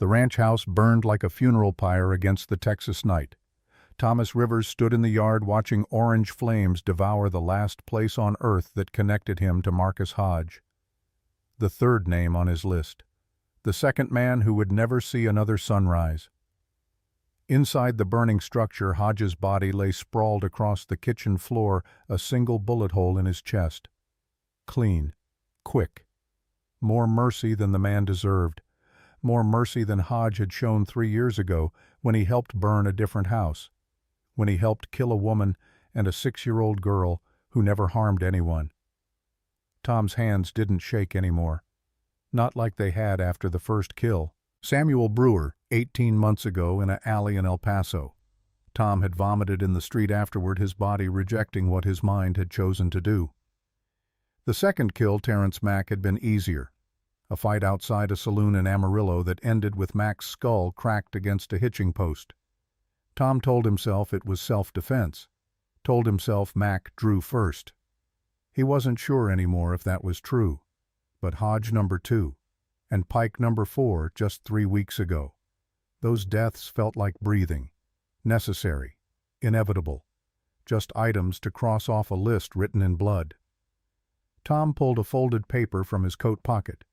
The ranch house burned like a funeral pyre against the Texas night. Thomas Rivers stood in the yard watching orange flames devour the last place on earth that connected him to Marcus Hodge. The third name on his list. The second man who would never see another sunrise. Inside the burning structure, Hodge's body lay sprawled across the kitchen floor, a single bullet hole in his chest. Clean. Quick. More mercy than the man deserved. More mercy than Hodge had shown 3 years ago when he helped burn a different house. When he helped kill a woman and a 6-year-old girl who never harmed anyone. Tom's hands didn't shake anymore. Not like they had after the first kill. Samuel Brewer, 18 months ago in an alley in El Paso. Tom had vomited in the street afterward, his body rejecting what his mind had chosen to do. The second kill, Terrence Mack, had been easier. A fight outside a saloon in Amarillo that ended with Mack's skull cracked against a hitching post. Tom told himself it was self-defense. Told himself Mack drew first. He wasn't sure anymore if that was true. But Hodge number 2, and Pike number 4 just 3 weeks ago. Those deaths felt like breathing. Necessary. Inevitable. Just items to cross off a list written in blood. Tom pulled a folded paper from his coat pocket.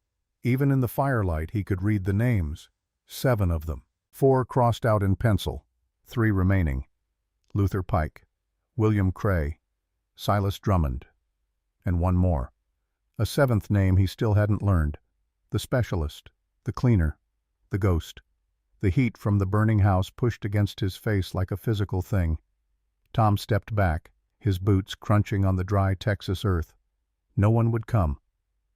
Even in the firelight he could read the names. 7 of them. 4 crossed out in pencil. 3 remaining. Luther Pike, William Cray, Silas Drummond, and 1 more. A 7th name he still hadn't learned. The specialist, the cleaner, the ghost. The heat from the burning house pushed against his face like a physical thing. Tom stepped back, his boots crunching on the dry Texas earth. No one would come.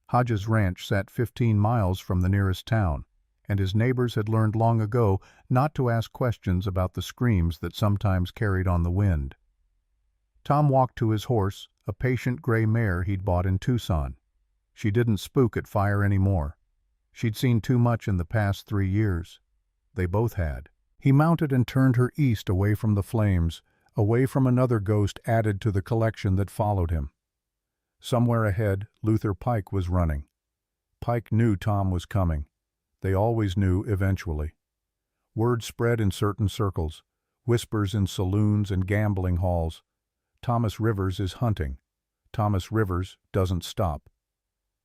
Hodge's ranch sat 15 miles from the nearest town, and his neighbors had learned long ago not to ask questions about the screams that sometimes carried on the wind. Tom walked to his horse, a patient gray mare he'd bought in Tucson. She didn't spook at fire anymore. She'd seen too much in the past 3 years. They both had. He mounted and turned her east away from the flames, away from another ghost added to the collection that followed him. Somewhere ahead, Luther Pike was running. Pike knew Tom was coming. They always knew eventually. Word spread in certain circles, whispers in saloons and gambling halls. Thomas Rivers is hunting. Thomas Rivers doesn't stop.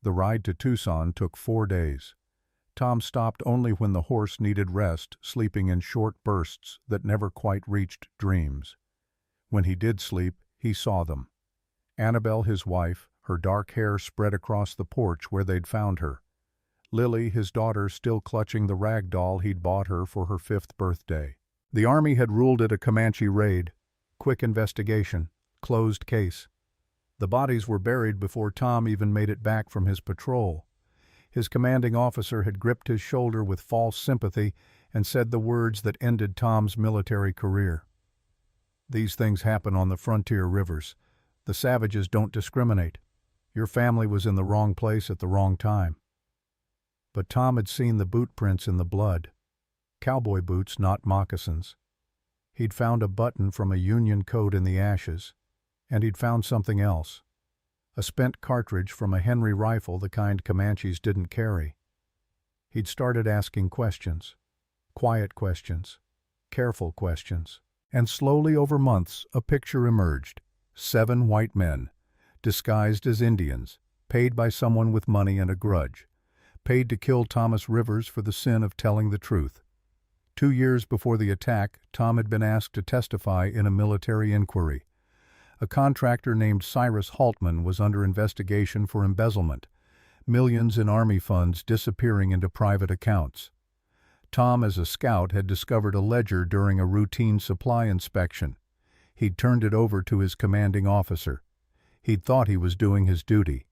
The ride to Tucson took 4 days. Tom stopped only when the horse needed rest, sleeping in short bursts that never quite reached dreams. When he did sleep, he saw them. Annabelle, his wife, her dark hair spread across the porch where they'd found her. Lily, his daughter, still clutching the rag doll he'd bought her for her 5th birthday. The Army had ruled it a Comanche raid. Quick investigation. Closed case. The bodies were buried before Tom even made it back from his patrol. His commanding officer had gripped his shoulder with false sympathy and said the words that ended Tom's military career. These things happen on the frontier rivers. The savages don't discriminate. Your family was in the wrong place at the wrong time. But Tom had seen the boot prints in the blood. Cowboy boots, not moccasins. He'd found a button from a Union coat in the ashes. And he'd found something else. A spent cartridge from a Henry rifle, the kind Comanches didn't carry. He'd started asking questions. Quiet questions. Careful questions. And slowly over months, a picture emerged. 7 white men, disguised as Indians, paid by someone with money and a grudge. Paid to kill Thomas Rivers for the sin of telling the truth. 2 years before the attack, Tom had been asked to testify in a military inquiry. A contractor named Cyrus Haltman was under investigation for embezzlement, millions in Army funds disappearing into private accounts. Tom, as a scout, had discovered a ledger during a routine supply inspection. He'd turned it over to his commanding officer. He'd thought he was doing his duty.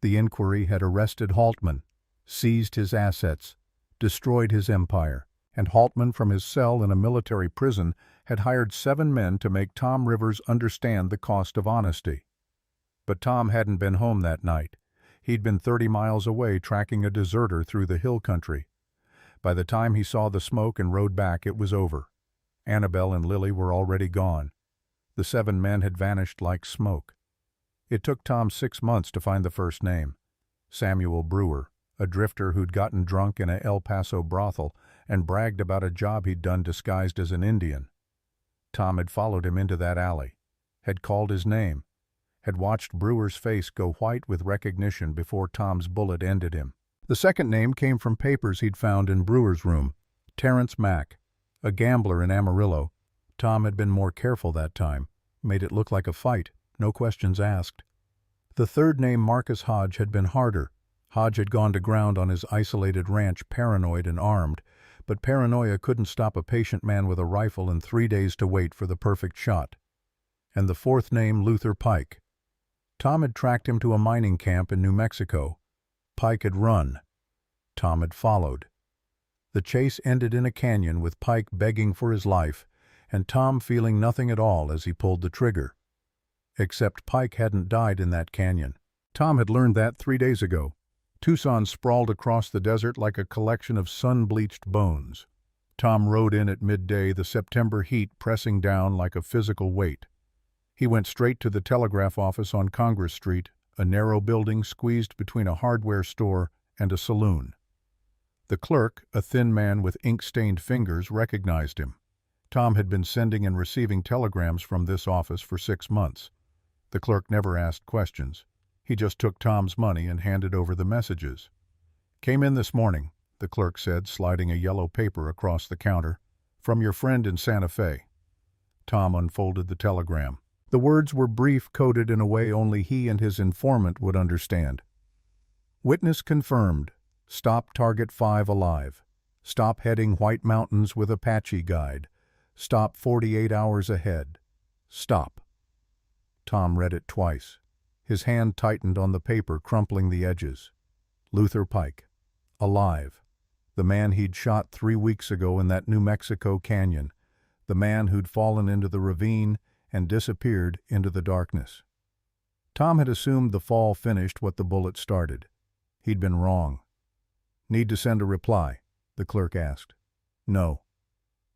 The inquiry had arrested Haltman, seized his assets, destroyed his empire, and Haltman from his cell in a military prison had hired 7 men to make Tom Rivers understand the cost of honesty. But Tom hadn't been home that night. He'd been 30 miles away tracking a deserter through the hill country. By the time he saw the smoke and rode back, it was over. Annabelle and Lily were already gone. The 7 men had vanished like smoke. It took Tom 6 months to find the first name. Samuel Brewer, a drifter who'd gotten drunk in a El Paso brothel and bragged about a job he'd done disguised as an Indian. Tom had followed him into that alley, had called his name, had watched Brewer's face go white with recognition before Tom's bullet ended him. The second name came from papers he'd found in Brewer's room. Terrence Mack, a gambler in Amarillo. Tom had been more careful that time, made it look like a fight, no questions asked. The third name, Marcus Hodge, had been harder. Hodge had gone to ground on his isolated ranch, paranoid and armed, but paranoia couldn't stop a patient man with a rifle and 3 days to wait for the perfect shot. And the fourth name, Luther Pike. Tom had tracked him to a mining camp in New Mexico. Pike had run. Tom had followed. The chase ended in a canyon with Pike begging for his life, and Tom feeling nothing at all as he pulled the trigger. Except Pike hadn't died in that canyon. Tom had learned that 3 days ago. Tucson sprawled across the desert like a collection of sun-bleached bones. Tom rode in at midday, the September heat pressing down like a physical weight. He went straight to the telegraph office on Congress Street, a narrow building squeezed between a hardware store and a saloon. The clerk, a thin man with ink-stained fingers, recognized him. Tom had been sending and receiving telegrams from this office for 6 months. The clerk never asked questions. He just took Tom's money and handed over the messages. "Came in this morning," the clerk said, sliding a yellow paper across the counter. "From your friend in Santa Fe." Tom unfolded the telegram. The words were brief, coded in a way only he and his informant would understand. "Witness confirmed. Stop Target 5 alive. Stop heading White Mountains with Apache guide. Stop 48 hours ahead. Stop." Tom read it twice. His hand tightened on the paper, crumpling the edges. Luther Pike. Alive. The man he'd shot 3 weeks ago in that New Mexico canyon. The man who'd fallen into the ravine and disappeared into the darkness. Tom had assumed the fall finished what the bullet started. He'd been wrong. "Need to send a reply?" the clerk asked. "No."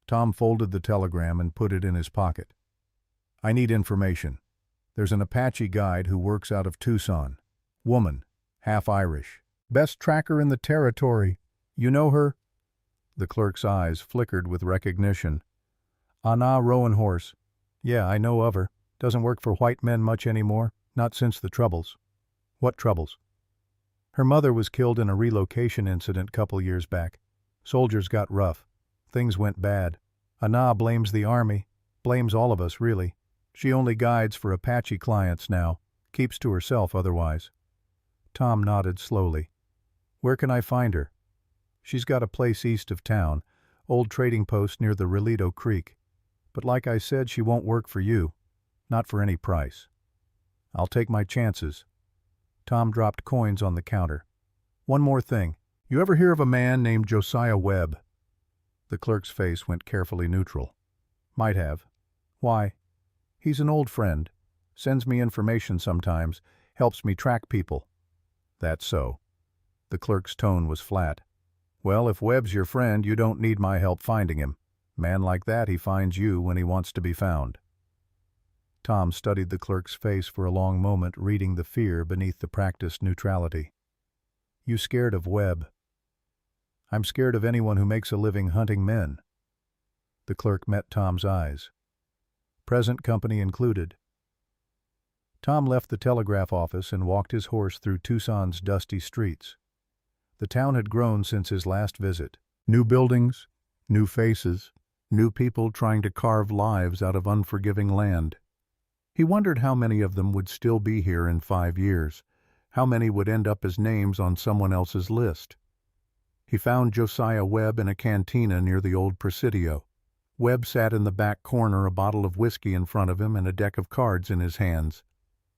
Tom folded the telegram and put it in his pocket. "I need information. There's an Apache guide who works out of Tucson. Woman, half Irish. Best tracker in the territory. You know her?" The clerk's eyes flickered with recognition. "Anna Rowanhorse. Yeah, I know of her. Doesn't work for white men much anymore. Not since the Troubles." "What troubles?" "Her mother was killed in a relocation incident couple years back. Soldiers got rough. Things went bad. Anna blames the Army. Blames all of us, really. She only guides for Apache clients now. Keeps to herself otherwise." Tom nodded slowly. "Where can I find her?" "She's got a place east of town. Old trading post near the Relito Creek. But like I said, she won't work for you. Not for any price." "I'll take my chances." Tom dropped coins on the counter. "One more thing. You ever hear of a man named Josiah Webb?" The clerk's face went carefully neutral. "Might have. Why?" "He's an old friend. Sends me information sometimes. Helps me track people." "That's so." The clerk's tone was flat. "Well, if Webb's your friend, you don't need my help finding him. Man like that, he finds you when he wants to be found." Tom studied the clerk's face for a long moment, reading the fear beneath the practiced neutrality. "You scared of Webb?" "I'm scared of anyone who makes a living hunting men." The clerk met Tom's eyes. "Present company included." Tom left the telegraph office and walked his horse through Tucson's dusty streets. The town had grown since his last visit. New buildings, new faces, new people trying to carve lives out of unforgiving land. He wondered how many of them would still be here in 5 years, how many would end up as names on someone else's list. He found Josiah Webb in a cantina near the old Presidio. Webb sat in the back corner, a bottle of whiskey in front of him and a deck of cards in his hands.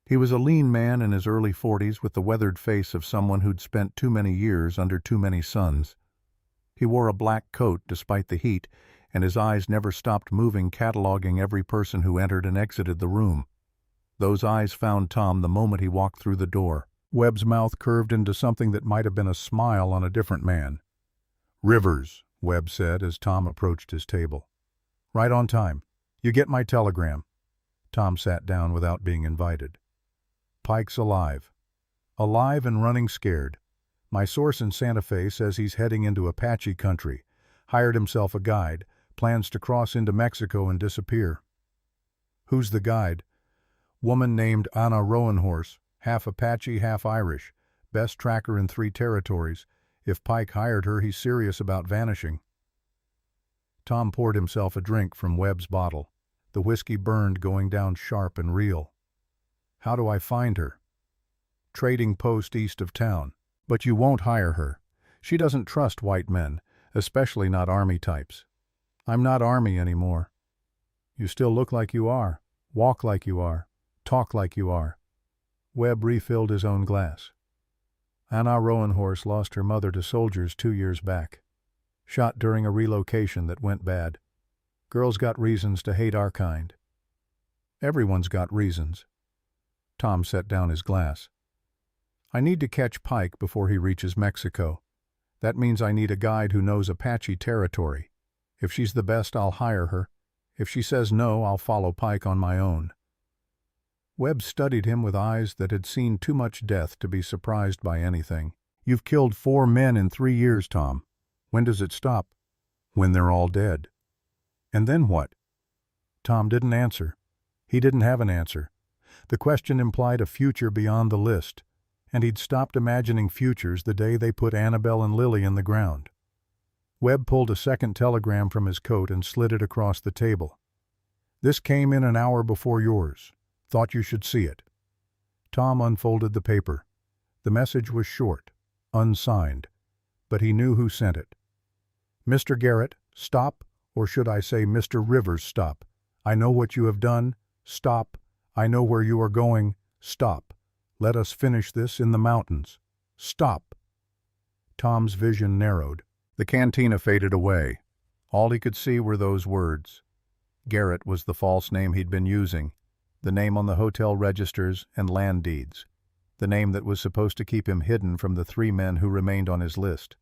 He was a lean man in his early 40s with the weathered face of someone who'd spent too many years under too many suns. He wore a black coat despite the heat, and his eyes never stopped moving, cataloging every person who entered and exited the room. Those eyes found Tom the moment he walked through the door. Webb's mouth curved into something that might have been a smile on a different man. "Rivers," Webb said as Tom approached his table. "Right on time. You get my telegram." Tom sat down without being invited. "Pike's alive. Alive and running scared. My source in Santa Fe says he's heading into Apache country. Hired himself a guide, plans to cross into Mexico and disappear. Who's the guide? Woman named Anna Roanhorse, half Apache, half Irish, best tracker in 3 territories. If Pike hired her, he's serious about vanishing. Tom poured himself a drink from Webb's bottle. The whiskey burned, going down sharp and real. How do I find her? Trading post east of town. But you won't hire her. She doesn't trust white men, especially not Army types. I'm not Army anymore. You still look like you are, walk like you are, talk like you are. Webb refilled his own glass. Anna Roanhorse lost her mother to soldiers 2 years back. Shot during a relocation that went bad. Girls got reasons to hate our kind. Everyone's got reasons. Tom set down his glass. I need to catch Pike before he reaches Mexico. That means I need a guide who knows Apache territory. If she's the best, I'll hire her. If she says no, I'll follow Pike on my own. Webb studied him with eyes that had seen too much death to be surprised by anything. You've killed 4 men in 3 years, Tom. When does it stop? When they're all dead. And then what? Tom didn't answer. He didn't have an answer. The question implied a future beyond the list, and he'd stopped imagining futures the day they put Annabelle and Lily in the ground. Webb pulled a second telegram from his coat and slid it across the table. This came in an hour before yours. Thought you should see it. Tom unfolded the paper. The message was short, unsigned, but he knew who sent it. Mr. Garrett, stop, or should I say Mr. Rivers, stop. I know what you have done. Stop. I know where you are going. Stop. Let us finish this in the mountains. Stop. Tom's vision narrowed. The cantina faded away. All he could see were those words. Garrett was the false name he'd been using, the name on the hotel registers and land deeds, the name that was supposed to keep him hidden from the 3 men who remained on his list.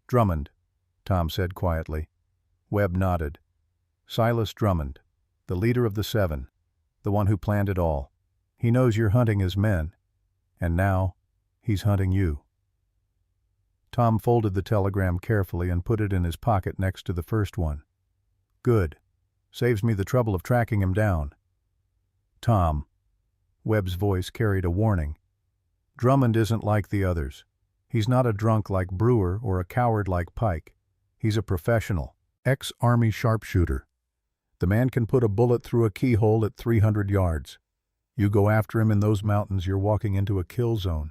Drummond, Tom said quietly. Webb nodded. Silas Drummond, the leader of the 7, the one who planned it all. He knows you're hunting his men, and now he's hunting you. Tom folded the telegram carefully and put it in his pocket next to the first one. Good. Saves me the trouble of tracking him down. Tom. Webb's voice carried a warning. Drummond isn't like the others. He's not a drunk like Brewer or a coward like Pike. He's a professional, ex-Army sharpshooter. The man can put a bullet through a keyhole at 300 yards. You go after him in those mountains, you're walking into a kill zone.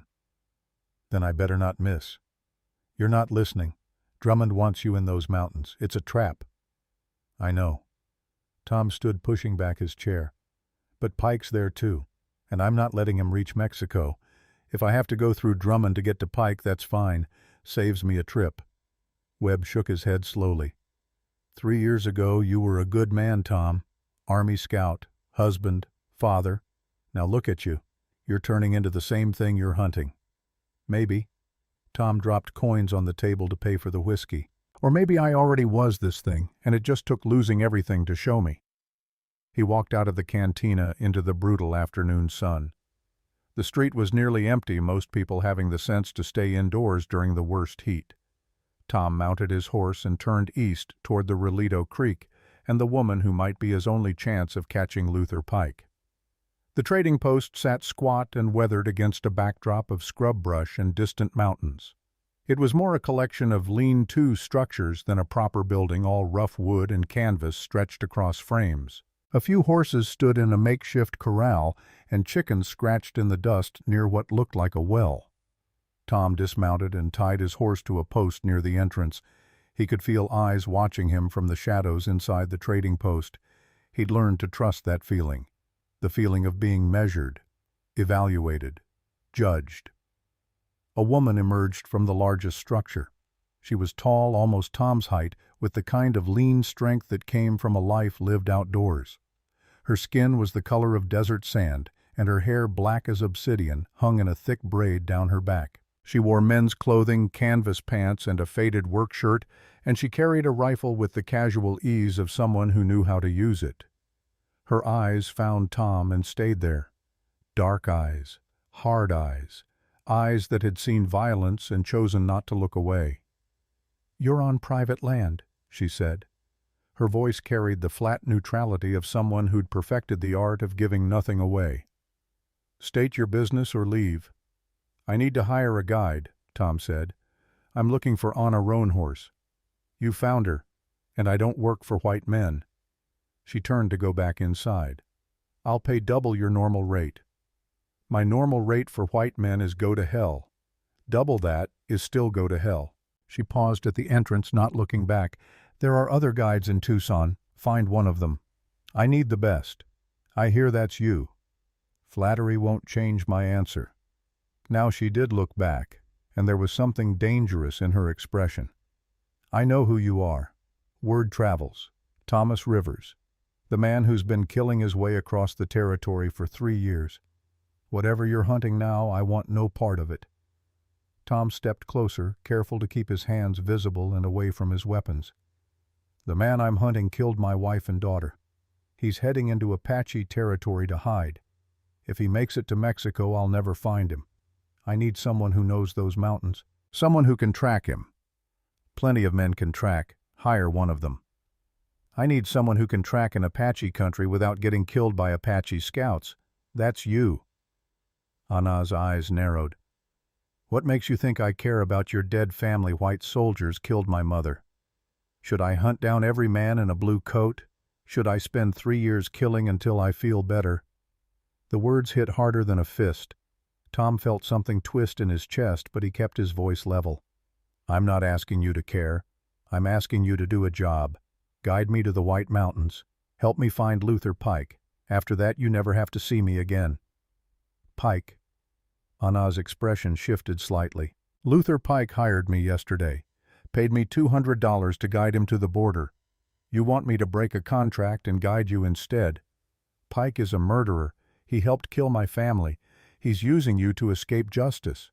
Then I better not miss. You're not listening. Drummond wants you in those mountains. It's a trap. I know. Tom stood pushing back his chair. But Pike's there too, and I'm not letting him reach Mexico. If I have to go through Drummond to get to Pike, that's fine. Saves me a trip. Webb shook his head slowly. 3 years ago, you were a good man, Tom. Army scout, husband, father. Now look at you. You're turning into the same thing you're hunting. Maybe. Tom dropped coins on the table to pay for the whiskey. Or maybe I already was this thing, and it just took losing everything to show me. He walked out of the cantina into the brutal afternoon sun. The street was nearly empty, most people having the sense to stay indoors during the worst heat. Tom mounted his horse and turned east toward the Relito Creek and the woman who might be his only chance of catching Luther Pike. The trading post sat squat and weathered against a backdrop of scrub brush and distant mountains. It was more a collection of lean-to structures than a proper building, all rough wood and canvas stretched across frames. A few horses stood in a makeshift corral, and chickens scratched in the dust near what looked like a well. Tom dismounted and tied his horse to a post near the entrance. He could feel eyes watching him from the shadows inside the trading post. He'd learned to trust that feeling, the feeling of being measured, evaluated, judged. A woman emerged from the largest structure. She was tall, almost Tom's height, with the kind of lean strength that came from a life lived outdoors. Her skin was the color of desert sand, and her hair, black as obsidian, hung in a thick braid down her back. She wore men's clothing, canvas pants, and a faded work shirt, and she carried a rifle with the casual ease of someone who knew how to use it. Her eyes found Tom and stayed there. Dark eyes, hard eyes, eyes that had seen violence and chosen not to look away. "You're on private land," she said. Her voice carried the flat neutrality of someone who'd perfected the art of giving nothing away. "State your business or leave." "I need to hire a guide," Tom said. "I'm looking for Anna Roanhorse. You found her, and I don't work for white men." She turned to go back inside. "I'll pay double your normal rate." "My normal rate for white men is go to hell. Double that is still go to hell." She paused at the entrance, not looking back. "There are other guides in Tucson. Find one of them. I need the best. I hear that's you." Flattery won't change my answer. Now she did look back, and there was something dangerous in her expression. "I know who you are. Word travels. Thomas Rivers, the man who's been killing his way across the territory for 3 years. Whatever you're hunting now, I want no part of it." Tom stepped closer, careful to keep his hands visible and away from his weapons. "The man I'm hunting killed my wife and daughter. He's heading into Apache territory to hide. If he makes it to Mexico, I'll never find him. I need someone who knows those mountains. Someone who can track him. Plenty of men can track. Hire one of them. I need someone who can track in Apache country without getting killed by Apache scouts. That's you." Anna's eyes narrowed. "What makes you think I care about your dead family? White soldiers killed my mother. Should I hunt down every man in a blue coat? Should I spend 3 years killing until I feel better?" The words hit harder than a fist. Tom felt something twist in his chest, but he kept his voice level. "I'm not asking you to care. I'm asking you to do a job. Guide me to the White Mountains. Help me find Luther Pike. After that, you never have to see me again." "Pike." Anna's expression shifted slightly. "Luther Pike hired me yesterday. Paid me $200 to guide him to the border. You want me to break a contract and guide you instead. Pike is a murderer. He helped kill my family. He's using you to escape justice."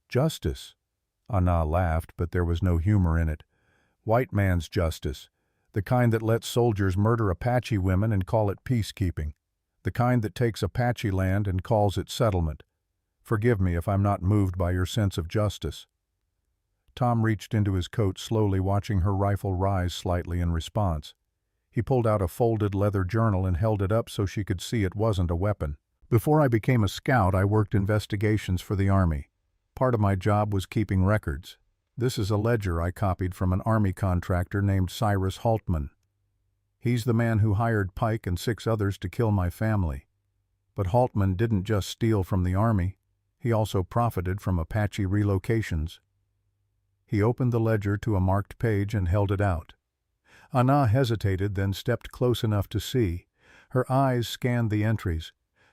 "Justice?" Anna laughed, but there was no humor in it. "White man's justice. The kind that lets soldiers murder Apache women and call it peacekeeping. The kind that takes Apache land and calls it settlement. Forgive me if I'm not moved by your sense of justice." Tom reached into his coat slowly, watching her rifle rise slightly in response. He pulled out a folded leather journal and held it up so she could see it wasn't a weapon. "Before I became a scout, I worked investigations for the Army. Part of my job was keeping records. This is a ledger I copied from an Army contractor named Cyrus Haltman. He's the man who hired Pike and 6 others to kill my family. But Haltman didn't just steal from the Army. He also profited from Apache relocations." He opened the ledger to a marked page and held it out. Anna hesitated, then stepped close enough to see. Her eyes scanned the entries.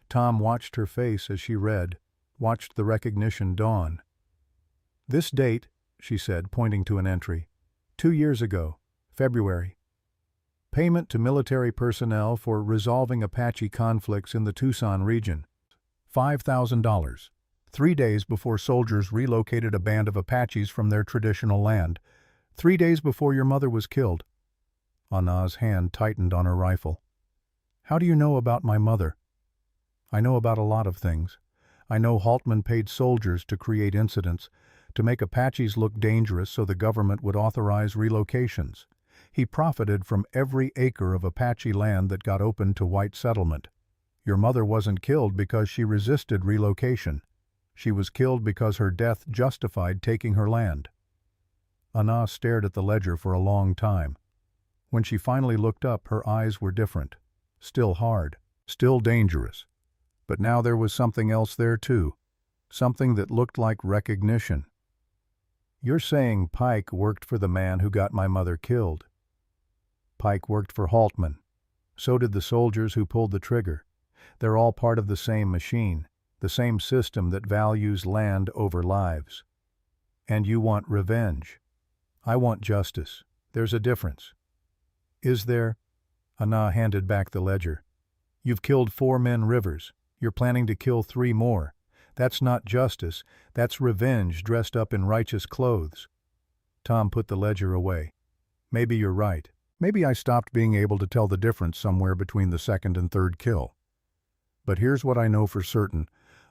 Tom watched her face as she read, watched the recognition dawn. "This date," she said, pointing to an entry, 2 years ago, February. Payment to military personnel for resolving Apache conflicts in the Tucson region. $5,000. 3 days before soldiers relocated a band of Apaches from their traditional land. 3 days before your mother was killed." Anna's hand tightened on her rifle. "How do you know about my mother?" "I know about a lot of things. I know Haltman paid soldiers to create incidents, to make Apaches look dangerous so the government would authorize relocations. He profited from every acre of Apache land that got opened to white settlement. Your mother wasn't killed because she resisted relocation. She was killed because her death justified taking her land." Anna stared at the ledger for a long time. When she finally looked up, her eyes were different. Still hard, still dangerous. But now there was something else there too. Something that looked like recognition. "You're saying Pike worked for the man who got my mother killed?" "Pike worked for Haltman. So did the soldiers who pulled the trigger. They're all part of the same machine, the same system that values land over lives." "And you want revenge." "I want justice. There's a difference." "Is there?" Anna handed back the ledger. "You've killed 4 men Rivers. You're planning to kill 3 more. That's not justice. That's revenge dressed up in righteous clothes." Tom put the ledger away. "Maybe you're right. Maybe I stopped being able to tell the difference somewhere between the second and third kill. But here's what I know for certain.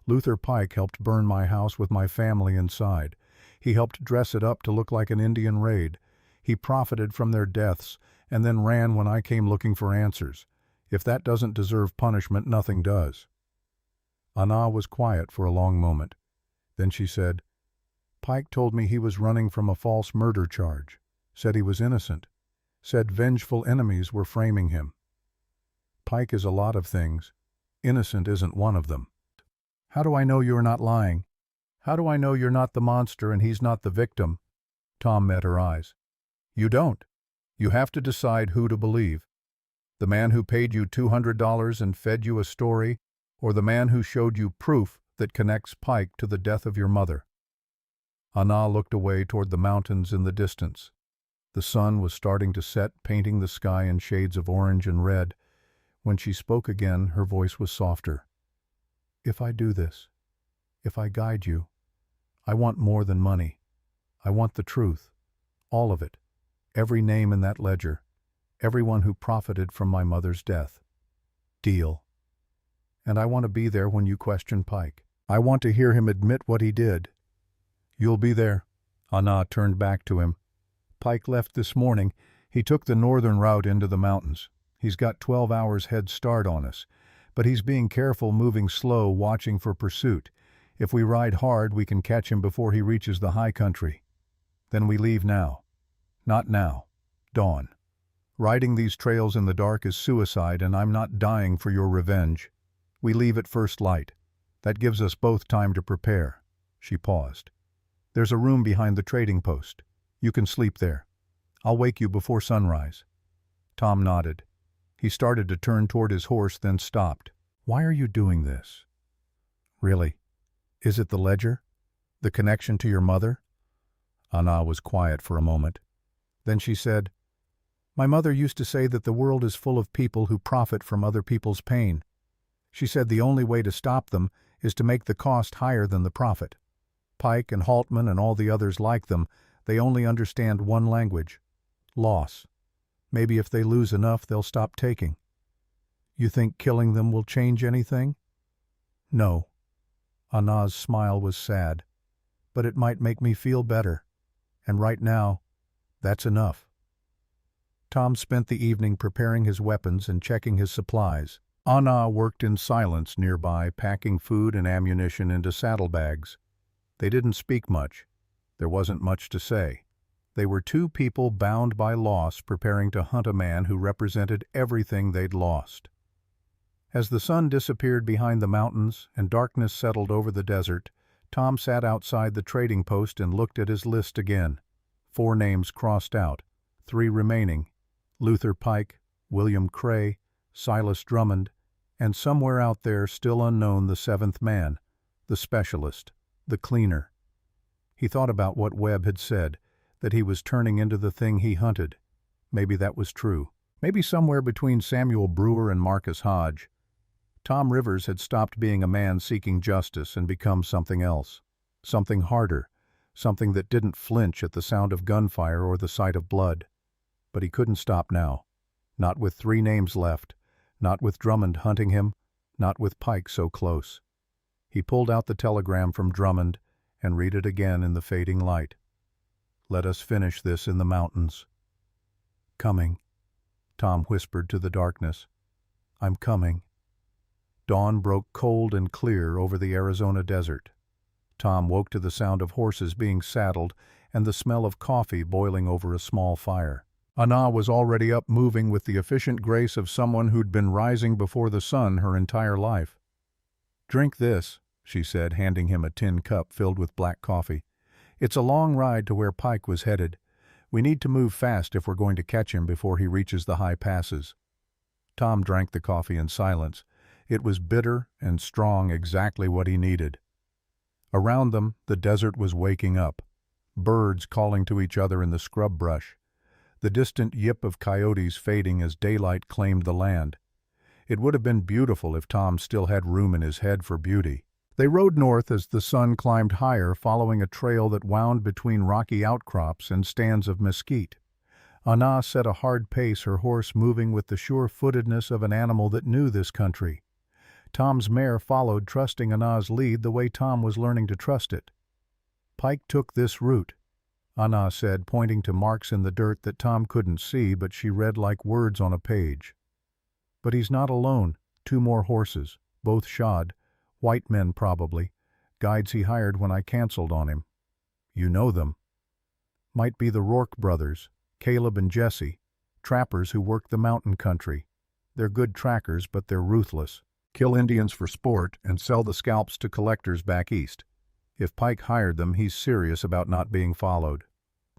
Luther Pike helped burn my house with my family inside. He helped dress it up to look like an Indian raid. He profited from their deaths and then ran when I came looking for answers. If that doesn't deserve punishment, nothing does." Anna was quiet for a long moment. Then she said, "Pike told me he was running from a false murder charge. Said he was innocent. Said vengeful enemies were framing him. Pike is a lot of things. Innocent isn't one of them." "How do I know you're not lying? How do I know you're not the monster and he's not the victim?" Tom met her eyes. "You don't. You have to decide who to believe. The man who paid you $200 and fed you a story, or the man who showed you proof that connects Pike to the death of your mother?" Anna looked away toward the mountains in the distance. The sun was starting to set, painting the sky in shades of orange and red. When she spoke again, her voice was softer. "If I do this, if I guide you, I want more than money. I want the truth, all of it, every name in that ledger, everyone who profited from my mother's death. Deal. And I want to be there when you question Pike. I want to hear him admit what he did." "You'll be there." Anna turned back to him. "Pike left this morning. He took the northern route into the mountains. He's got 12 hours head start on us, but he's being careful, moving slow, watching for pursuit. If we ride hard, we can catch him before he reaches the high country. Then we leave now. Not now. Dawn. Riding these trails in the dark is suicide, and I'm not dying for your revenge. We leave at first light. That gives us both time to prepare." She paused. "There's a room behind the trading post. You can sleep there. I'll wake you before sunrise." Tom nodded. He started to turn toward his horse, then stopped. "Why are you doing this? Really? Is it the ledger? The connection to your mother?" Anna was quiet for a moment. Then she said, "My mother used to say that the world is full of people who profit from other people's pain. She said the only way to stop them is to make the cost higher than the profit. Pike and Haltman and all the others like them, they only understand one language: loss. Maybe if they lose enough, they'll stop taking. You think killing them will change anything?" "No." Anna's smile was sad. "But it might make me feel better. And right now, that's enough." Tom spent the evening preparing his weapons and checking his supplies. Anna worked in silence nearby, packing food and ammunition into saddlebags. They didn't speak much. There wasn't much to say. They were two people bound by loss, preparing to hunt a man who represented everything they'd lost. As the sun disappeared behind the mountains and darkness settled over the desert, Tom sat outside the trading post and looked at his list again. 4 names crossed out, 3 remaining: Luther Pike, William Cray, Silas Drummond, and somewhere out there, still unknown, the 7th man, the specialist, the cleaner. He thought about what Webb had said, that he was turning into the thing he hunted. Maybe that was true. Maybe somewhere between Samuel Brewer and Marcus Hodge, Tom Rivers had stopped being a man seeking justice and become something else. Something harder. Something that didn't flinch at the sound of gunfire or the sight of blood. But he couldn't stop now. Not with 3 names left. Not with Drummond hunting him. Not with Pike so close. He pulled out the telegram from Drummond and read it again in the fading light. "Let us finish this in the mountains." "Coming," Tom whispered to the darkness. "I'm coming." Dawn broke cold and clear over the Arizona desert. Tom woke to the sound of horses being saddled and the smell of coffee boiling over a small fire. Anna was already up, moving with the efficient grace of someone who'd been rising before the sun her entire life. "Drink this," she said, handing him a tin cup filled with black coffee. "It's a long ride to where Pike was headed. We need to move fast if we're going to catch him before he reaches the high passes." Tom drank the coffee in silence. It was bitter and strong, exactly what he needed. Around them, the desert was waking up. Birds calling to each other in the scrub brush. The distant yip of coyotes fading as daylight claimed the land. It would have been beautiful if Tom still had room in his head for beauty. They rode north as the sun climbed higher, following a trail that wound between rocky outcrops and stands of mesquite. Anna set a hard pace, her horse moving with the sure-footedness of an animal that knew this country. Tom's mare followed, trusting Anna's lead the way Tom was learning to trust it. Pike took this route. Anna said, pointing to marks in the dirt that Tom couldn't see, but she read like words on a page. But he's not alone. 2 more horses, both shod. White men probably. Guides he hired when I canceled on him. You know them. Might be the Rourke brothers, Caleb and Jesse, trappers who work the mountain country. They're good trackers, but they're ruthless. Kill Indians for sport and sell the scalps to collectors back east. If Pike hired them, he's serious about not being followed.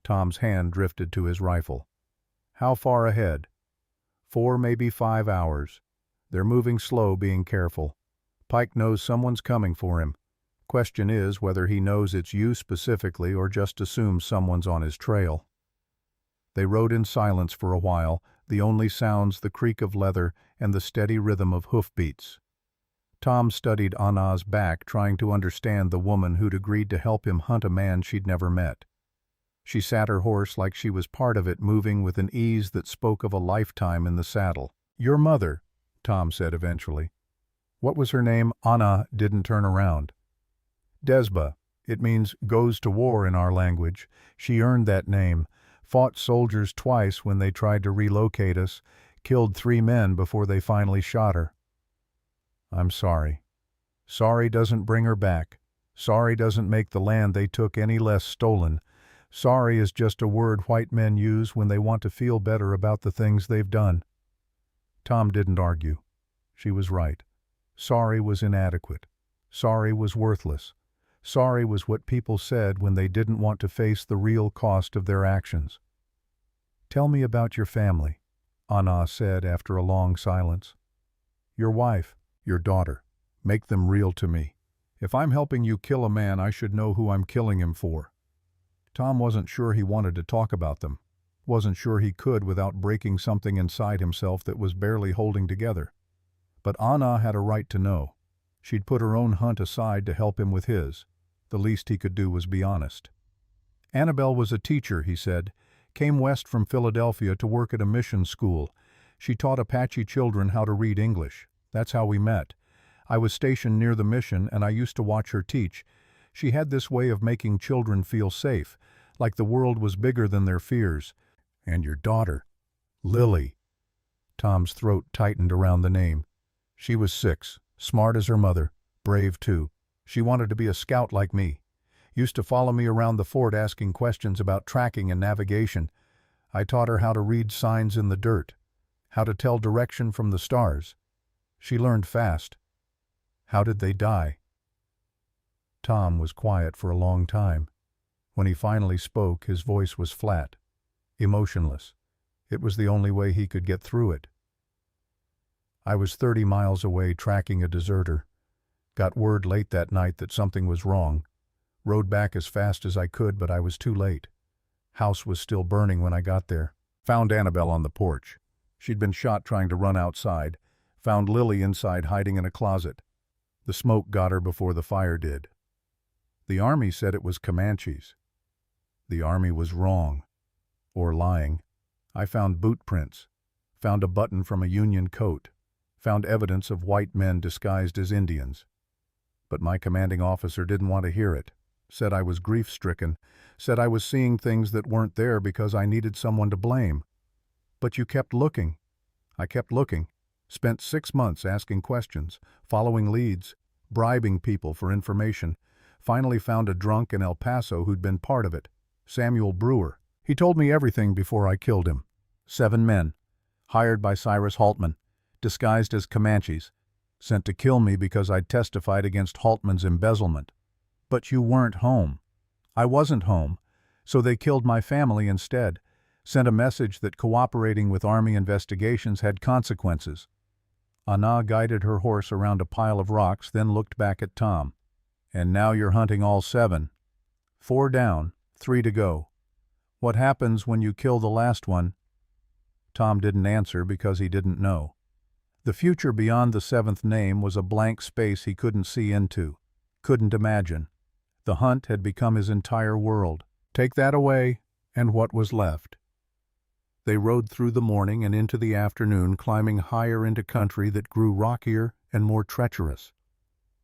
Tom's hand drifted to his rifle. How far ahead? 4, maybe 5 hours. They're moving slow, being careful. Pike knows someone's coming for him. Question is whether he knows it's you specifically or just assumes someone's on his trail. They rode in silence for a while, the only sounds the creak of leather and the steady rhythm of hoofbeats. Tom studied Anna's back, trying to understand the woman who'd agreed to help him hunt a man she'd never met. She sat her horse like she was part of it, moving with an ease that spoke of a lifetime in the saddle. "Your mother," Tom said eventually. "What was her name?" Anna didn't turn around. "Desba. It means goes to war in our language. She earned that name. Fought soldiers twice when they tried to relocate us. Killed 3 men before they finally shot her." "I'm sorry." "Sorry doesn't bring her back. Sorry doesn't make the land they took any less stolen. Sorry is just a word white men use when they want to feel better about the things they've done." Tom didn't argue. She was right. Sorry was inadequate. Sorry was worthless. Sorry was what people said when they didn't want to face the real cost of their actions. "Tell me about your family," Anna said after a long silence. "Your wife, your daughter. Make them real to me. If I'm helping you kill a man, I should know who I'm killing him for." Tom wasn't sure he wanted to talk about them. Wasn't sure he could without breaking something inside himself that was barely holding together. But Anna had a right to know. She'd put her own hunt aside to help him with his. The least he could do was be honest. "Annabelle was a teacher," he said. "Came west from Philadelphia to work at a mission school. She taught Apache children how to read English. That's how we met. I was stationed near the mission and I used to watch her teach. She had this way of making children feel safe, like the world was bigger than their fears. And your daughter, Lily." Tom's throat tightened around the name. "She was 6, smart as her mother, brave too. She wanted to be a scout like me. Used to follow me around the fort asking questions about tracking and navigation. I taught her how to read signs in the dirt, how to tell direction from the stars. She learned fast." "How did they die?" Tom was quiet for a long time. When he finally spoke, his voice was flat, emotionless. It was the only way he could get through it. "I was 30 miles away tracking a deserter. Got word late that night that something was wrong. Rode back as fast as I could, but I was too late. House was still burning when I got there. Found Annabelle on the porch. She'd been shot trying to run outside. Found Lily inside hiding in a closet. The smoke got her before the fire did. The Army said it was Comanches. The Army was wrong. Or lying. I found boot prints. Found a button from a Union coat. Found evidence of white men disguised as Indians. But my commanding officer didn't want to hear it. Said I was grief-stricken. Said I was seeing things that weren't there because I needed someone to blame. But you kept looking." "I kept looking. Spent 6 months asking questions, following leads, bribing people for information. Finally found a drunk in El Paso who'd been part of it. Samuel Brewer. He told me everything before I killed him. 7 men. Hired by Cyrus Haltman. Disguised as Comanches. Sent to kill me because I'd testified against Haltman's embezzlement. But you weren't home." "I wasn't home. So they killed my family instead. Sent a message that cooperating with Army investigations had consequences." Anna guided her horse around a pile of rocks, then looked back at Tom. "And now you're hunting all 7. 4 down, 3 to go. What happens when you kill the last one?" Tom didn't answer because he didn't know. The future beyond the 7th name was a blank space he couldn't see into, couldn't imagine. The hunt had become his entire world. Take that away, and what was left? They rode through the morning and into the afternoon, climbing higher into country that grew rockier and more treacherous.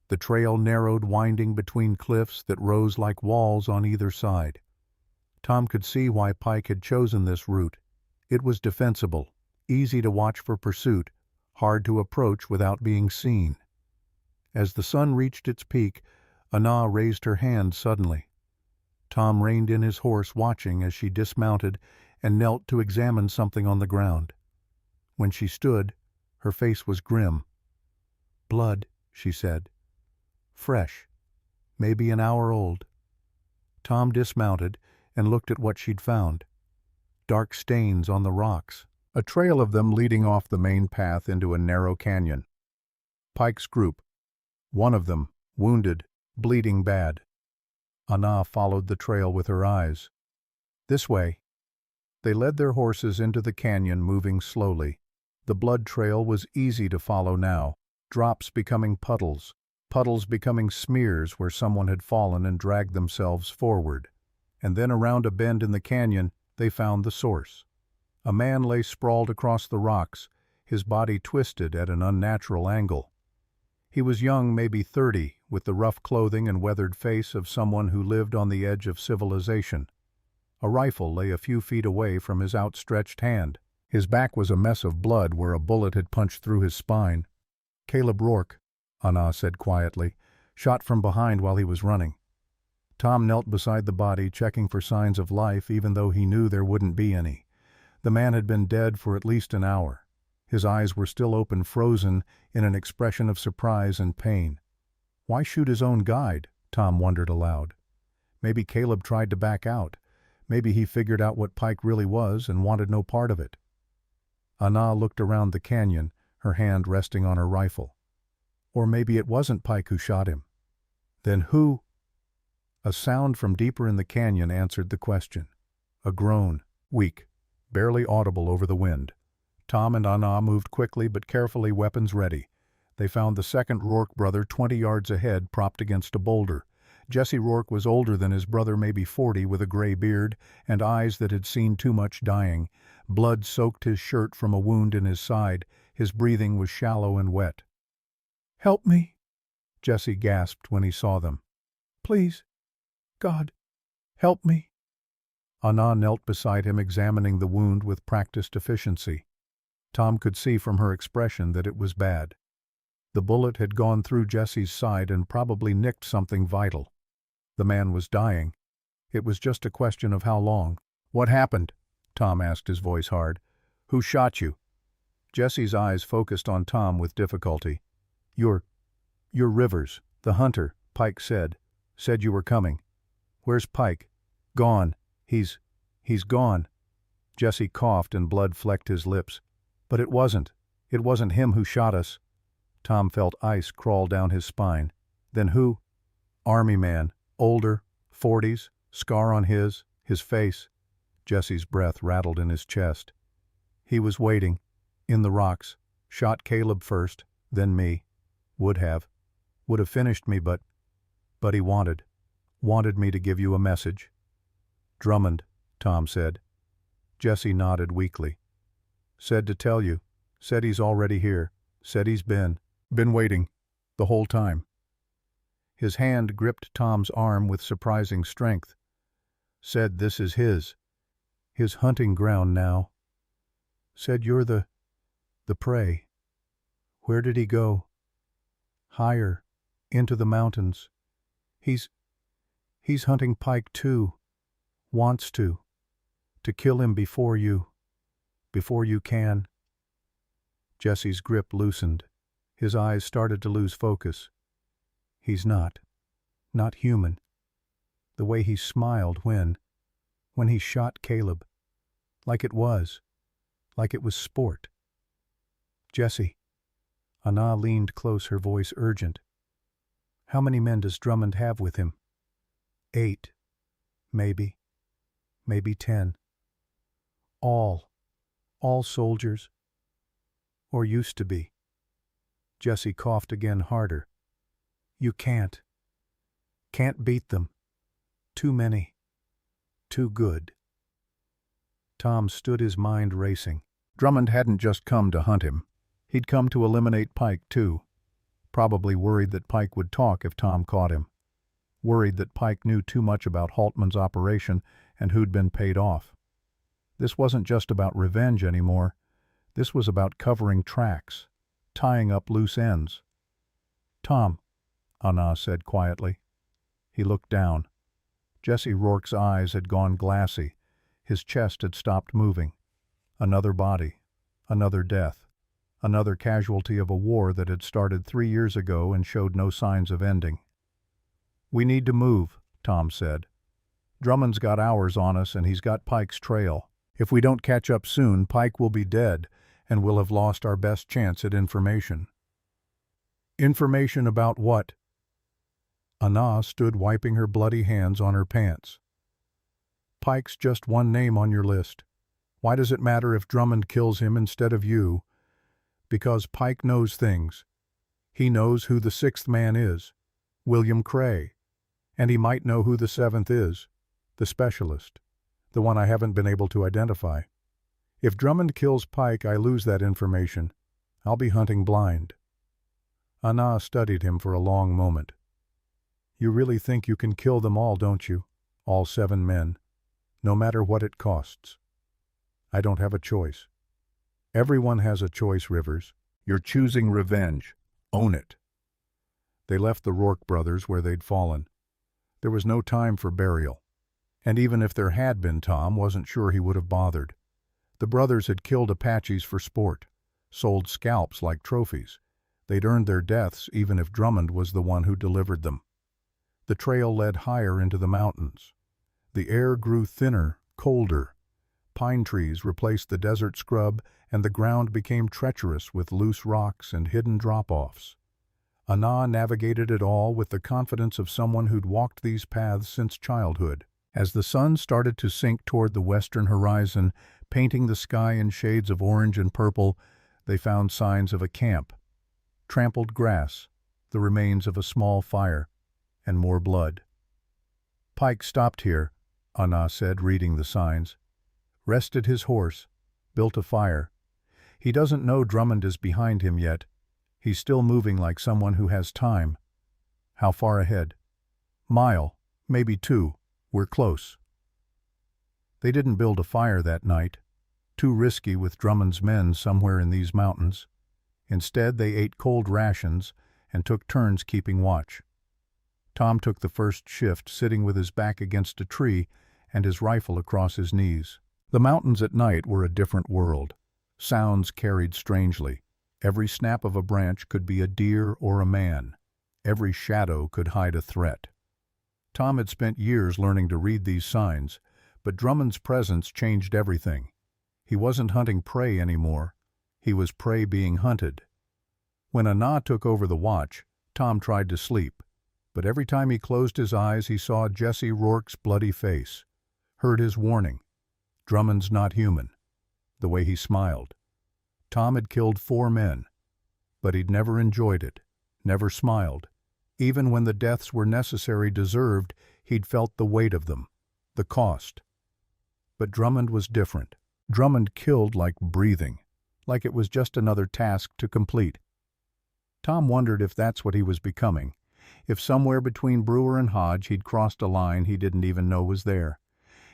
The trail narrowed, winding between cliffs that rose like walls on either side. Tom could see why Pike had chosen this route. It was defensible, easy to watch for pursuit, hard to approach without being seen. As the sun reached its peak, Anna raised her hand suddenly. Tom reined in his horse, watching as she dismounted and knelt to examine something on the ground. When she stood, her face was grim. "Blood," she said. "Fresh. Maybe an hour old." Tom dismounted and looked at what she'd found. Dark stains on the rocks, a trail of them leading off the main path into a narrow canyon. Pike's group. One of them, wounded, bleeding bad. Anna followed the trail with her eyes. "This way." They led their horses into the canyon, moving slowly. The blood trail was easy to follow now, drops becoming puddles, puddles becoming smears where someone had fallen and dragged themselves forward. And then around a bend in the canyon, they found the source. A man lay sprawled across the rocks, his body twisted at an unnatural angle. He was young, maybe 30, with the rough clothing and weathered face of someone who lived on the edge of civilization. A rifle lay a few feet away from his outstretched hand. His back was a mess of blood where a bullet had punched through his spine. "Caleb Rourke," Anna said quietly, "shot from behind while he was running." Tom knelt beside the body, checking for signs of life even though he knew there wouldn't be any. The man had been dead for at least an hour. His eyes were still open, frozen in an expression of surprise and pain. Why shoot his own guide? Tom wondered aloud. Maybe Caleb tried to back out. Maybe he figured out what Pike really was and wanted no part of it. Anna looked around the canyon, her hand resting on her rifle. Or maybe it wasn't Pike who shot him. Then who? A sound from deeper in the canyon answered the question. A groan, weak, barely audible over the wind. Tom and Anna moved quickly but carefully, weapons ready. They found the second Rourke brother 20 yards ahead, propped against a boulder. Jesse Rourke was older than his brother, maybe 40, with a gray beard and eyes that had seen too much dying. Blood soaked his shirt from a wound in his side. His breathing was shallow and wet. "Help me," Jesse gasped when he saw them. "Please, God, help me." Anna knelt beside him, examining the wound with practiced efficiency. Tom could see from her expression that it was bad. The bullet had gone through Jesse's side and probably nicked something vital. The man was dying. It was just a question of how long. "What happened?" Tom asked, his voice hard. "Who shot you?" Jesse's eyes focused on Tom with difficulty. You're Rivers, the hunter," Pike said. "Said you were coming." "Where's Pike?" "Gone. He's gone." Jesse coughed and blood flecked his lips. "But it wasn't him who shot us." Tom felt ice crawl down his spine. "Then who?" "Army man, older, 40s, scar on his face." Jesse's breath rattled in his chest. "He was waiting, in the rocks, shot Caleb first, then me. Would have finished me, but he wanted me to give you a message." "Drummond," Tom said. Jesse nodded weakly. "Said to tell you. Said he's already here. Said he's been waiting, the whole time." His hand gripped Tom's arm with surprising strength. "Said this is his hunting ground now. Said you're the prey." "Where did he go?" "Higher, into the mountains. He's hunting Pike too. Wants to kill him before you can." Jesse's grip loosened. His eyes started to lose focus. "He's not human. The way he smiled when he shot Caleb. Like it was sport." "Jesse." Anna leaned close, her voice urgent. "How many men does Drummond have with him?" 8. Maybe 10. All soldiers? Or used to be?" Jesse coughed again, harder. "You can't beat them. Too many. Too good." Tom stood, his mind racing. Drummond hadn't just come to hunt him. He'd come to eliminate Pike too. Probably worried that Pike would talk if Tom caught him. Worried that Pike knew too much about Haltman's operation and who'd been paid off. This wasn't just about revenge anymore. This was about covering tracks, tying up loose ends. "Tom," Anna said quietly. He looked down. Jesse Rourke's eyes had gone glassy. His chest had stopped moving. Another body. Another death. Another casualty of a war that had started 3 years ago and showed no signs of ending. "We need to move," Tom said. "Drummond's got hours on us and he's got Pike's trail. If we don't catch up soon, Pike will be dead and we'll have lost our best chance at information." "Information about what?" Anna stood wiping her bloody hands on her pants. "Pike's just one name on your list. Why does it matter if Drummond kills him instead of you? Because Pike knows things. He knows who the 6th man is, William Cray, and he might know who the 7th is, the specialist, the one I haven't been able to identify. If Drummond kills Pike, I lose that information. I'll be hunting blind." Anna studied him for a long moment. "You really think you can kill them all, don't you? All 7 men, no matter what it costs?" "I don't have a choice." "Everyone has a choice, Rivers. You're choosing revenge. Own it." They left the Rourke brothers where they'd fallen. There was no time for burial. And even if there had been, Tom wasn't sure he would have bothered. The brothers had killed Apaches for sport, sold scalps like trophies. They'd earned their deaths even if Drummond was the one who delivered them. The trail led higher into the mountains. The air grew thinner, colder. Pine trees replaced the desert scrub, and the ground became treacherous with loose rocks and hidden drop-offs. Anna navigated it all with the confidence of someone who'd walked these paths since childhood. As the sun started to sink toward the western horizon, painting the sky in shades of orange and purple, they found signs of a camp. Trampled grass, the remains of a small fire, and more blood. "Pike stopped here," Anna said, reading the signs. "Rested his horse, built a fire. He doesn't know Drummond is behind him yet. He's still moving like someone who has time." "How far ahead?" "Mile, maybe 2. We're close." They didn't build a fire that night. Too risky with Drummond's men somewhere in these mountains. Instead, they ate cold rations and took turns keeping watch. Tom took the first shift, sitting with his back against a tree and his rifle across his knees. The mountains at night were a different world. Sounds carried strangely. Every snap of a branch could be a deer or a man. Every shadow could hide a threat. Tom had spent years learning to read these signs, but Drummond's presence changed everything. He wasn't hunting prey anymore. He was prey being hunted. When Anna took over the watch, Tom tried to sleep, but every time he closed his eyes he saw Jesse Rourke's bloody face, heard his warning. Drummond's not human. The way he smiled. Tom had killed 4 men, but he'd never enjoyed it, never smiled. Even when the deaths were necessary, deserved, he'd felt the weight of them, the cost. But Drummond was different. Drummond killed like breathing, like it was just another task to complete. Tom wondered if that's what he was becoming, if somewhere between Brewer and Hodge he'd crossed a line he didn't even know was there.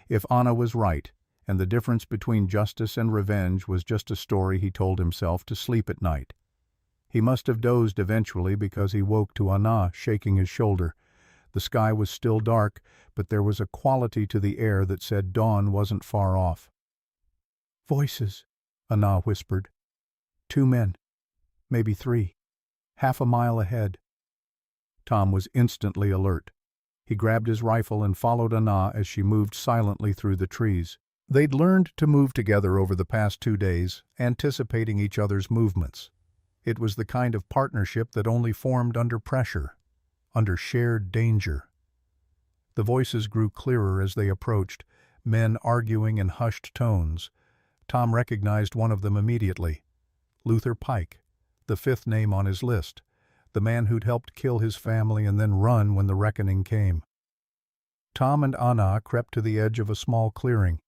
If Anna was right, and the difference between justice and revenge was just a story he told himself to sleep at night. He must have dozed eventually because he woke to Anna shaking his shoulder. The sky was still dark, but there was a quality to the air that said dawn wasn't far off. "Voices," Anna whispered. 2 men, maybe 3, half a mile ahead. Tom was instantly alert. He grabbed his rifle and followed Anna as she moved silently through the trees. They'd learned to move together over the past 2 days, anticipating each other's movements. It was the kind of partnership that only formed under pressure, under shared danger. The voices grew clearer as they approached, men arguing in hushed tones. Tom recognized one of them immediately. Luther Pike, the 5th name on his list, the man who'd helped kill his family and then run when the reckoning came. Tom and Anna crept to the edge of a small clearing.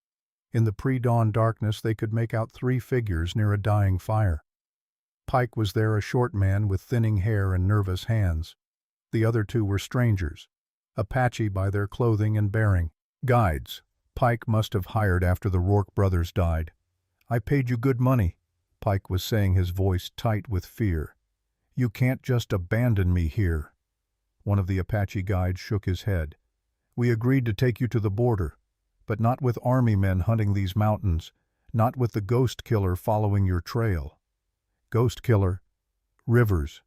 In the pre-dawn darkness they could make out 3 figures near a dying fire. Pike was there, a short man with thinning hair and nervous hands. The other 2 were strangers, Apache by their clothing and bearing, guides, Pike must have hired after the Rourke brothers died. I paid you good money, Pike was saying, his voice tight with fear. You can't just abandon me here. One of the Apache guides shook his head. We agreed to take you to the border, but not with army men hunting these mountains, not with the ghost killer following your trail. Ghost killer? Rivers.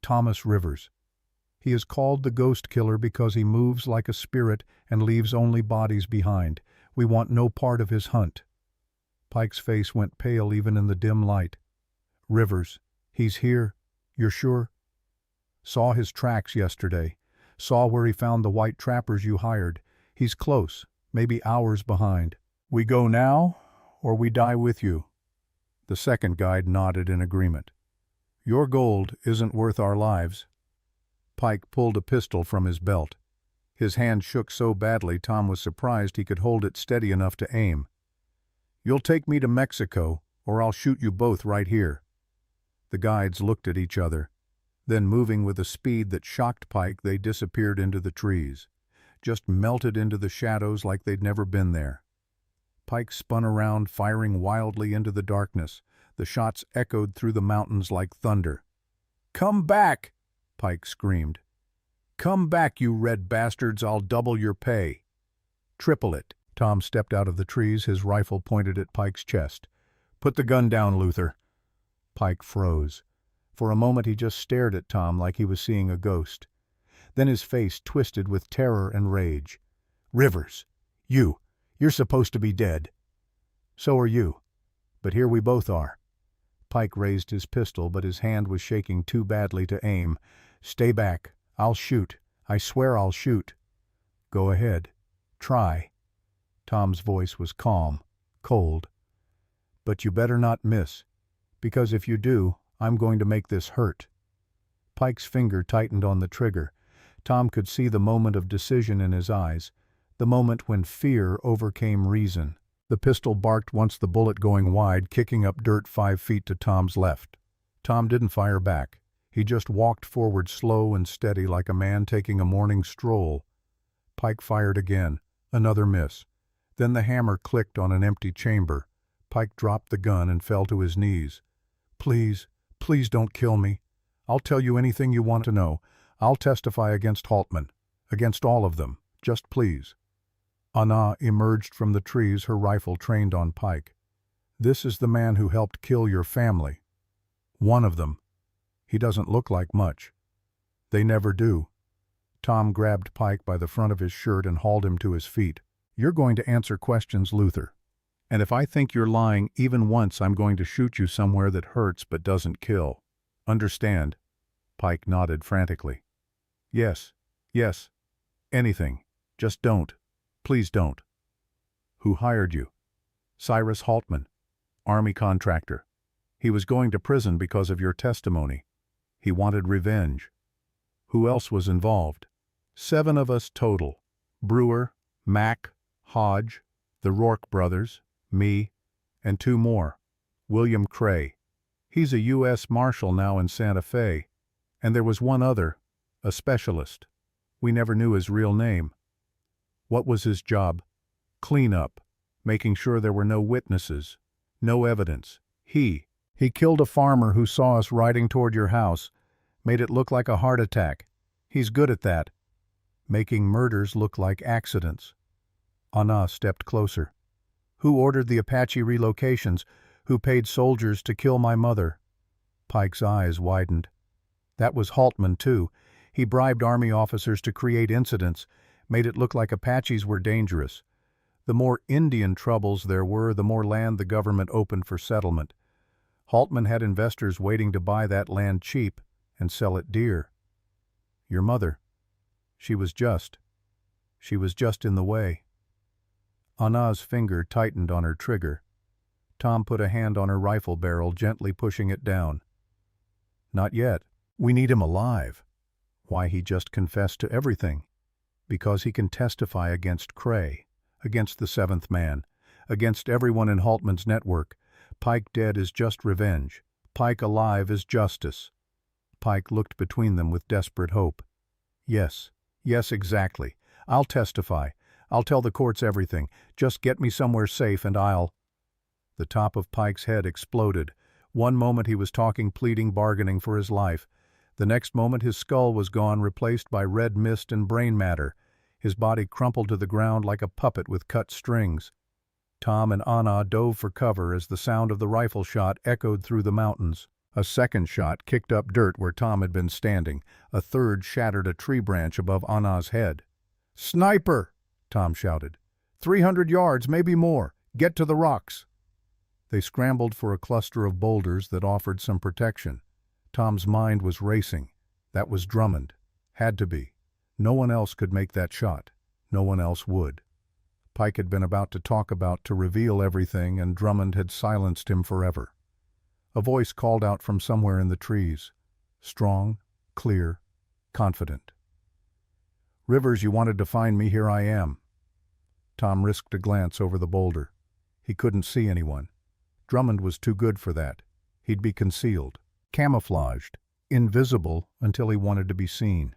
Thomas Rivers. He is called the ghost killer because he moves like a spirit and leaves only bodies behind. We want no part of his hunt. Pike's face went pale even in the dim light. Rivers. He's here. You're sure? Saw his tracks yesterday. Saw where he found the white trappers you hired. He's close, maybe hours behind. We go now, or we die with you. The second guide nodded in agreement. Your gold isn't worth our lives. Pike pulled a pistol from his belt. His hand shook so badly Tom was surprised he could hold it steady enough to aim. You'll take me to Mexico, or I'll shoot you both right here. The guides looked at each other. Then, moving with a speed that shocked Pike, they disappeared into the trees, just melted into the shadows like they'd never been there. Pike spun around, firing wildly into the darkness. The shots echoed through the mountains like thunder. "Come back!" Pike screamed. "Come back, you red bastards! I'll double your pay." "Triple it." Tom stepped out of the trees, his rifle pointed at Pike's chest. "Put the gun down, Luther." Pike froze. For a moment he just stared at Tom like he was seeing a ghost. Then his face twisted with terror and rage. "Rivers! You're supposed to be dead." "So are you. But here we both are." Pike raised his pistol, but his hand was shaking too badly to aim. "Stay back. I'll shoot. I swear I'll shoot." "Go ahead. Try." Tom's voice was calm, cold. "But you better not miss, because if you do, I'm going to make this hurt." Pike's finger tightened on the trigger. Tom could see the moment of decision in his eyes, the moment when fear overcame reason. The pistol barked once, the bullet going wide, kicking up dirt 5 feet to Tom's left. Tom didn't fire back. He just walked forward slow and steady like a man taking a morning stroll. Pike fired again. Another miss. Then the hammer clicked on an empty chamber. Pike dropped the gun and fell to his knees. "Please, please don't kill me. I'll tell you anything you want to know. I'll testify against Haltman, against all of them. Just please." Anna emerged from the trees, her rifle trained on Pike. "This is the man who helped kill your family. One of them. He doesn't look like much. They never do." Tom grabbed Pike by the front of his shirt and hauled him to his feet. "You're going to answer questions, Luther. And if I think you're lying even once, I'm going to shoot you somewhere that hurts but doesn't kill. Understand?" Pike nodded frantically. Yes. Anything. Just don't. Please don't." "Who hired you?" "Cyrus Haltman, Army contractor. He was going to prison because of your testimony. He wanted revenge." "Who else was involved?" "7 of us total. Brewer, Mack, Hodge, the Rourke brothers, me, and 2 more. William Cray. He's a U.S. Marshal now in Santa Fe. And there was one other, a specialist. We never knew his real name." "What was his job?" "Clean up, making sure there were no witnesses, no evidence. He killed a farmer who saw us riding toward your house, made it look like a heart attack. He's good at that, making murders look like accidents." Anna stepped closer. "Who ordered the Apache relocations? Who paid soldiers to kill my mother?" Pike's eyes widened. "That was Haltman, too. He bribed Army officers to create incidents, made it look like Apaches were dangerous. The more Indian troubles there were, the more land the government opened for settlement. Haltman had investors waiting to buy that land cheap and sell it dear. Your mother, she was just in the way." Anna's finger tightened on her trigger. Tom put a hand on her rifle barrel, gently pushing it down. "Not yet. We need him alive." "Why, he just confessed to everything." "Because he can testify against Cray, against the 7th man, against everyone in Haltman's network. Pike dead is just revenge. Pike alive is justice." Pike looked between them with desperate hope. Yes, exactly. I'll testify. I'll tell the courts everything. Just get me somewhere safe and I'll—" The top of Pike's head exploded. One moment he was talking, pleading, bargaining for his life. The next moment his skull was gone, replaced by red mist and brain matter. His body crumpled to the ground like a puppet with cut strings. Tom and Anna dove for cover as the sound of the rifle shot echoed through the mountains. A second shot kicked up dirt where Tom had been standing. A third shattered a tree branch above Anna's head. "Sniper!" Tom shouted. 300 yards, maybe more. Get to the rocks." They scrambled for a cluster of boulders that offered some protection. Tom's mind was racing. That was Drummond. Had to be. No one else could make that shot. No one else would. Pike had been about to reveal everything, and Drummond had silenced him forever. A voice called out from somewhere in the trees. Strong, clear, confident. "Rivers, you wanted to find me, here I am." Tom risked a glance over the boulder. He couldn't see anyone. Drummond was too good for that. He'd be concealed, camouflaged, invisible until he wanted to be seen.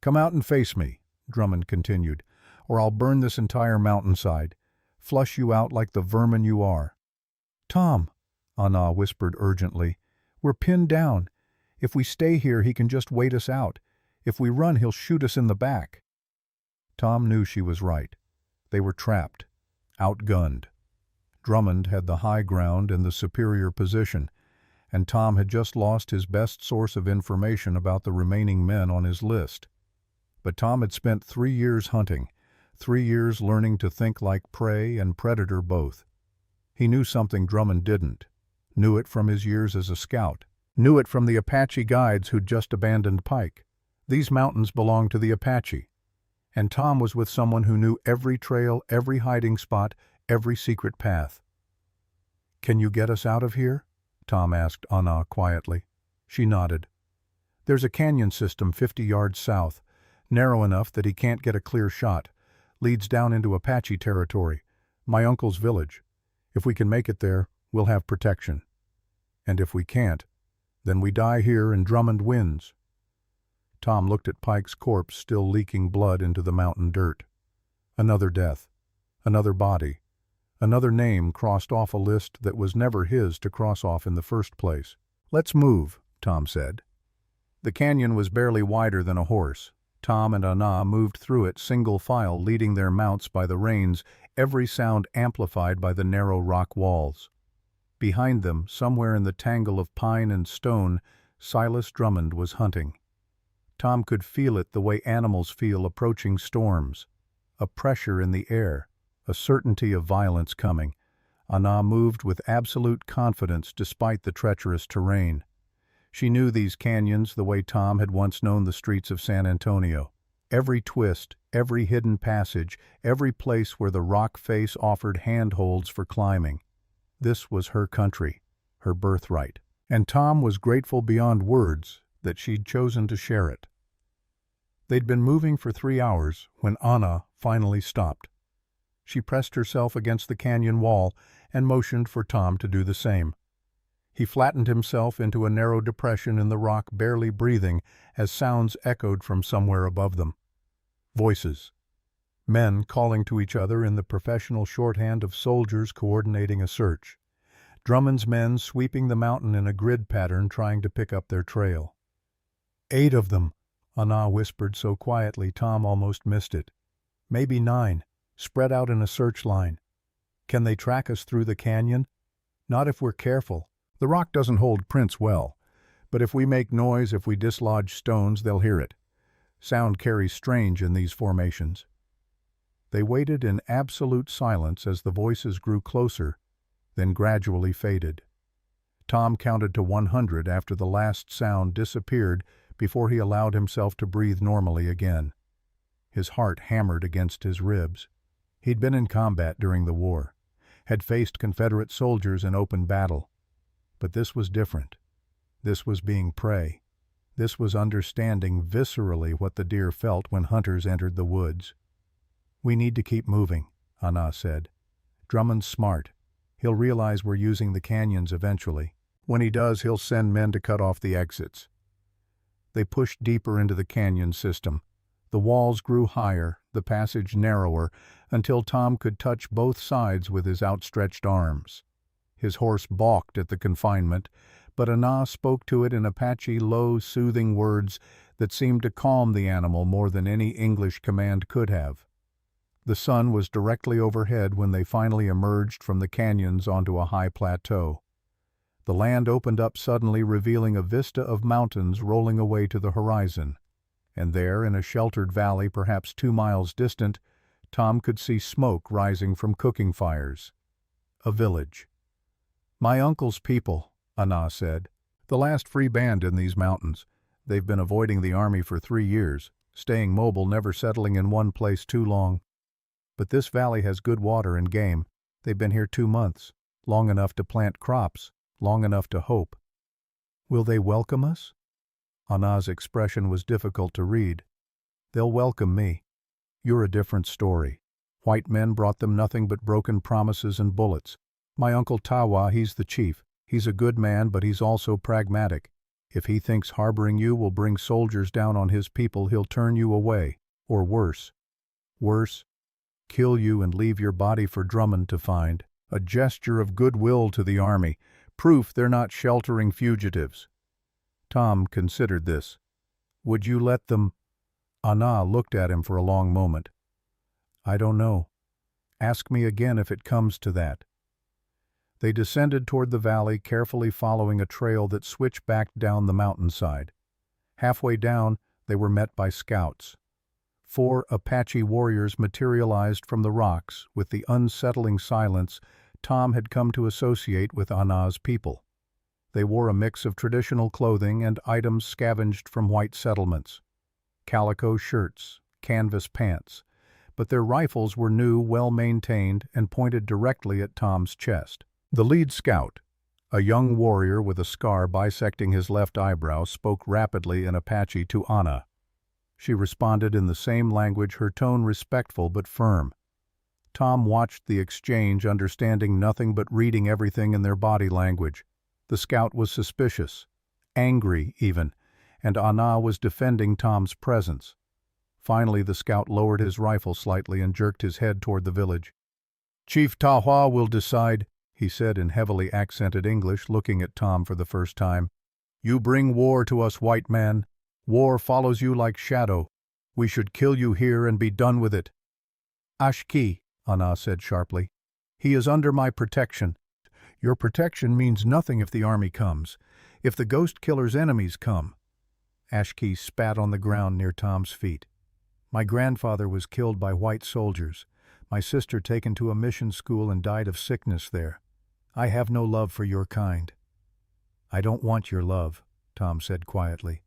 "Come out and face me," Drummond continued, "or I'll burn this entire mountainside, flush you out like the vermin you are." "Tom," Anna whispered urgently, "we're pinned down. If we stay here, he can just wait us out. If we run, he'll shoot us in the back." Tom knew she was right. They were trapped, outgunned. Drummond had the high ground and the superior position, and Tom had just lost his best source of information about the remaining men on his list. But Tom had spent 3 years hunting, 3 years learning to think like prey and predator both. He knew something Drummond didn't. Knew it from his years as a scout. Knew it from the Apache guides who'd just abandoned Pike. These mountains belonged to the Apache. And Tom was with someone who knew every trail, every hiding spot, every secret path. "Can you get us out of here?" Tom asked Anna quietly. She nodded. "There's a canyon system 50 yards south, narrow enough that he can't get a clear shot. Leads down into Apache territory, my uncle's village. If we can make it there, we'll have protection. And if we can't, then we die here and Drummond wins." Tom looked at Pike's corpse still leaking blood into the mountain dirt. Another death. Another body. Another name crossed off a list that was never his to cross off in the first place. "Let's move," Tom said. The canyon was barely wider than a horse. Tom and Anna moved through it single file, leading their mounts by the reins, every sound amplified by the narrow rock walls. Behind them, somewhere in the tangle of pine and stone, Silas Drummond was hunting. Tom could feel it the way animals feel approaching storms. A pressure in the air, a certainty of violence coming. Anna moved with absolute confidence despite the treacherous terrain. She knew these canyons the way Tom had once known the streets of San Antonio. Every twist, every hidden passage, every place where the rock face offered handholds for climbing. This was her country, her birthright. And Tom was grateful beyond words that she'd chosen to share it. They'd been moving for 3 hours when Anna finally stopped. She pressed herself against the canyon wall and motioned for Tom to do the same. He flattened himself into a narrow depression in the rock, barely breathing, as sounds echoed from somewhere above them. Voices. Men calling to each other in the professional shorthand of soldiers coordinating a search. Drummond's men sweeping the mountain in a grid pattern trying to pick up their trail. 8 of them, Anna whispered so quietly Tom almost missed it. Maybe 9, spread out in a search line. Can they track us through the canyon? Not if we're careful. The rock doesn't hold prints well, but if we make noise, if we dislodge stones, they'll hear it. Sound carries strange in these formations. They waited in absolute silence as the voices grew closer, then gradually faded. Tom counted to 100 after the last sound disappeared before he allowed himself to breathe normally again. His heart hammered against his ribs. He'd been in combat during the war, had faced Confederate soldiers in open battle. But this was different. This was being prey. This was understanding viscerally what the deer felt when hunters entered the woods. "We need to keep moving," Anna said. "Drummond's smart. He'll realize we're using the canyons eventually. When he does, he'll send men to cut off the exits." They pushed deeper into the canyon system. The walls grew higher, the passage narrower until Tom could touch both sides with his outstretched arms. His horse balked at the confinement, but Ana spoke to it in Apache low, soothing words that seemed to calm the animal more than any English command could have. The sun was directly overhead when they finally emerged from the canyons onto a high plateau. The land opened up suddenly, revealing a vista of mountains rolling away to the horizon. And there, in a sheltered valley perhaps 2 miles distant, Tom could see smoke rising from cooking fires. A village. "My uncle's people," Ana said. "The last free band in these mountains. They've been avoiding the army for 3 years, staying mobile, never settling in one place too long. But this valley has good water and game. They've been here 2 months, long enough to plant crops, long enough to hope." "Will they welcome us?" Ana's expression was difficult to read. "They'll welcome me. You're a different story. White men brought them nothing but broken promises and bullets. My uncle Tawa, he's the chief. He's a good man, but he's also pragmatic. If he thinks harboring you will bring soldiers down on his people, he'll turn you away, or worse. Worse, kill you and leave your body for Drummond to find. A gesture of goodwill to the army, proof they're not sheltering fugitives." Tom considered this. "Would you let them—" Ana looked at him for a long moment. "I don't know. Ask me again if it comes to that." They descended toward the valley, carefully following a trail that switched back down the mountainside. Halfway down, they were met by scouts. 4 Apache warriors materialized from the rocks with the unsettling silence Tom had come to associate with Ana's people. They wore a mix of traditional clothing and items scavenged from white settlements. Calico shirts, canvas pants, but their rifles were new, well-maintained, and pointed directly at Tom's chest. The lead scout, a young warrior with a scar bisecting his left eyebrow, spoke rapidly in Apache to Ana. She responded in the same language, her tone respectful but firm. Tom watched the exchange, understanding nothing but reading everything in their body language. The scout was suspicious, angry even, and Ana was defending Tom's presence. Finally, the scout lowered his rifle slightly and jerked his head toward the village. "Chief Tawa will decide," he said in heavily accented English, looking at Tom for the first time. "You bring war to us, white man. War follows you like shadow. We should kill you here and be done with it." "Ashki," Ana said sharply. "He is under my protection." "Your protection means nothing if the army comes, if the ghost killer's enemies come." Ashki spat on the ground near Tom's feet. "My grandfather was killed by white soldiers. My sister taken to a mission school and died of sickness there. I have no love for your kind." "I don't want your love," Tom said quietly.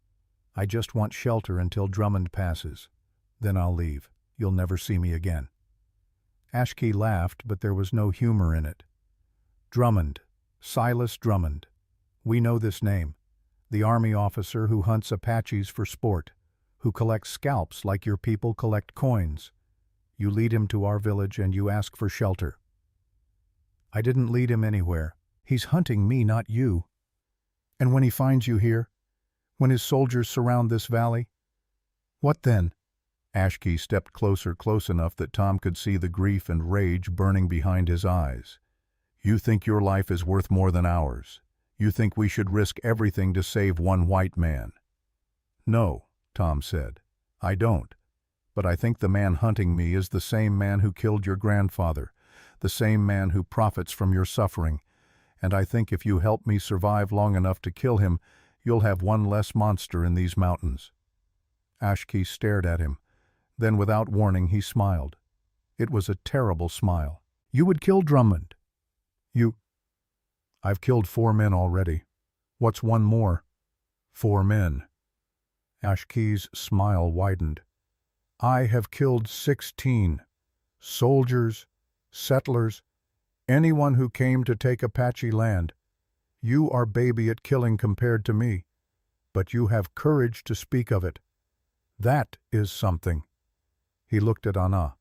"I just want shelter until Drummond passes. Then I'll leave. You'll never see me again." Ashki laughed, but there was no humor in it. "Drummond, Silas Drummond. We know this name. The army officer who hunts Apaches for sport, who collects scalps like your people collect coins. You lead him to our village and you ask for shelter." "I didn't lead him anywhere. He's hunting me, not you." "And when he finds you here? When his soldiers surround this valley? What then?" Ashki stepped closer, close enough that Tom could see the grief and rage burning behind his eyes. "You think your life is worth more than ours. You think we should risk everything to save one white man." "No," Tom said, "I don't. But I think the man hunting me is the same man who killed your grandfather, the same man who profits from your suffering, and I think if you help me survive long enough to kill him, you'll have one less monster in these mountains." Ashki stared at him. Then, without warning, he smiled. It was a terrible smile. "You would kill Drummond?" "You—" "I've killed 4 men already. What's one more?" "4 men." Ashki's smile widened. "I have killed 16. Soldiers, settlers, anyone who came to take Apache land. You are baby at killing compared to me, but you have courage to speak of it. That is something." He looked at Ana.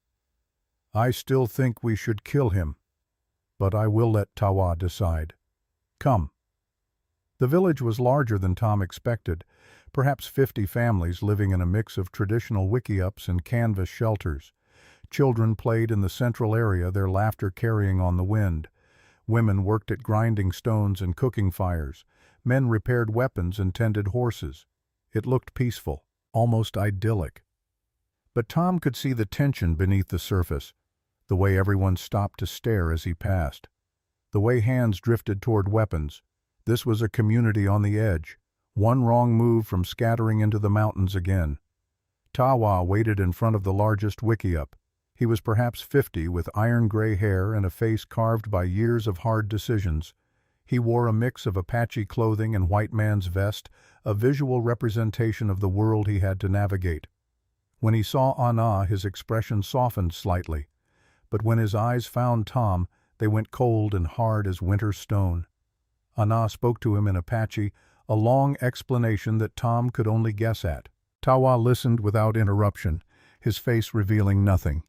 "I still think we should kill him, but I will let Tawa decide. Come." The village was larger than Tom expected, perhaps 50 families living in a mix of traditional wickiups and canvas shelters. Children played in the central area, their laughter carrying on the wind. Women worked at grinding stones and cooking fires. Men repaired weapons and tended horses. It looked peaceful, almost idyllic. But Tom could see the tension beneath the surface, the way everyone stopped to stare as he passed, the way hands drifted toward weapons. This was a community on the edge, one wrong move from scattering into the mountains again. Tawa waited in front of the largest wickiup. He was perhaps 50, with iron-gray hair and a face carved by years of hard decisions. He wore a mix of Apache clothing and white man's vest, a visual representation of the world he had to navigate. When he saw Anna, his expression softened slightly, but when his eyes found Tom, they went cold and hard as winter stone. Anna spoke to him in Apache, a long explanation that Tom could only guess at. Tawa listened without interruption, his face revealing nothing.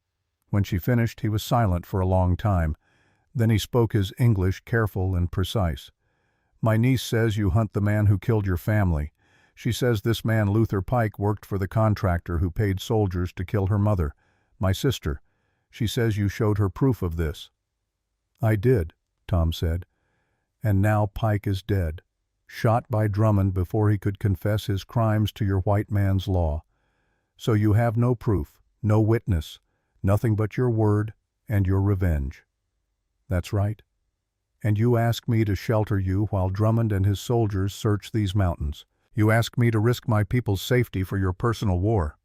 When she finished, he was silent for a long time. Then he spoke his English, careful and precise. "My niece says you hunt the man who killed your family. She says this man, Luther Pike, worked for the contractor who paid soldiers to kill her mother, my sister. She says you showed her proof of this." "I did," Tom said. "And now Pike is dead, shot by Drummond before he could confess his crimes to your white man's law. So you have no proof, no witness, nothing but your word and your revenge." "That's right. And you ask me to shelter you while Drummond and his soldiers search these mountains. You ask me to risk my people's safety for your personal war.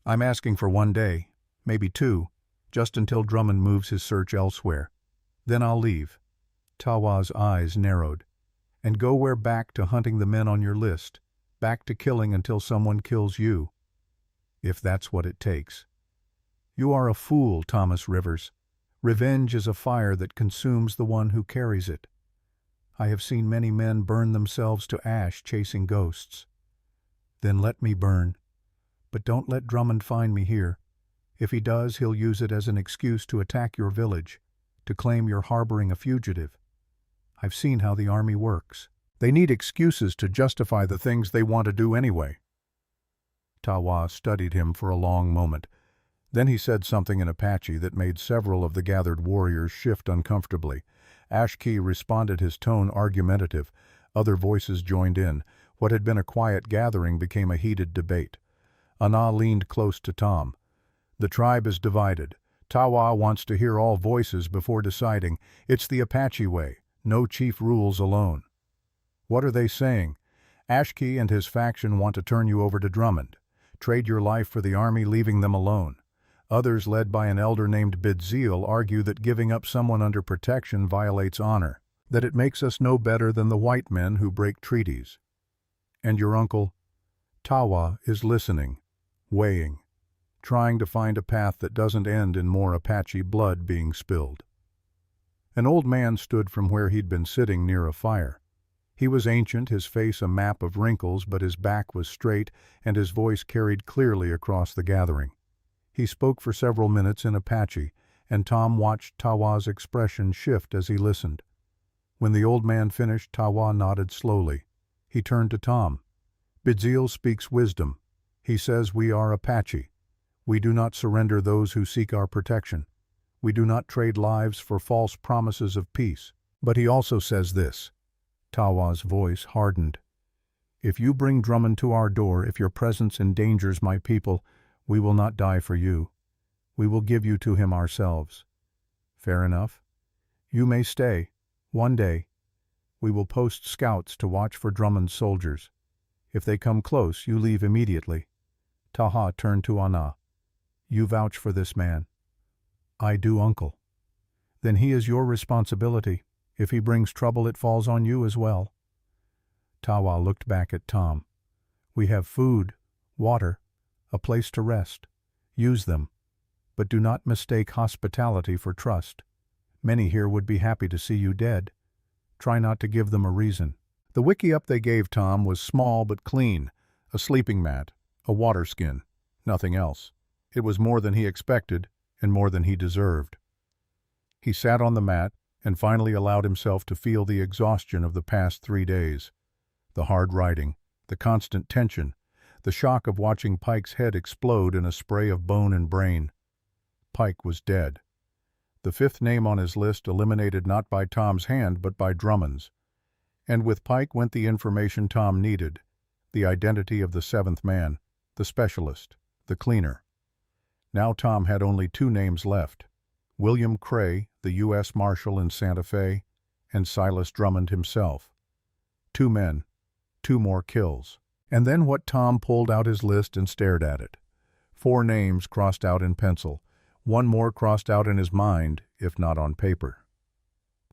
I'm asking for 1 day, maybe 2, just until Drummond moves his search elsewhere. Then I'll leave." Tawa's eyes narrowed. "And go where? Back to hunting the men on your list, back to killing until someone kills you. If that's what it takes." "You are a fool, Thomas Rivers. Revenge is a fire that consumes the one who carries it. I have seen many men burn themselves to ash chasing ghosts." "Then let me burn. But don't let Drummond find me here. If he does, he'll use it as an excuse to attack your village, to claim you're harboring a fugitive. I've seen how the army works. They need excuses to justify the things they want to do anyway." Tawa studied him for a long moment. Then he said something in Apache that made several of the gathered warriors shift uncomfortably. Ashkey responded, his tone argumentative. Other voices joined in. What had been a quiet gathering became a heated debate. Anna leaned close to Tom. "The tribe is divided. Tawa wants to hear all voices before deciding. It's the Apache way. No chief rules alone." "What are they saying?" "Ashkey and his faction want to turn you over to Drummond. Trade your life for the army, leaving them alone. Others, led by an elder named Bidzeel, argue that giving up someone under protection violates honor, that it makes us no better than the white men who break treaties." "And your uncle?" Tawa is listening, weighing, trying to find a path that doesn't end in more Apache blood being spilled. An old man stood from where he'd been sitting near a fire. He was ancient, his face a map of wrinkles, but his back was straight, and his voice carried clearly across the gathering. He spoke for several minutes in Apache, and Tom watched Tawa's expression shift as he listened. When the old man finished, Tawa nodded slowly. He turned to Tom. "Bidzeel speaks wisdom. He says we are Apache. We do not surrender those who seek our protection. We do not trade lives for false promises of peace. But he also says this." Tawa's voice hardened. "If you bring Drummond to our door, if your presence endangers my people, we will not die for you. We will give you to him ourselves." "Fair enough. You may stay. 1 day. We will post scouts to watch for Drummond's soldiers. If they come close, you leave immediately." Taha turned to Anna. "You vouch for this man." "I do, uncle." "Then he is your responsibility. If he brings trouble, it falls on you as well." Tawa looked back at Tom. "We have food, water, a place to rest. Use them. But do not mistake hospitality for trust. Many here would be happy to see you dead. Try not to give them a reason." The wickiup they gave Tom was small but clean, a sleeping mat, a water skin, nothing else. It was more than he expected and more than he deserved. He sat on the mat and finally allowed himself to feel the exhaustion of the past 3 days. The hard riding, the constant tension, the shock of watching Pike's head explode in a spray of bone and brain. Pike was dead. The fifth name on his list eliminated not by Tom's hand but by Drummond's. And with Pike went the information Tom needed, the identity of the seventh man, the specialist, the cleaner. Now Tom had only two names left: William Cray, the U.S. Marshal in Santa Fe, and Silas Drummond himself. 2 men, 2 more kills. And then what? Tom pulled out his list and stared at it. 4 names crossed out in pencil, 1 more crossed out in his mind, if not on paper.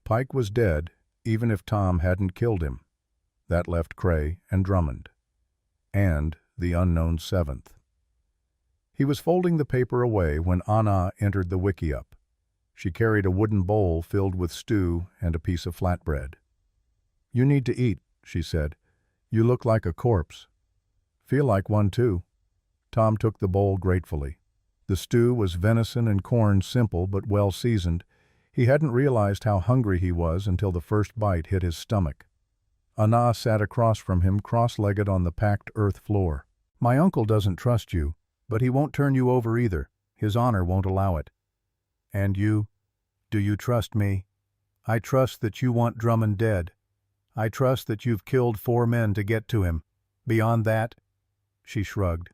Pike was dead, even if Tom hadn't killed him. That left Cray and Drummond. And the unknown seventh. He was folding the paper away when Anna entered the wickiup. She carried a wooden bowl filled with stew and a piece of flatbread. "You need to eat," she said. "You look like a corpse." "Feel like one too." Tom took the bowl gratefully. The stew was venison and corn, simple but well seasoned. He hadn't realized how hungry he was until the first bite hit his stomach. Anna sat across from him, cross-legged on the packed earth floor. "My uncle doesn't trust you, but he won't turn you over either. His honor won't allow it." "And you? Do you trust me?" "I trust that you want Drummond dead. I trust that you've killed 4 men to get to him. Beyond that," she shrugged,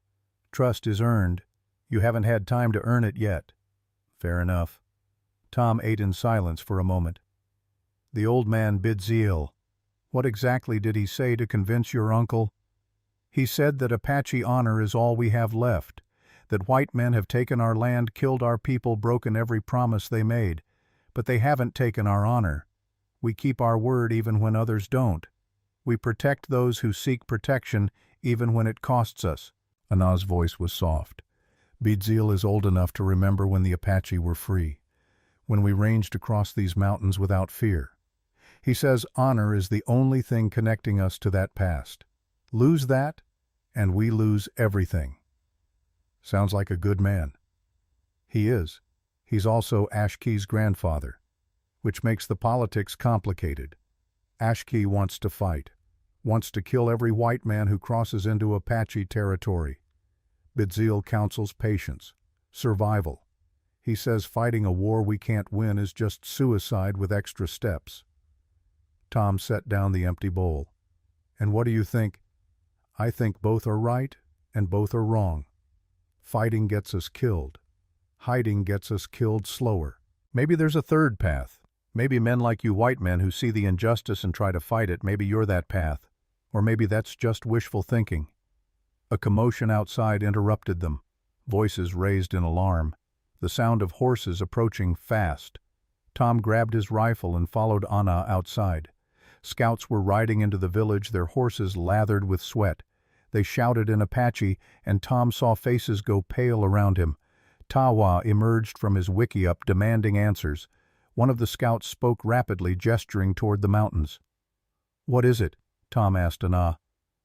"trust is earned. You haven't had time to earn it yet." "Fair enough." Tom ate in silence for a moment. "The old man Bidziel. What exactly did he say to convince your uncle?" "He said that Apache honor is all we have left, that white men have taken our land, killed our people, broken every promise they made. But they haven't taken our honor. We keep our word even when others don't. We protect those who seek protection even when it costs us." Anna's voice was soft. "Bidziel is old enough to remember when the Apache were free, when we ranged across these mountains without fear. He says honor is the only thing connecting us to that past. Lose that, and we lose everything." "Sounds like a good man." "He is. He's also Ashke's grandfather, which makes the politics complicated. Ashke wants to fight, wants to kill every white man who crosses into Apache territory. Bidziel counsels patience, survival. He says fighting a war we can't win is just suicide with extra steps." Tom set down the empty bowl. "And what do you think?" "I think both are right and both are wrong. Fighting gets us killed. Hiding gets us killed slower. Maybe there's a third path. Maybe men like you white men who see the injustice and try to fight it, maybe you're that path. Or maybe that's just wishful thinking." A commotion outside interrupted them. Voices raised in alarm. The sound of horses approaching fast. Tom grabbed his rifle and followed Anna outside. Scouts were riding into the village, their horses lathered with sweat. They shouted in Apache, and Tom saw faces go pale around him. Tawa emerged from his wickiup, demanding answers. One of the scouts spoke rapidly, gesturing toward the mountains. "What is it?" Tom asked Anna.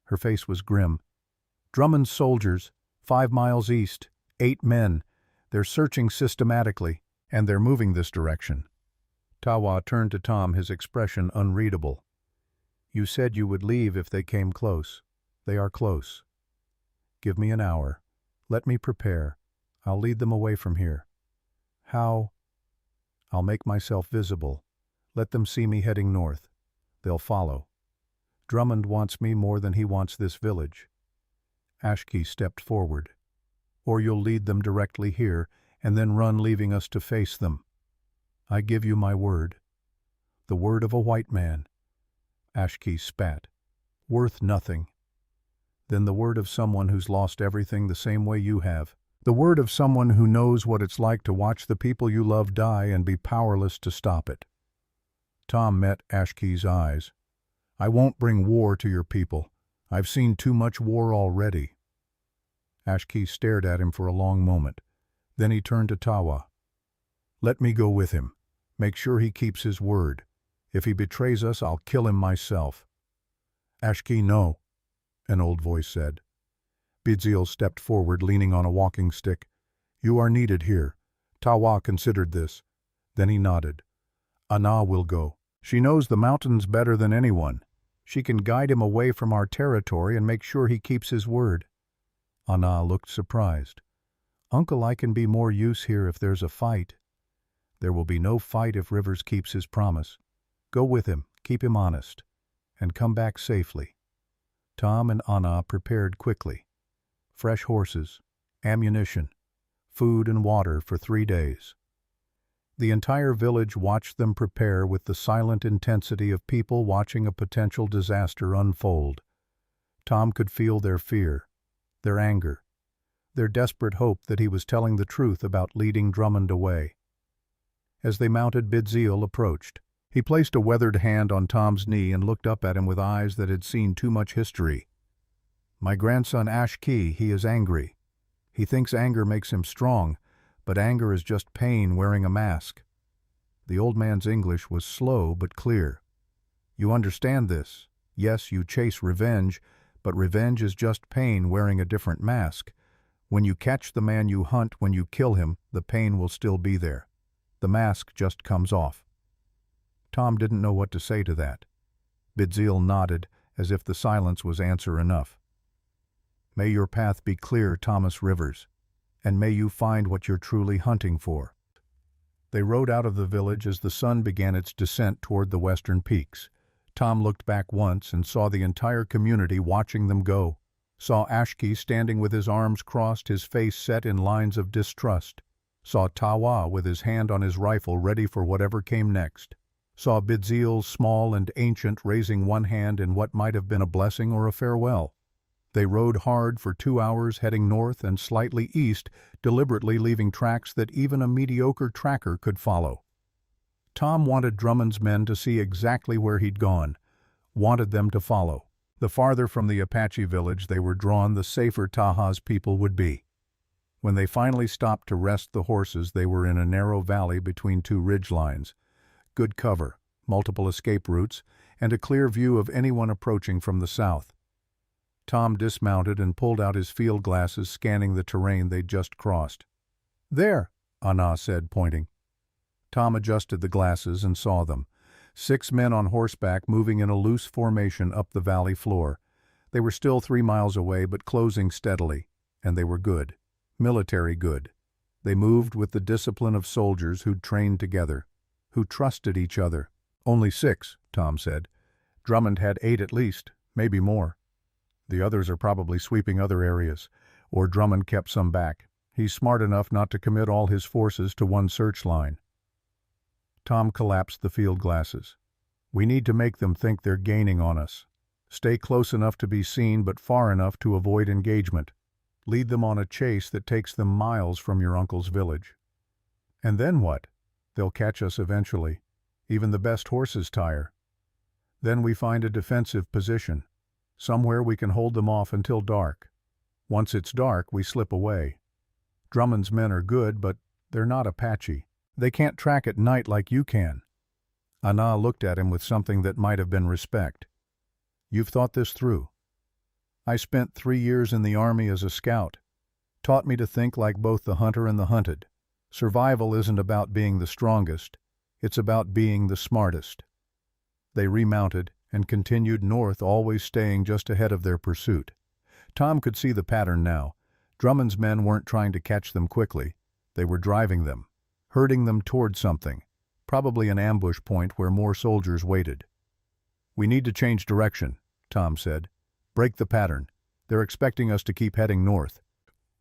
Her face was grim. "Drummond's soldiers, 5 miles east, 8 men. They're searching systematically, and they're moving this direction." Tawa turned to Tom, his expression unreadable. "You said you would leave if they came close. They are close. Give me an hour. Let me prepare. I'll lead them away from here." "How?" "I'll make myself visible. Let them see me heading north. They'll follow. Drummond wants me more than he wants this village." Ashke stepped forward. "Or you'll lead them directly here and then run, leaving us to face them." "I give you my word." "The word of a white man." Ashke spat. "Worth nothing." "Then the word of someone who's lost everything the same way you have. The word of someone who knows what it's like to watch the people you love die and be powerless to stop it." Tom met Ashke's eyes. "I won't bring war to your people. I've seen too much war already." Ashke stared at him for a long moment. Then he turned to Tawa. "Let me go with him. Make sure he keeps his word. If he betrays us, I'll kill him myself." "Ashke, no," an old voice said. Bidziel stepped forward, leaning on a walking stick. "You are needed here." Tawa considered this. Then he nodded. "Anna will go. She knows the mountains better than anyone. She can guide him away from our territory and make sure he keeps his word." Anna looked surprised. "Uncle, I can be more use here if there's a fight." "There will be no fight if Rivers keeps his promise. Go with him, keep him honest, and come back safely." Tom and Anna prepared quickly. Fresh horses, ammunition, food and water for 3 days. The entire village watched them prepare with the silent intensity of people watching a potential disaster unfold. Tom could feel their fear, their anger, their desperate hope that he was telling the truth about leading Drummond away. As they mounted, Bidzeel approached. He placed a weathered hand on Tom's knee and looked up at him with eyes that had seen too much history. "My grandson Ashki, he is angry. He thinks anger makes him strong, but anger is just pain wearing a mask." The old man's English was slow but clear. "You understand this? Yes, you chase revenge, but revenge is just pain wearing a different mask. When you catch the man you hunt, when you kill him, the pain will still be there. The mask just comes off." Tom didn't know what to say to that. Bidzeel nodded, as if the silence was answer enough. "May your path be clear, Thomas Rivers, and may you find what you're truly hunting for." They rode out of the village as the sun began its descent toward the western peaks. Tom looked back once and saw the entire community watching them go. Saw Ashki standing with his arms crossed, his face set in lines of distrust. Saw Tawa with his hand on his rifle ready for whatever came next. Saw Bidzeel, small and ancient, raising one hand in what might have been a blessing or a farewell. They rode hard for 2 hours, heading north and slightly east, deliberately leaving tracks that even a mediocre tracker could follow. Tom wanted Drummond's men to see exactly where he'd gone, wanted them to follow. The farther from the Apache village they were drawn, the safer Taha's people would be. When they finally stopped to rest the horses, they were in a narrow valley between 2 ridgelines. Good cover, multiple escape routes, and a clear view of anyone approaching from the south. Tom dismounted and pulled out his field glasses, scanning the terrain they'd just crossed. "There," Anna said, pointing. Tom adjusted the glasses and saw them. 6 men on horseback moving in a loose formation up the valley floor. They were still 3 miles away, but closing steadily, and they were good. Military good. They moved with the discipline of soldiers who'd trained together, who trusted each other. "Only 6, Tom said. "Drummond had 8 at least, maybe more. The others are probably sweeping other areas, or Drummond kept some back. He's smart enough not to commit all his forces to one search line." Tom collapsed the field glasses. "We need to make them think they're gaining on us. Stay close enough to be seen, but far enough to avoid engagement. Lead them on a chase that takes them miles from your uncle's village." "And then what?" "They'll catch us eventually. Even the best horses tire. Then we find a defensive position. Somewhere we can hold them off until dark. Once it's dark, we slip away. Drummond's men are good, but they're not Apache. They can't track at night like you can." Anna looked at him with something that might have been respect. "You've thought this through." "I spent 3 years in the army as a scout. Taught me to think like both the hunter and the hunted. Survival isn't about being the strongest. It's about being the smartest." They remounted and continued north, always staying just ahead of their pursuit. Tom could see the pattern now. Drummond's men weren't trying to catch them quickly. They were driving them, herding them toward something, probably an ambush point where more soldiers waited. "We need to change direction," Tom said. "Break the pattern. They're expecting us to keep heading north.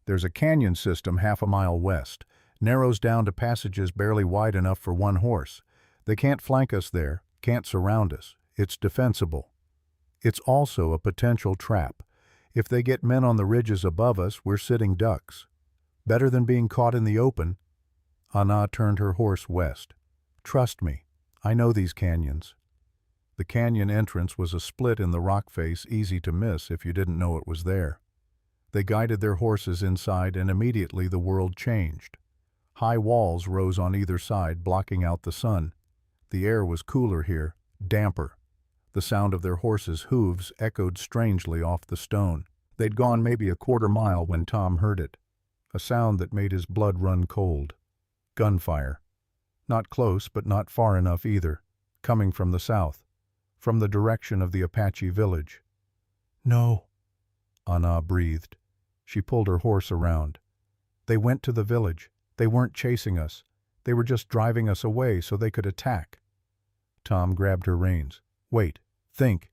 There's a canyon system half a mile west, narrows down to passages barely wide enough for one horse. They can't flank us there, can't surround us. It's defensible. It's also a potential trap. If they get men on the ridges above us, we're sitting ducks. Better than being caught in the open." Anna turned her horse west. "Trust me, I know these canyons." The canyon entrance was a split in the rock face, easy to miss if you didn't know it was there. They guided their horses inside, and immediately the world changed. High walls rose on either side, blocking out the sun. The air was cooler here, damper. The sound of their horses' hooves echoed strangely off the stone. They'd gone maybe a quarter mile when Tom heard it, a sound that made his blood run cold. Gunfire. Not close, but not far enough either, coming from the south, from the direction of the Apache village. "No," Anna breathed. She pulled her horse around. They went to the village. They weren't chasing us. They were just driving us away so they could attack." Tom grabbed her reins. "Wait. Think.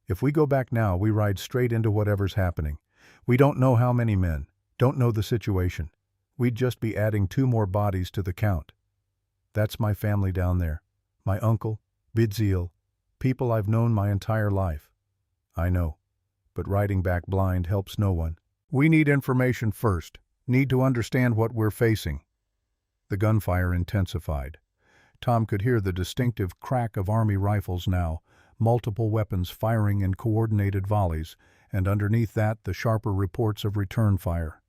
If we go back now, we ride straight into whatever's happening. We don't know how many men, don't know the situation. We'd just be adding 2 more bodies to the count. That's my family down there. My uncle, Bidziel, people I've known my entire life." "I know, but riding back blind helps no one. We need information first, need to understand what we're facing." The gunfire intensified. Tom could hear the distinctive crack of Army rifles now, multiple weapons firing in coordinated volleys, and underneath that the sharper reports of return fire.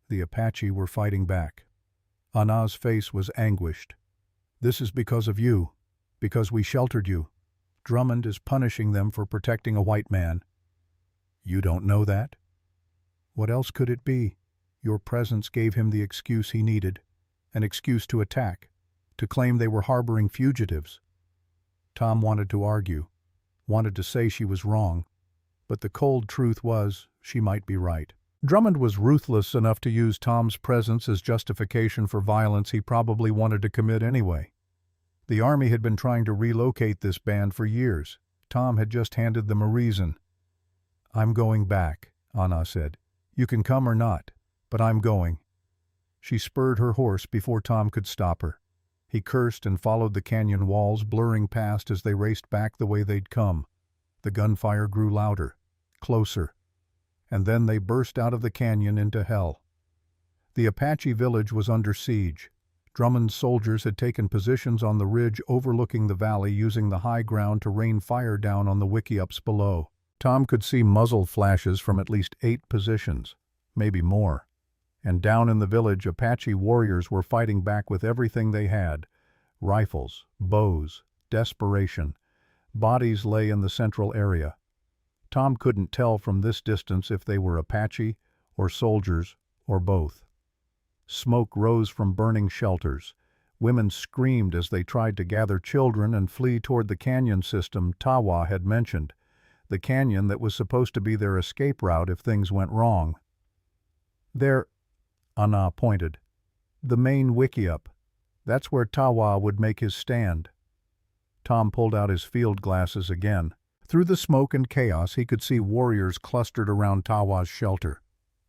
The Apache were fighting back. Anna's face was anguished. "This is because of you, because we sheltered you. Drummond is punishing them for protecting a white man." "You don't know that?" "What else could it be? Your presence gave him the excuse he needed, an excuse to attack, to claim they were harboring fugitives." Tom wanted to argue, wanted to say she was wrong, but the cold truth was she might be right. Drummond was ruthless enough to use Tom's presence as justification for violence he probably wanted to commit anyway. The Army had been trying to relocate this band for years. Tom had just handed them a reason. "I'm going back," Anna said. "You can come or not, but I'm going." She spurred her horse before Tom could stop her. He cursed and followed the canyon walls, blurring past as they raced back the way they'd come. The gunfire grew louder, closer, and then they burst out of the canyon into hell. The Apache village was under siege. Drummond's soldiers had taken positions on the ridge overlooking the valley, using the high ground to rain fire down on the wickiups below. Tom could see muzzle flashes from at least 8 positions, maybe more. And down in the village, Apache warriors were fighting back with everything they had. Rifles, bows, desperation. Bodies lay in the central area. Tom couldn't tell from this distance if they were Apache or soldiers or both. Smoke rose from burning shelters. Women screamed as they tried to gather children and flee toward the canyon system Tawa had mentioned, the canyon that was supposed to be their escape route if things went wrong. "There," Anna pointed. "The main wickiup. That's where Tawa would make his stand." Tom pulled out his field glasses again. Through the smoke and chaos he could see warriors clustered around Tawa's shelter.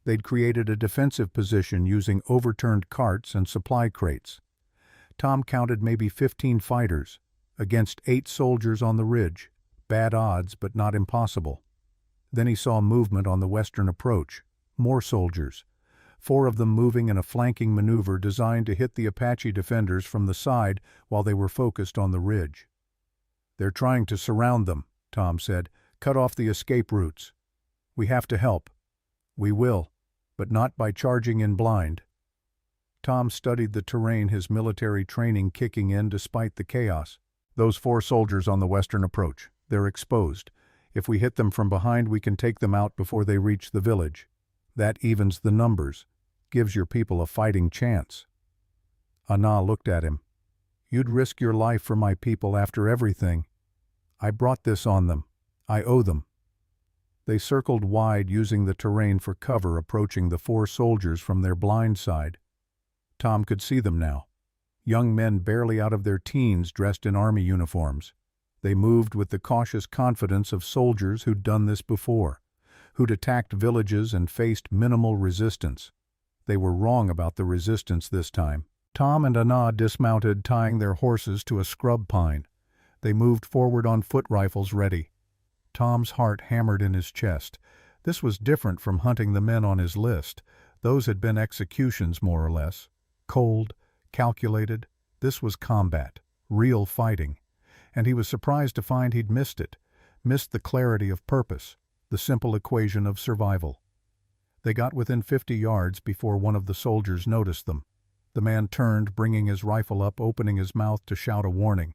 They'd created a defensive position using overturned carts and supply crates. Tom counted maybe 15 fighters, against 8 soldiers on the ridge. Bad odds, but not impossible. Then he saw movement on the western approach. More soldiers. 4 of them moving in a flanking maneuver designed to hit the Apache defenders from the side while they were focused on the ridge. "They're trying to surround them," Tom said. "Cut off the escape routes. We have to help." "We will, but not by charging in blind." Tom studied the terrain, his military training kicking in despite the chaos. "Those 4 soldiers on the western approach. They're exposed. If we hit them from behind, we can take them out before they reach the village. That evens the numbers, gives your people a fighting chance." Anna looked at him. "You'd risk your life for my people after everything. I brought this on them. I owe them." They circled wide, using the terrain for cover, approaching the 4 soldiers from their blind side. Tom could see them now. Young men barely out of their teens, dressed in Army uniforms. They moved with the cautious confidence of soldiers who'd done this before, who'd attacked villages and faced minimal resistance. They were wrong about the resistance this time. Tom and Anna dismounted, tying their horses to a scrub pine. They moved forward on foot rifles ready. Tom's heart hammered in his chest. This was different from hunting the men on his list. Those had been executions, more or less. Cold, calculated. This was combat, real fighting. And he was surprised to find he'd missed it, missed the clarity of purpose, the simple equation of survival. They got within 50 yards before one of the soldiers noticed them. The man turned, bringing his rifle up, opening his mouth to shout a warning.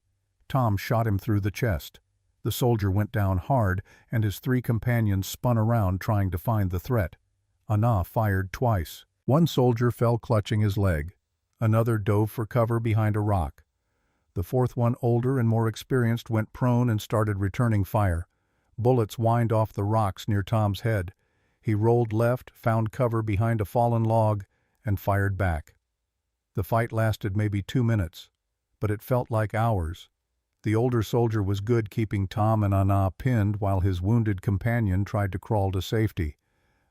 Tom shot him through the chest. The soldier went down hard, and his 3 companions spun around trying to find the threat. Anna fired twice. One soldier fell clutching his leg. Another dove for cover behind a rock. The 4th one, older and more experienced, went prone and started returning fire. Bullets whined off the rocks near Tom's head. He rolled left, found cover behind a fallen log, and fired back. The fight lasted maybe 2 minutes, but it felt like hours. The older soldier was good keeping Tom and Anna pinned while his wounded companion tried to crawl to safety.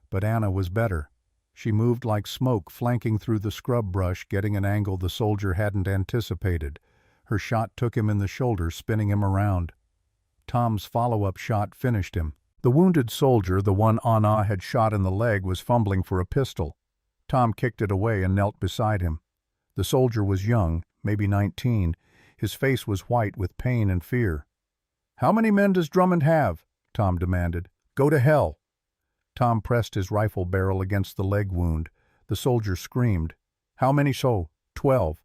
But Anna was better. She moved like smoke, flanking through the scrub brush, getting an angle the soldier hadn't anticipated. Her shot took him in the shoulder, spinning him around. Tom's follow-up shot finished him. The wounded soldier, the one Anna had shot in the leg, was fumbling for a pistol. Tom kicked it away and knelt beside him. The soldier was young, maybe 19. His face was white with pain and fear. "How many men does Drummond have?" Tom demanded. "Go to hell." Tom pressed his rifle barrel against the leg wound. The soldier screamed. "How many so?" 12.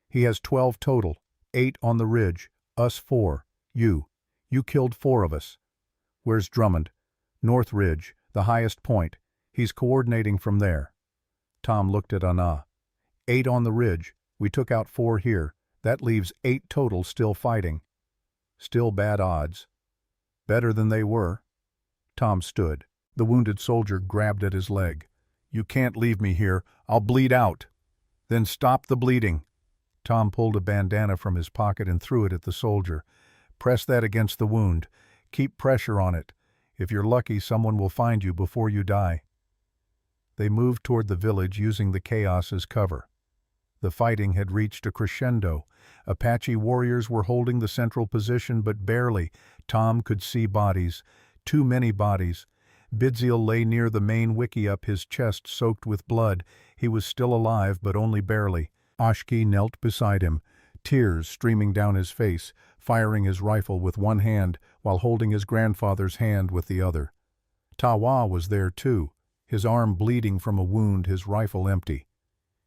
"He has 12 total. 8 on the ridge. Us 4. You killed 4 of us." "Where's Drummond?" "North Ridge, the highest point. He's coordinating from there." Tom looked at Anna. 8 on the ridge. We took out 4 here. That leaves 8 total still fighting." "Still bad odds." "Better than they were." Tom stood. The wounded soldier grabbed at his leg. "You can't leave me here. I'll bleed out." "Then stop the bleeding." Tom pulled a bandana from his pocket and threw it at the soldier. "Press that against the wound. Keep pressure on it. If you're lucky, someone will find you before you die." They moved toward the village using the chaos as cover. The fighting had reached a crescendo. Apache warriors were holding the central position, but barely. Tom could see bodies. Too many bodies. Bidziel lay near the main wickiup, his chest soaked with blood. He was still alive, but only barely. Ashki knelt beside him, tears streaming down his face, firing his rifle with one hand while holding his grandfather's hand with the other. Tawa was there too, his arm bleeding from a wound, his rifle empty.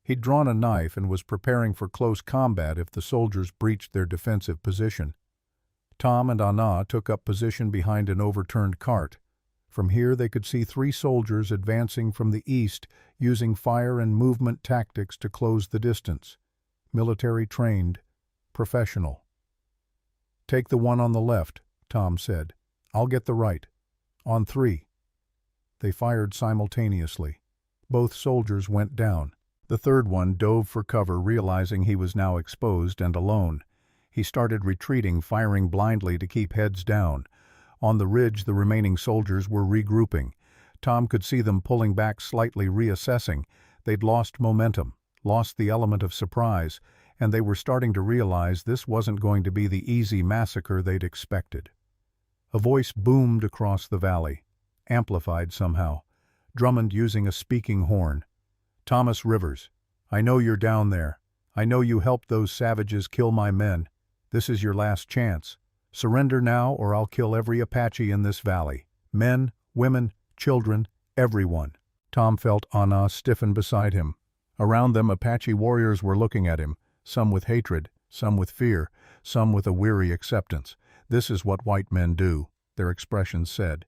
He'd drawn a knife and was preparing for close combat if the soldiers breached their defensive position. Tom and Anna took up position behind an overturned cart. From here they could see 3 soldiers advancing from the east, using fire and movement tactics to close the distance. Military trained, professional. "Take the one on the left," Tom said. "I'll get the right. On 3. They fired simultaneously. Both soldiers went down. The third one dove for cover, realizing he was now exposed and alone. He started retreating, firing blindly to keep heads down. On the ridge, the remaining soldiers were regrouping. Tom could see them pulling back slightly, reassessing. They'd lost momentum, lost the element of surprise, and they were starting to realize this wasn't going to be the easy massacre they'd expected. A voice boomed across the valley, amplified somehow. Drummond using a speaking horn. "Thomas Rivers, I know you're down there. I know you helped those savages kill my men. This is your last chance. Surrender now or I'll kill every Apache in this valley. Men, women, children, everyone." Tom felt Anna stiffen beside him. Around them Apache warriors were looking at him, some with hatred, some with fear, some with a weary acceptance. "This is what white men do," their expressions said.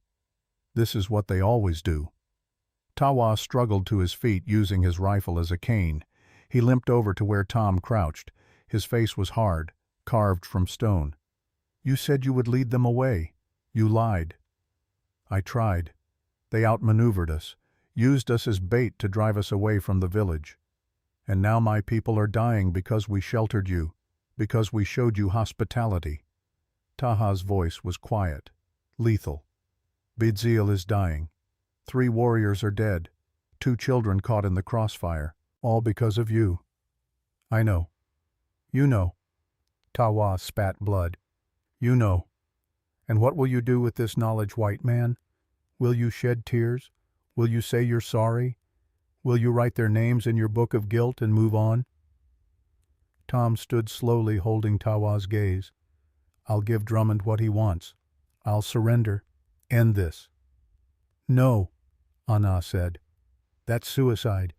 "This is what they always do." Tawa struggled to his feet, using his rifle as a cane. He limped over to where Tom crouched. His face was hard, carved from stone. "You said you would lead them away. You lied." "I tried. They outmaneuvered us, used us as bait to drive us away from the village. And now my people are dying because we sheltered you, because we showed you hospitality." Taha's voice was quiet, lethal. "Bidziel is dying. 3 warriors are dead. 2 children caught in the crossfire, all because of you." "I know. You know." Tawa spat blood. "You know. And what will you do with this knowledge, white man? Will you shed tears? Will you say you're sorry? Will you write their names in your book of guilt and move on?" Tom stood slowly, holding Tawa's gaze. "I'll give Drummond what he wants. I'll surrender. End this." "No," Anna said. "That's suicide.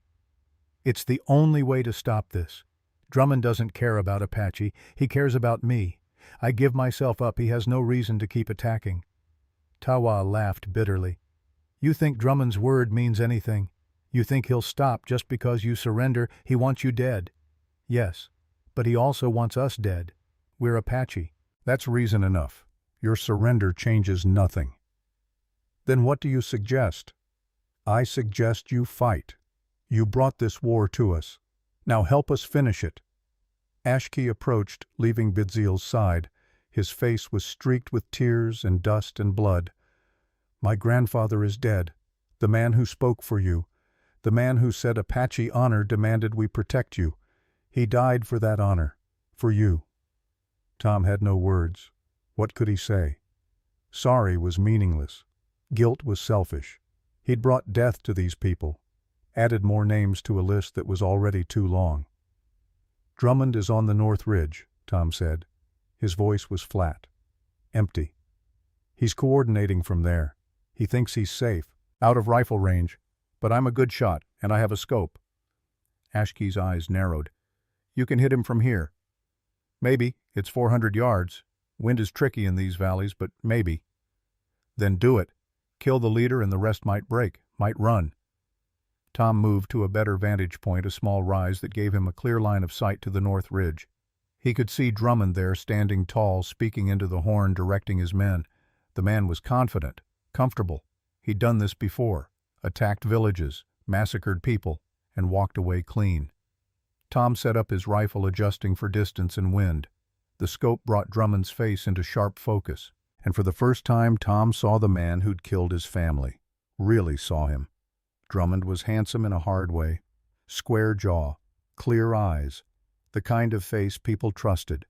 It's the only way to stop this. Drummond doesn't care about Apache. He cares about me. I give myself up. He has no reason to keep attacking." Tawa laughed bitterly. "You think Drummond's word means anything. You think he'll stop just because you surrender. He wants you dead." "Yes, but he also wants us dead. We're Apache." "That's reason enough. Your surrender changes nothing." "Then what do you suggest?" "I suggest you fight." You brought this war to us. Now help us finish it." Ashki approached, leaving Bidziel's side. His face was streaked with tears and dust and blood. "My grandfather is dead. The man who spoke for you. The man who said Apache honor demanded we protect you. He died for that honor. For you." Tom had no words. What could he say? Sorry was meaningless. Guilt was selfish. He'd brought death to these people, added more names to a list that was already too long. "Drummond is on the North Ridge," Tom said. His voice was flat, empty. "He's coordinating from there. He thinks he's safe, out of rifle range, but I'm a good shot, and I have a scope." Ashki's eyes narrowed. "You can hit him from here." "Maybe. It's 400 yards. Wind is tricky in these valleys, but maybe." "Then do it. Kill the leader and the rest might break, might run." Tom moved to a better vantage point, a small rise that gave him a clear line of sight to the North Ridge. He could see Drummond there, standing tall, speaking into the horn, directing his men. The man was confident, comfortable. He'd done this before, attacked villages, massacred people, and walked away clean. Tom set up his rifle, adjusting for distance and wind. The scope brought Drummond's face into sharp focus, and for the first time Tom saw the man who'd killed his family. Really saw him. Drummond was handsome in a hard way. Square jaw, clear eyes, the kind of face people trusted,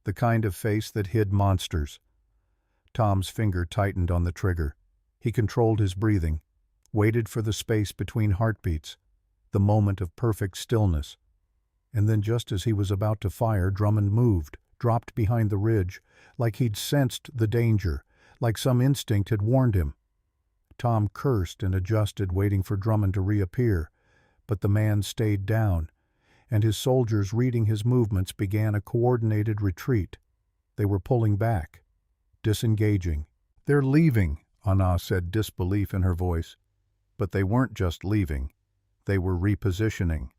the kind of face that hid monsters. Tom's finger tightened on the trigger. He controlled his breathing, waited for the space between heartbeats, the moment of perfect stillness. And then just as he was about to fire, Drummond moved, dropped behind the ridge, like he'd sensed the danger, like some instinct had warned him. Tom cursed and adjusted, waiting for Drummond to reappear, but the man stayed down, and his soldiers, reading his movements, began a coordinated retreat. They were pulling back, disengaging. "They're leaving," Anna said, disbelief in her voice. But they weren't just leaving. They were repositioning.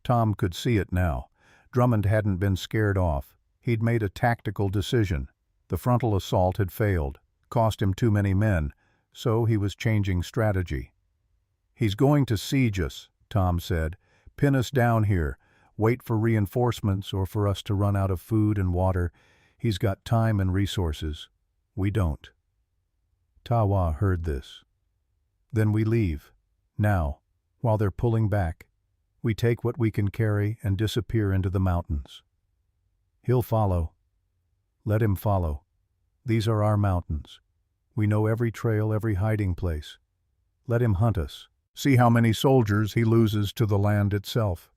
Tom could see it now. Drummond hadn't been scared off. He'd made a tactical decision. The frontal assault had failed, cost him too many men, so he was changing strategy. "He's going to siege us," Tom said. "Pin us down here, wait for reinforcements or for us to run out of food and water. He's got time and resources. We don't." Tawa heard this. "Then we leave. Now, while they're pulling back, we take what we can carry and disappear into the mountains." "He'll follow. Let him follow. These are our mountains. We know every trail, every hiding place. Let him hunt us. See how many soldiers he loses to the land itself."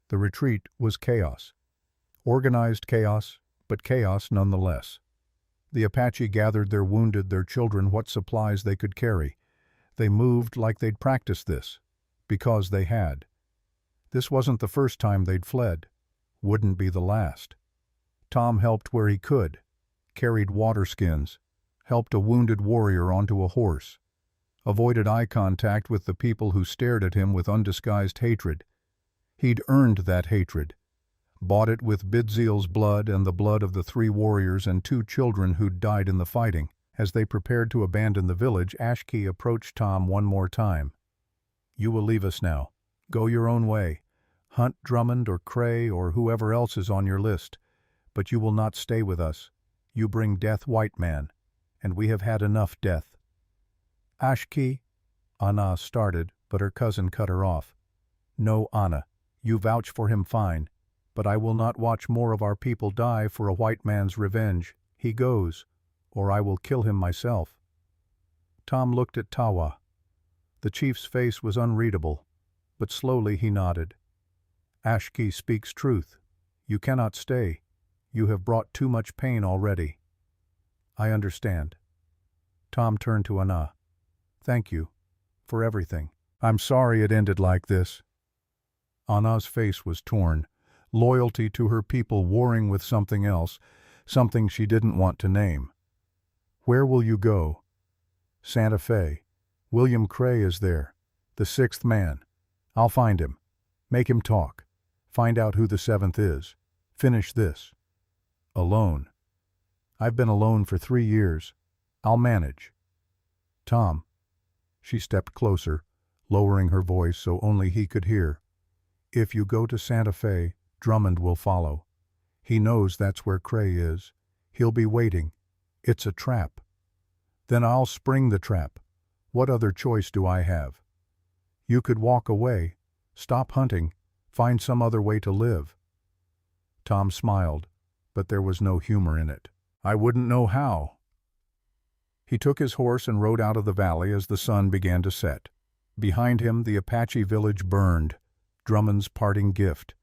The retreat was chaos. Organized chaos, but chaos nonetheless. The Apache gathered their wounded, their children, what supplies they could carry. They moved like they'd practiced this, because they had. This wasn't the first time they'd fled. Wouldn't be the last. Tom helped where he could, carried water skins, helped a wounded warrior onto a horse, avoided eye contact with the people who stared at him with undisguised hatred. He'd earned that hatred, bought it with Bidziel's blood and the blood of the 3 warriors and 2 children who'd died in the fighting. As they prepared to abandon the village, Ashki approached Tom one more time. "You will leave us now. Go your own way. Hunt Drummond or Cray or whoever else is on your list. But you will not stay with us. You bring death, white man, and we have had enough death." "Ashki," Anna started, but her cousin cut her off. "No, Anna, you vouch for him fine, but I will not watch more of our people die for a white man's revenge. He goes, or I will kill him myself." Tom looked at Tawa. The chief's face was unreadable, but slowly he nodded. "Ashki speaks truth. You cannot stay. You have brought too much pain already." "I understand." Tom turned to Anna. "Thank you for everything. I'm sorry it ended like this." Anna's face was torn, loyalty to her people warring with something else, something she didn't want to name. "Where will you go?" "Santa Fe. William Cray is there, the 6th man. I'll find him. Make him talk. Find out who the 7th is. Finish this." "Alone." "I've been alone for 3 years. I'll manage." "Tom." She stepped closer, lowering her voice so only he could hear. "If you go to Santa Fe, Drummond will follow. He knows that's where Cray is. He'll be waiting. It's a trap." "Then I'll spring the trap. What other choice do I have?" "You could walk away, stop hunting, find some other way to live." Tom smiled, but there was no humor in it. "I wouldn't know how." He took his horse and rode out of the valley as the sun began to set. Behind him the Apache village burned, Drummond's parting gift,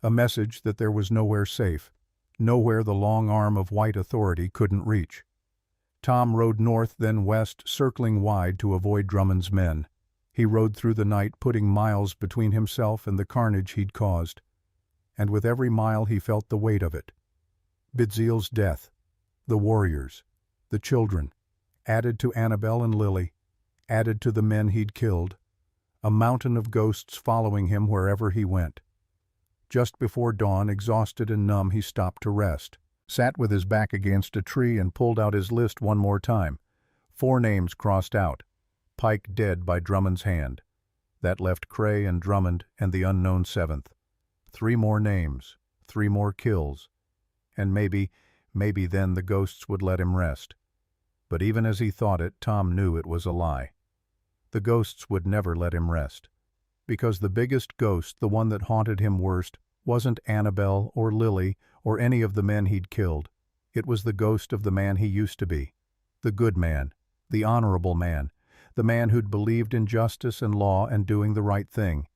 a message that there was nowhere safe, nowhere the long arm of white authority couldn't reach. Tom rode north, then west, circling wide to avoid Drummond's men. He rode through the night, putting miles between himself and the carnage he'd caused. And with every mile he felt the weight of it. Bidzeal's death, the warriors, the children, added to Annabelle and Lily, added to the men he'd killed, a mountain of ghosts following him wherever he went. Just before dawn, exhausted and numb, he stopped to rest, sat with his back against a tree and pulled out his list one more time. 4 names crossed out. Pike dead by Drummond's hand. That left Cray and Drummond and the unknown 7th. 3 more names, 3 more kills. And maybe then the ghosts would let him rest. But even as he thought it, Tom knew it was a lie. The ghosts would never let him rest. Because the biggest ghost, the one that haunted him worst, wasn't Annabelle or Lily or any of the men he'd killed. It was the ghost of the man he used to be. The good man, the honorable man, the man who'd believed in justice and law and doing the right thing.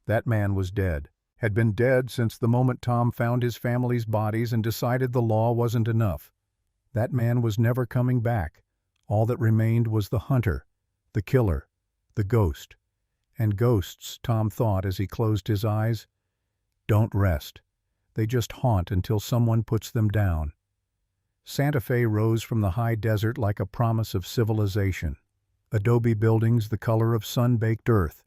That man was dead, had been dead since the moment Tom found his family's bodies and decided the law wasn't enough. That man was never coming back. All that remained was the hunter, the killer, the ghost. And ghosts, Tom thought as he closed his eyes, don't rest. They just haunt until someone puts them down. Santa Fe rose from the high desert like a promise of civilization. Adobe buildings the color of sun-baked earth,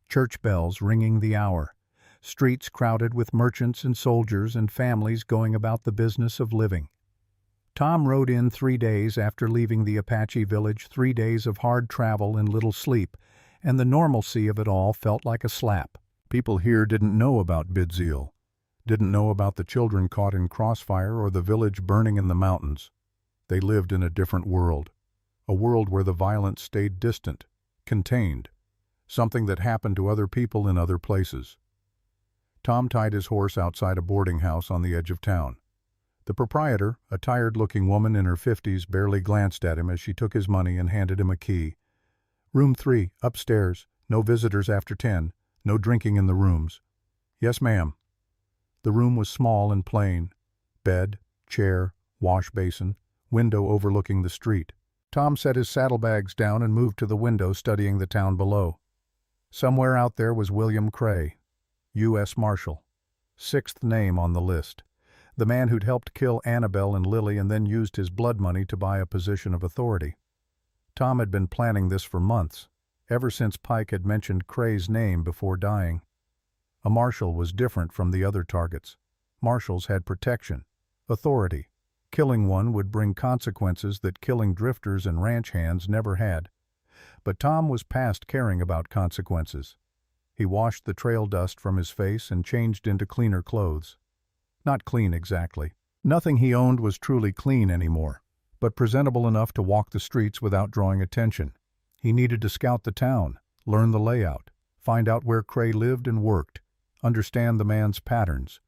church bells ringing the hour, streets crowded with merchants and soldiers and families going about the business of living. Tom rode in 3 days after leaving the Apache village, 3 days of hard travel and little sleep, and the normalcy of it all felt like a slap. People here didn't know about Bidzeal, didn't know about the children caught in crossfire or the village burning in the mountains. They lived in a different world, a world where the violence stayed distant, contained, something that happened to other people in other places. Tom tied his horse outside a boarding house on the edge of town. The proprietor, a tired-looking woman in her 50s, barely glanced at him as she took his money and handed him a key. "Room 3, upstairs. No visitors after 10. No drinking in the rooms." "Yes, ma'am." The room was small and plain. Bed, chair, wash basin, window overlooking the street. Tom set his saddlebags down and moved to the window, studying the town below. Somewhere out there was William Cray, U.S. Marshal, 6th name on the list. The man who'd helped kill Annabelle and Lily and then used his blood money to buy a position of authority. Tom had been planning this for months, ever since Pike had mentioned Cray's name before dying. A marshal was different from the other targets. Marshals had protection, authority. Killing one would bring consequences that killing drifters and ranch hands never had. But Tom was past caring about consequences. He washed the trail dust from his face and changed into cleaner clothes. Not clean exactly. Nothing he owned was truly clean anymore, but presentable enough to walk the streets without drawing attention. He needed to scout the town, learn the layout, find out where Cray lived and worked, understand the man's patterns.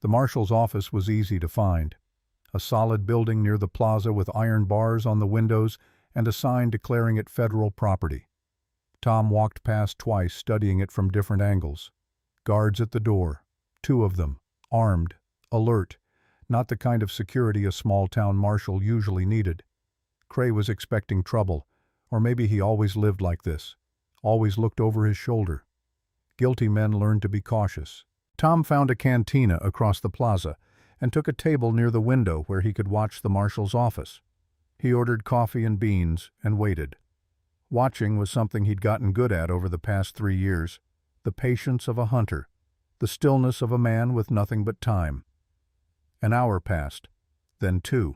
The marshal's office was easy to find. A solid building near the plaza with iron bars on the windows and a sign declaring it federal property. Tom walked past twice, studying it from different angles. Guards at the door, 2 of them, armed, alert, not the kind of security a small-town marshal usually needed. Cray was expecting trouble, or maybe he always lived like this, always looked over his shoulder. Guilty men learned to be cautious. Tom found a cantina across the plaza and took a table near the window where he could watch the marshal's office. He ordered coffee and beans and waited. Watching was something he'd gotten good at over the past 3 years, the patience of a hunter, the stillness of a man with nothing but time. An hour passed, then 2.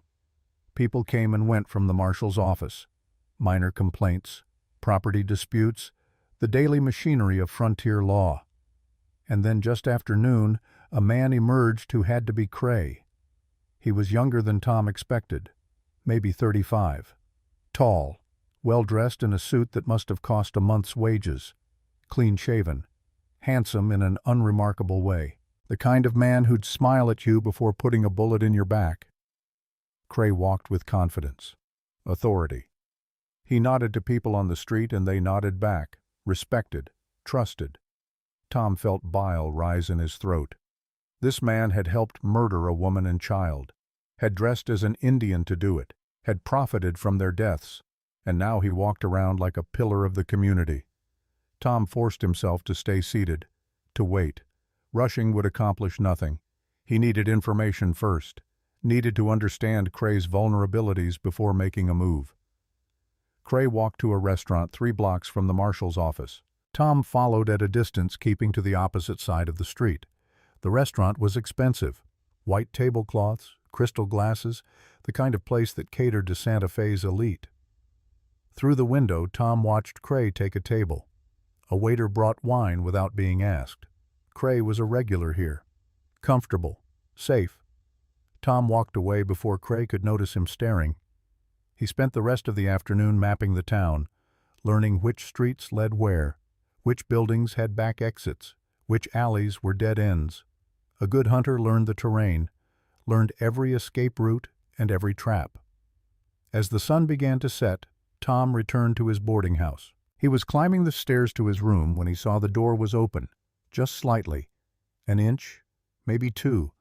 People came and went from the marshal's office. Minor complaints, property disputes, the daily machinery of frontier law. And then just after noon, a man emerged who had to be Cray. He was younger than Tom expected, maybe 35. Tall, well-dressed in a suit that must have cost a month's wages, clean-shaven, handsome in an unremarkable way, the kind of man who'd smile at you before putting a bullet in your back. Cray walked with confidence, authority. He nodded to people on the street and they nodded back, respected, trusted. Tom felt bile rise in his throat. This man had helped murder a woman and child, had dressed as an Indian to do it, had profited from their deaths, and now he walked around like a pillar of the community. Tom forced himself to stay seated, to wait. Rushing would accomplish nothing. He needed information first, needed to understand Cray's vulnerabilities before making a move. Cray walked to a restaurant 3 blocks from the marshal's office. Tom followed at a distance, keeping to the opposite side of the street. The restaurant was expensive. White tablecloths, crystal glasses, the kind of place that catered to Santa Fe's elite. Through the window, Tom watched Cray take a table. A waiter brought wine without being asked. Cray was a regular here. Comfortable. Safe. Tom walked away before Cray could notice him staring. He spent the rest of the afternoon mapping the town, learning which streets led where, which buildings had back exits, which alleys were dead ends. A good hunter learned the terrain, learned every escape route and every trap. As the sun began to set, Tom returned to his boarding house. He was climbing the stairs to his room when he saw the door was open, just slightly, an inch, maybe 2.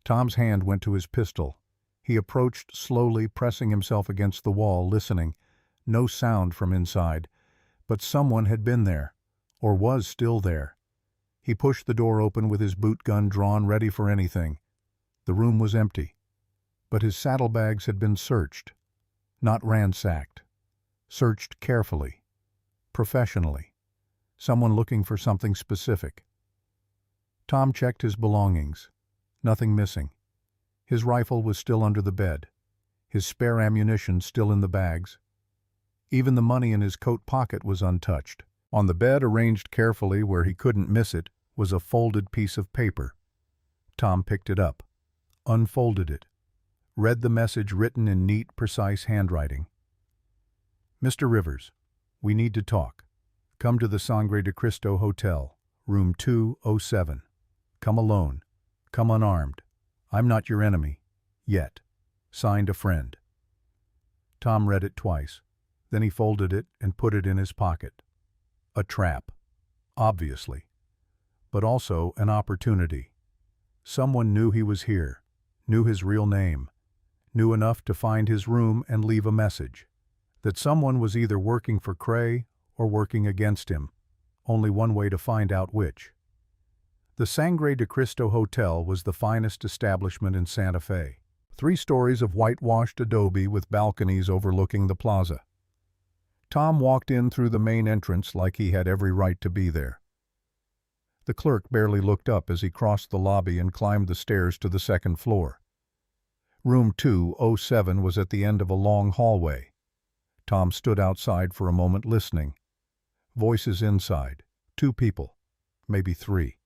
Tom's hand went to his pistol. He approached slowly, pressing himself against the wall, listening. No sound from inside, but someone had been there, or was still there. He pushed the door open with his boot gun drawn, ready for anything. The room was empty, but his saddlebags had been searched, not ransacked. Searched carefully, professionally. Someone looking for something specific. Tom checked his belongings. Nothing missing. His rifle was still under the bed. His spare ammunition still in the bags. Even the money in his coat pocket was untouched. On the bed, arranged carefully where he couldn't miss it, was a folded piece of paper. Tom picked it up, unfolded it, read the message written in neat, precise handwriting. Mr. Rivers, we need to talk. Come to the Sangre de Cristo Hotel, room 207. Come alone. Come unarmed. I'm not your enemy. Yet. Signed, a friend. Tom read it twice. Then he folded it and put it in his pocket. A trap. Obviously. But also an opportunity. Someone knew he was here, knew his real name, knew enough to find his room and leave a message. That someone was either working for Cray or working against him. Only one way to find out which. The Sangre de Cristo Hotel was the finest establishment in Santa Fe. 3 stories of whitewashed adobe with balconies overlooking the plaza. Tom walked in through the main entrance like he had every right to be there. The clerk barely looked up as he crossed the lobby and climbed the stairs to the 2nd floor. Room 207 was at the end of a long hallway. Tom stood outside for a moment listening. Voices inside. 2 people. Maybe 3.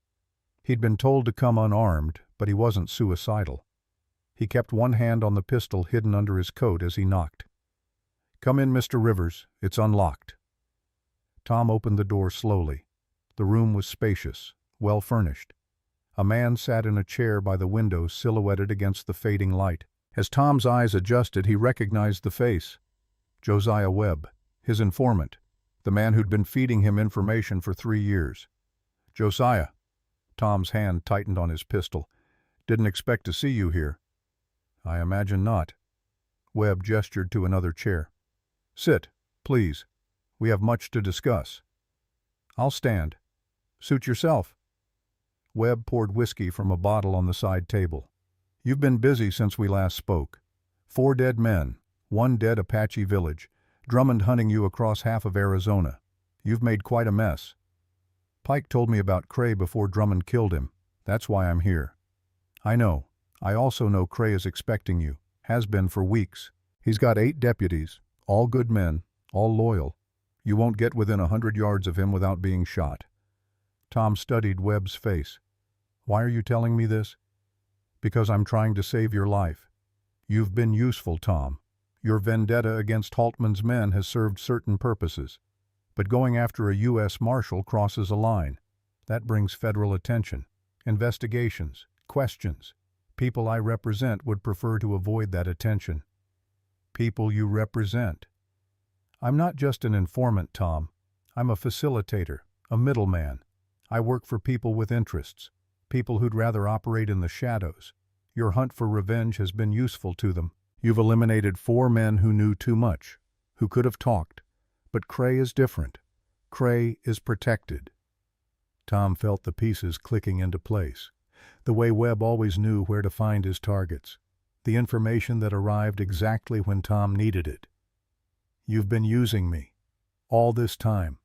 He'd been told to come unarmed, but he wasn't suicidal. He kept one hand on the pistol hidden under his coat as he knocked. Come in, Mr. Rivers. It's unlocked. Tom opened the door slowly. The room was spacious, well furnished. A man sat in a chair by the window, silhouetted against the fading light. As Tom's eyes adjusted, he recognized the face. Josiah Webb, his informant, the man who'd been feeding him information for 3 years. Josiah. Tom's hand tightened on his pistol. Didn't expect to see you here. I imagine not. Webb gestured to another chair. Sit, please. We have much to discuss. I'll stand. Suit yourself. Webb poured whiskey from a bottle on the side table. You've been busy since we last spoke. 4 dead men, 1 dead Apache village, Drummond hunting you across half of Arizona. You've made quite a mess. Pike told me about Cray before Drummond killed him. That's why I'm here. I know. I also know Cray is expecting you. Has been for weeks. He's got 8 deputies, all good men, all loyal. You won't get within 100 yards of him without being shot." Tom studied Webb's face. "Why are you telling me this?" "Because I'm trying to save your life. You've been useful, Tom. Your vendetta against Haltman's men has served certain purposes. But going after a U.S. Marshal crosses a line. That brings federal attention, investigations, questions. People I represent would prefer to avoid that attention." "People you represent?" "I'm not just an informant, Tom. I'm a facilitator, a middleman. I work for people with interests, people who'd rather operate in the shadows. Your hunt for revenge has been useful to them. You've eliminated 4 men who knew too much, who could have talked. But Cray is different. Cray is protected." Tom felt the pieces clicking into place. The way Webb always knew where to find his targets. The information that arrived exactly when Tom needed it. "You've been using me. All this time.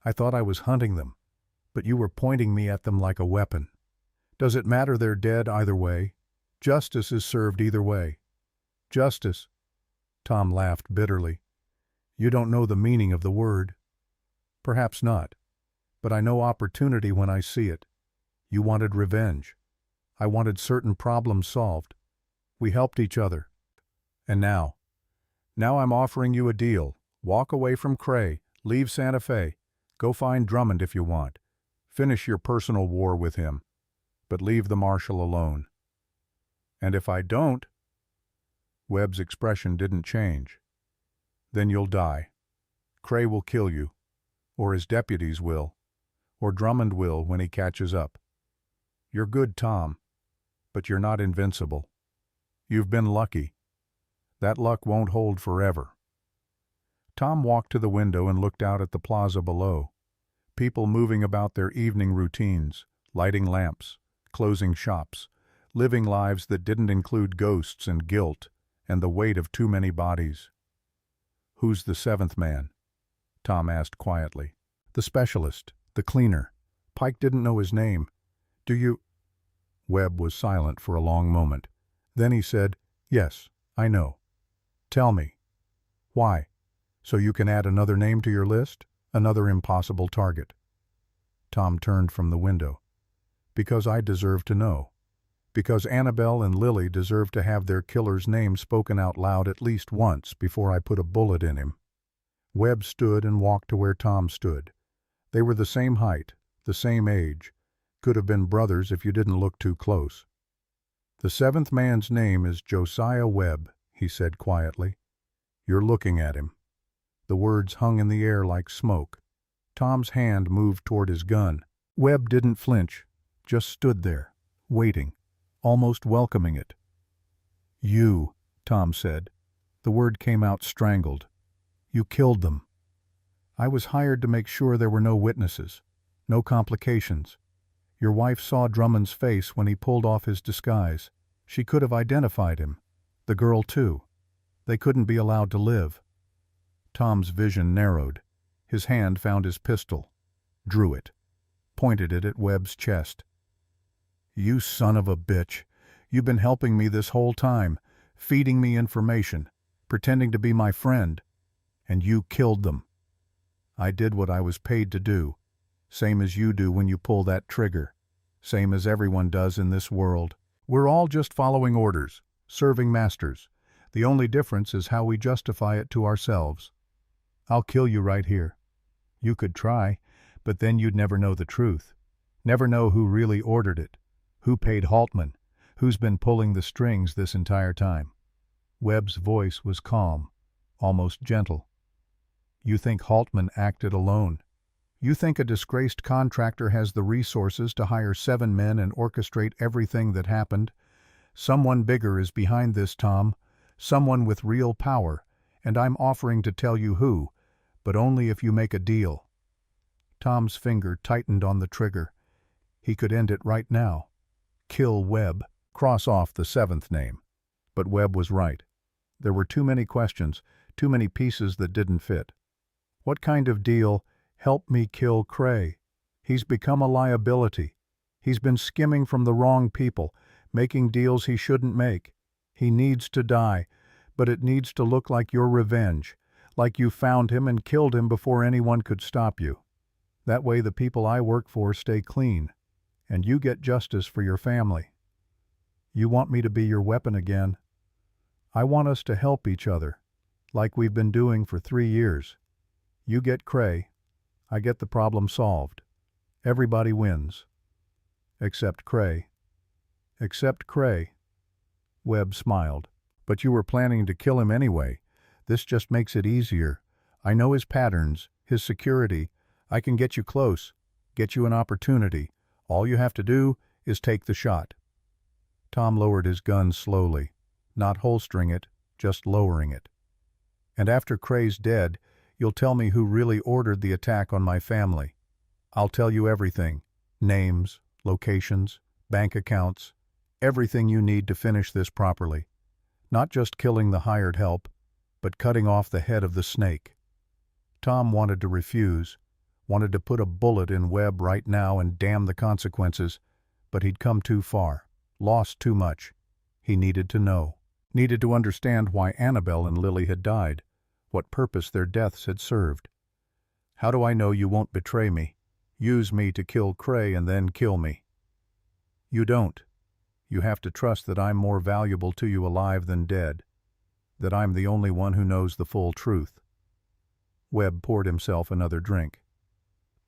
I thought I was hunting them, but you were pointing me at them like a weapon. Does it matter they're dead either way? Justice is served either way." "Justice?" Tom laughed bitterly. "You don't know the meaning of the word." "Perhaps not. But I know opportunity when I see it. You wanted revenge. I wanted certain problems solved. We helped each other. And now I'm offering you a deal. Walk away from Cray. Leave Santa Fe. Go find Drummond if you want. Finish your personal war with him. But leave the Marshal alone." "And if I don't?" Webb's expression didn't change. "Then you'll die. Cray will kill you. Or his deputies will. Or Drummond will when he catches up. You're good, Tom. But you're not invincible. You've been lucky. That luck won't hold forever." Tom walked to the window and looked out at the plaza below. People moving about their evening routines, lighting lamps, closing shops, living lives that didn't include ghosts and guilt and the weight of too many bodies. "Who's the 7th man?" Tom asked quietly. "The specialist, the cleaner. Pike didn't know his name. Do you—" Webb was silent for a long moment. Then he said, "Yes, I know. Tell me." "Why? So you can add another name to your list? Another impossible target?" Tom turned from the window. "Because I deserve to know. Because Annabelle and Lily deserve to have their killer's name spoken out loud at least once before I put a bullet in him." Webb stood and walked to where Tom stood. They were the same height, the same age. Could have been brothers if you didn't look too close. "The 7th man's name is Josiah Webb," he said quietly. "You're looking at him." The words hung in the air like smoke. Tom's hand moved toward his gun. Webb didn't flinch, just stood there, waiting, almost welcoming it. "You," Tom said. The word came out strangled. "You killed them." "I was hired to make sure there were no witnesses, no complications. Your wife saw Drummond's face when he pulled off his disguise. She could have identified him. The girl, too. They couldn't be allowed to live." Tom's vision narrowed. His hand found his pistol, drew it, pointed it at Webb's chest. "You son of a bitch. You've been helping me this whole time, feeding me information, pretending to be my friend. And you killed them. I did what I was paid to do, same as you do when you pull that trigger, same as everyone does in this world. We're all just following orders, serving masters. The only difference is how we justify it to ourselves. I'll kill you right here. You could try, but then you'd never know the truth. Never know who really ordered it, who paid Haltman, who's been pulling the strings this entire time." Webb's voice was calm, almost gentle. "You think Haltman acted alone. You think a disgraced contractor has the resources to hire 7 men and orchestrate everything that happened. Someone bigger is behind this, Tom. Someone with real power, and I'm offering to tell you who, but only if you make a deal." Tom's finger tightened on the trigger. He could end it right now. Kill Webb. Cross off the 7th name. But Webb was right. There were too many questions, too many pieces that didn't fit. What kind of deal? Help me kill Cray. He's become a liability. He's been skimming from the wrong people, making deals he shouldn't make. He needs to die, but it needs to look like your revenge, Like you found him and killed him before anyone could stop you. That way the people I work for stay clean, and you get justice for your family. You want me to be your weapon again? I want us to help each other, like we've been doing for 3 years. You get Cray, I get the problem solved. Everybody wins. Except Cray. Except Cray. Webb smiled. But you were planning to kill him anyway. This just makes it easier. I know his patterns, his security. I can get you close, get you an opportunity. All you have to do is take the shot. Tom lowered his gun slowly, not holstering it, just lowering it. And after Cray's dead, you'll tell me who really ordered the attack on my family. I'll tell you everything. Names, locations, bank accounts, everything you need to finish this properly. Not just killing the hired help, but cutting off the head of the snake. Tom wanted to refuse, wanted to put a bullet in Webb right now and damn the consequences, but he'd come too far, lost too much. He needed to know, needed to understand why Annabelle and Lily had died, what purpose their deaths had served. How do I know you won't betray me, use me to kill Cray and then kill me? You don't. You have to trust that I'm more valuable to you alive than dead, that I'm the only one who knows the full truth. Webb poured himself another drink.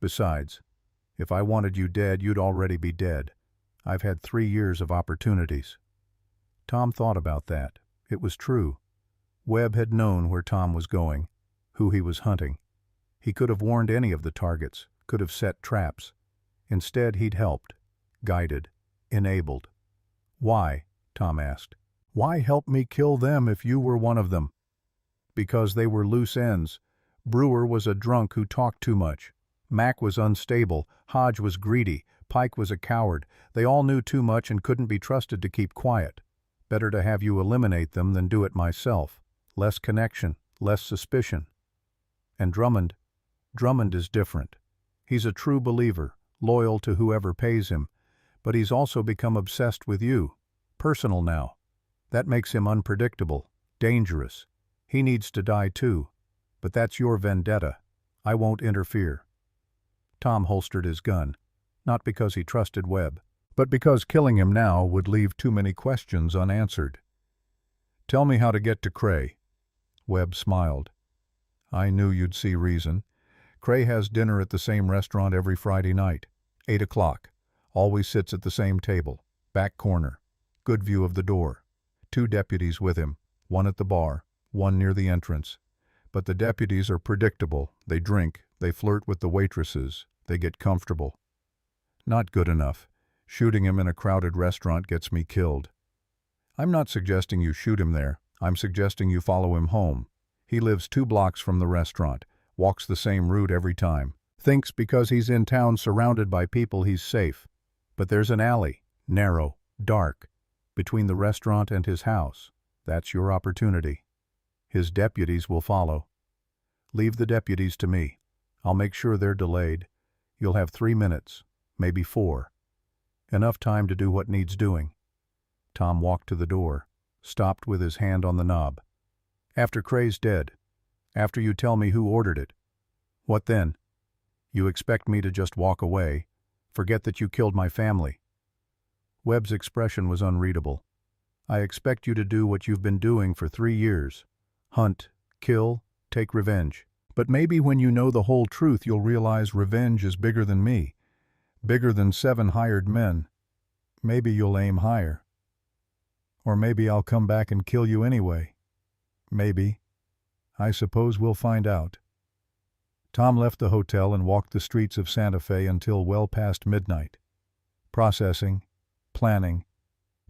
Besides, if I wanted you dead, you'd already be dead. I've had 3 years of opportunities. Tom thought about that. It was true. Webb had known where Tom was going, who he was hunting. He could have warned any of the targets, could have set traps. Instead, he'd helped, guided, enabled. Why? Tom asked. Why help me kill them if you were one of them? Because they were loose ends. Brewer was a drunk who talked too much. Mac was unstable. Hodge was greedy. Pike was a coward. They all knew too much and couldn't be trusted to keep quiet. Better to have you eliminate them than do it myself. Less connection, less suspicion. And Drummond is different. He's a true believer, loyal to whoever pays him, but he's also become obsessed with you. Personal now. That makes him unpredictable, dangerous. He needs to die too, but that's your vendetta. I won't interfere. Tom holstered his gun, not because he trusted Webb, but because killing him now would leave too many questions unanswered. Tell me how to get to Cray. Webb smiled. I knew you'd see reason. Cray has dinner at the same restaurant every Friday night, 8 o'clock. Always sits at the same table, back corner. Good view of the door. 2 deputies with him, one at the bar, one near the entrance. But the deputies are predictable. They drink, they flirt with the waitresses, they get comfortable. Not good enough. Shooting him in a crowded restaurant gets me killed. I'm not suggesting you shoot him there. I'm suggesting you follow him home. He lives 2 blocks from the restaurant, walks the same route every time. Thinks because he's in town surrounded by people he's safe. But there's an alley, narrow, dark, between the restaurant and his house. That's your opportunity. His deputies will follow. Leave the deputies to me. I'll make sure they're delayed. You'll have 3 minutes, maybe 4. Enough time to do what needs doing. Tom walked to the door, stopped with his hand on the knob. After Cray's dead, after you tell me who ordered it. What then? You expect me to just walk away, forget that you killed my family? Webb's expression was unreadable. I expect you to do what you've been doing for 3 years. Hunt, kill, take revenge. But maybe when you know the whole truth you'll realize revenge is bigger than me, bigger than 7 hired men. Maybe you'll aim higher. Or maybe I'll come back and kill you anyway. Maybe. I suppose we'll find out. Tom left the hotel and walked the streets of Santa Fe until well past midnight. Processing, planning,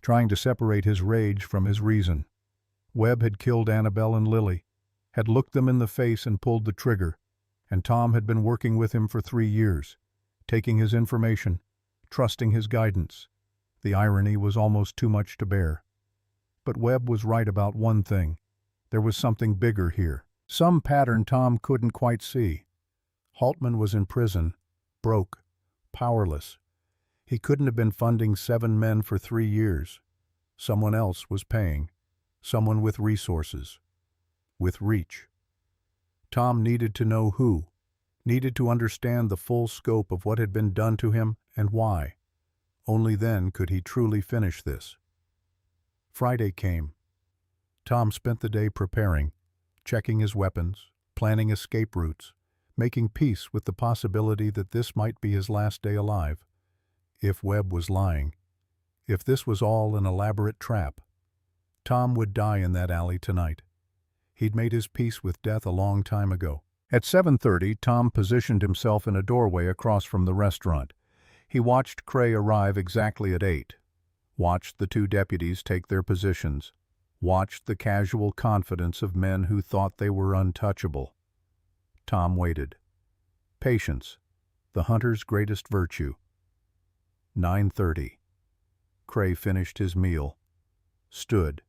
trying to separate his rage from his reason. Webb had killed Annabelle and Lily, had looked them in the face and pulled the trigger, and Tom had been working with him for 3 years, taking his information, trusting his guidance. The irony was almost too much to bear. But Webb was right about one thing. There was something bigger here, some pattern Tom couldn't quite see. Haltman was in prison, broke, powerless. He couldn't have been funding 7 men for 3 years. Someone else was paying, someone with resources, with reach. Tom needed to know who, needed to understand the full scope of what had been done to him and why. Only then could he truly finish this. Friday came. Tom spent the day preparing, checking his weapons, planning escape routes, making peace with the possibility that this might be his last day alive. If Webb was lying, if this was all an elaborate trap, Tom would die in that alley tonight. He'd made his peace with death a long time ago. At 7:30, Tom positioned himself in a doorway across from the restaurant. He watched Cray arrive exactly at 8, watched the two deputies take their positions, watched the casual confidence of men who thought they were untouchable. Tom waited. Patience, the hunter's greatest virtue. 9:30. Cray finished his meal, stood,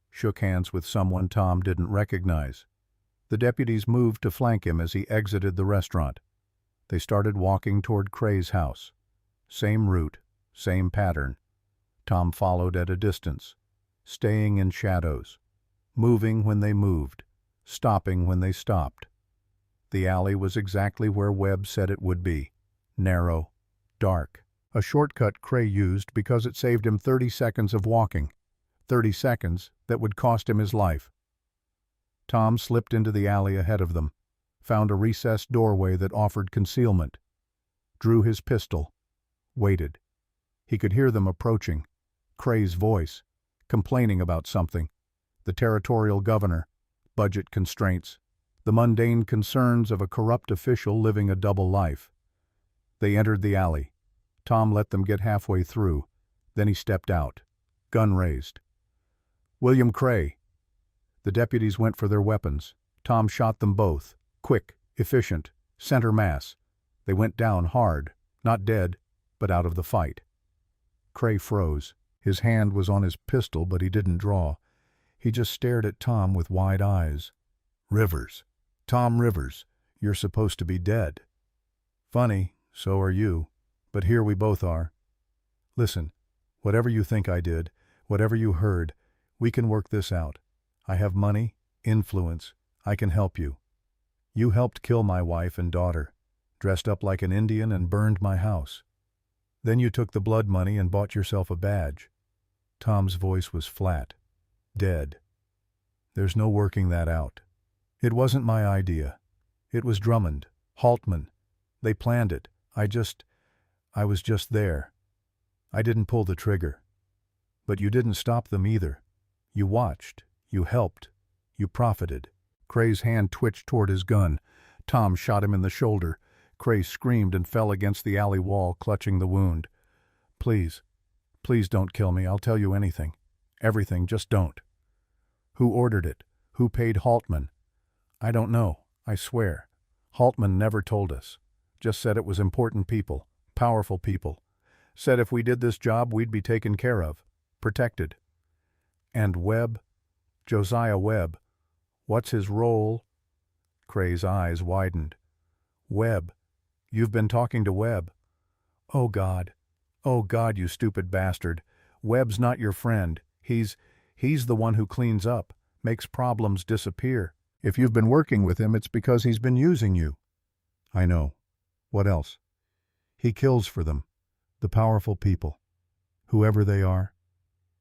shook hands with someone Tom didn't recognize. The deputies moved to flank him as he exited the restaurant. They started walking toward Cray's house. Same route, same pattern. Tom followed at a distance, staying in shadows, moving when they moved, stopping when they stopped. The alley was exactly where Webb said it would be, narrow, dark. A shortcut Cray used because it saved him 30 seconds of walking, 30 seconds that would cost him his life. Tom slipped into the alley ahead of them, found a recessed doorway that offered concealment, drew his pistol, waited. He could hear them approaching, Cray's voice, complaining about something, the territorial governor, budget constraints, the mundane concerns of a corrupt official living a double life. They entered the alley. Tom let them get halfway through, then he stepped out, gun raised. William Cray. The deputies went for their weapons. Tom shot them both, quick, efficient, center mass. They went down hard, not dead, but out of the fight. Cray froze. His hand was on his pistol, but he didn't draw. He just stared at Tom with wide eyes. Rivers. Tom Rivers, you're supposed to be dead. Funny, so are you. But here we both are. Listen, whatever you think I did, whatever you heard, we can work this out. I have money, influence. I can help you. You helped kill my wife and daughter, dressed up like an Indian and burned my house. Then you took the blood money and bought yourself a badge. Tom's voice was flat, dead. There's no working that out. It wasn't my idea. It was Drummond, Haltman. They planned it. I was just there. I didn't pull the trigger. But you didn't stop them either. You watched. You helped. You profited. Cray's hand twitched toward his gun. Tom shot him in the shoulder. Cray screamed and fell against the alley wall, clutching the wound. Please, please don't kill me. I'll tell you anything. Everything, just don't. Who ordered it? Who paid Haltman? I don't know, I swear. Haltman never told us. Just said it was important people, powerful people. Said if we did this job, we'd be taken care of, protected. And Webb? Josiah Webb. What's his role? Cray's eyes widened. Webb. You've been talking to Webb. Oh, God, you stupid bastard. Webb's not your friend. He's the one who cleans up, makes problems disappear. If you've been working with him, it's because he's been using you. I know. What else? He kills for them, the powerful people, whoever they are.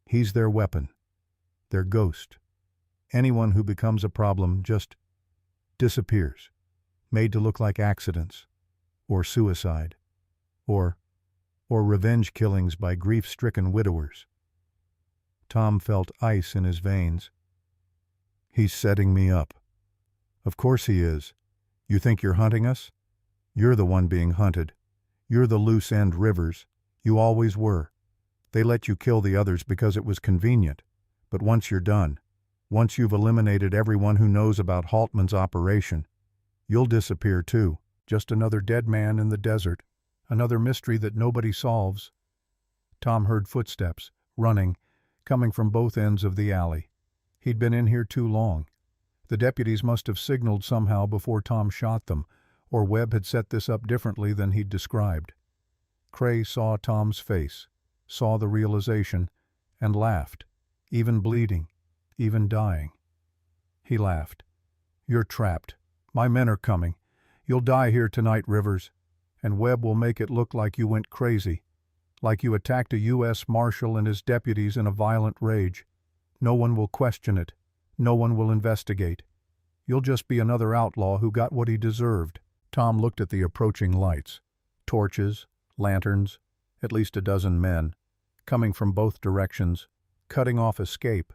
He's their weapon, their ghost. Anyone who becomes a problem just disappears, made to look like accidents, or suicide, or revenge killings by grief-stricken widowers. Tom felt ice in his veins. He's setting me up. Of course he is. You think you're hunting us? You're the one being hunted. You're the loose end Rivers. You always were. They let you kill the others because it was convenient. But once you're done, once you've eliminated everyone who knows about Haltman's operation, you'll disappear too. Just another dead man in the desert. Another mystery that nobody solves. Tom heard footsteps, running, coming from both ends of the alley. He'd been in here too long. The deputies must have signaled somehow before Tom shot them, or Webb had set this up differently than he'd described. Cray saw Tom's face, saw the realization, and laughed, even bleeding, even dying. He laughed. You're trapped. My men are coming. You'll die here tonight, Rivers. And Webb will make it look like you went crazy. Like you attacked a U.S. Marshal and his deputies in a violent rage. No one will question it. No one will investigate. You'll just be another outlaw who got what he deserved." Tom looked at the approaching lights. Torches, lanterns, at least a dozen men, coming from both directions, cutting off escape.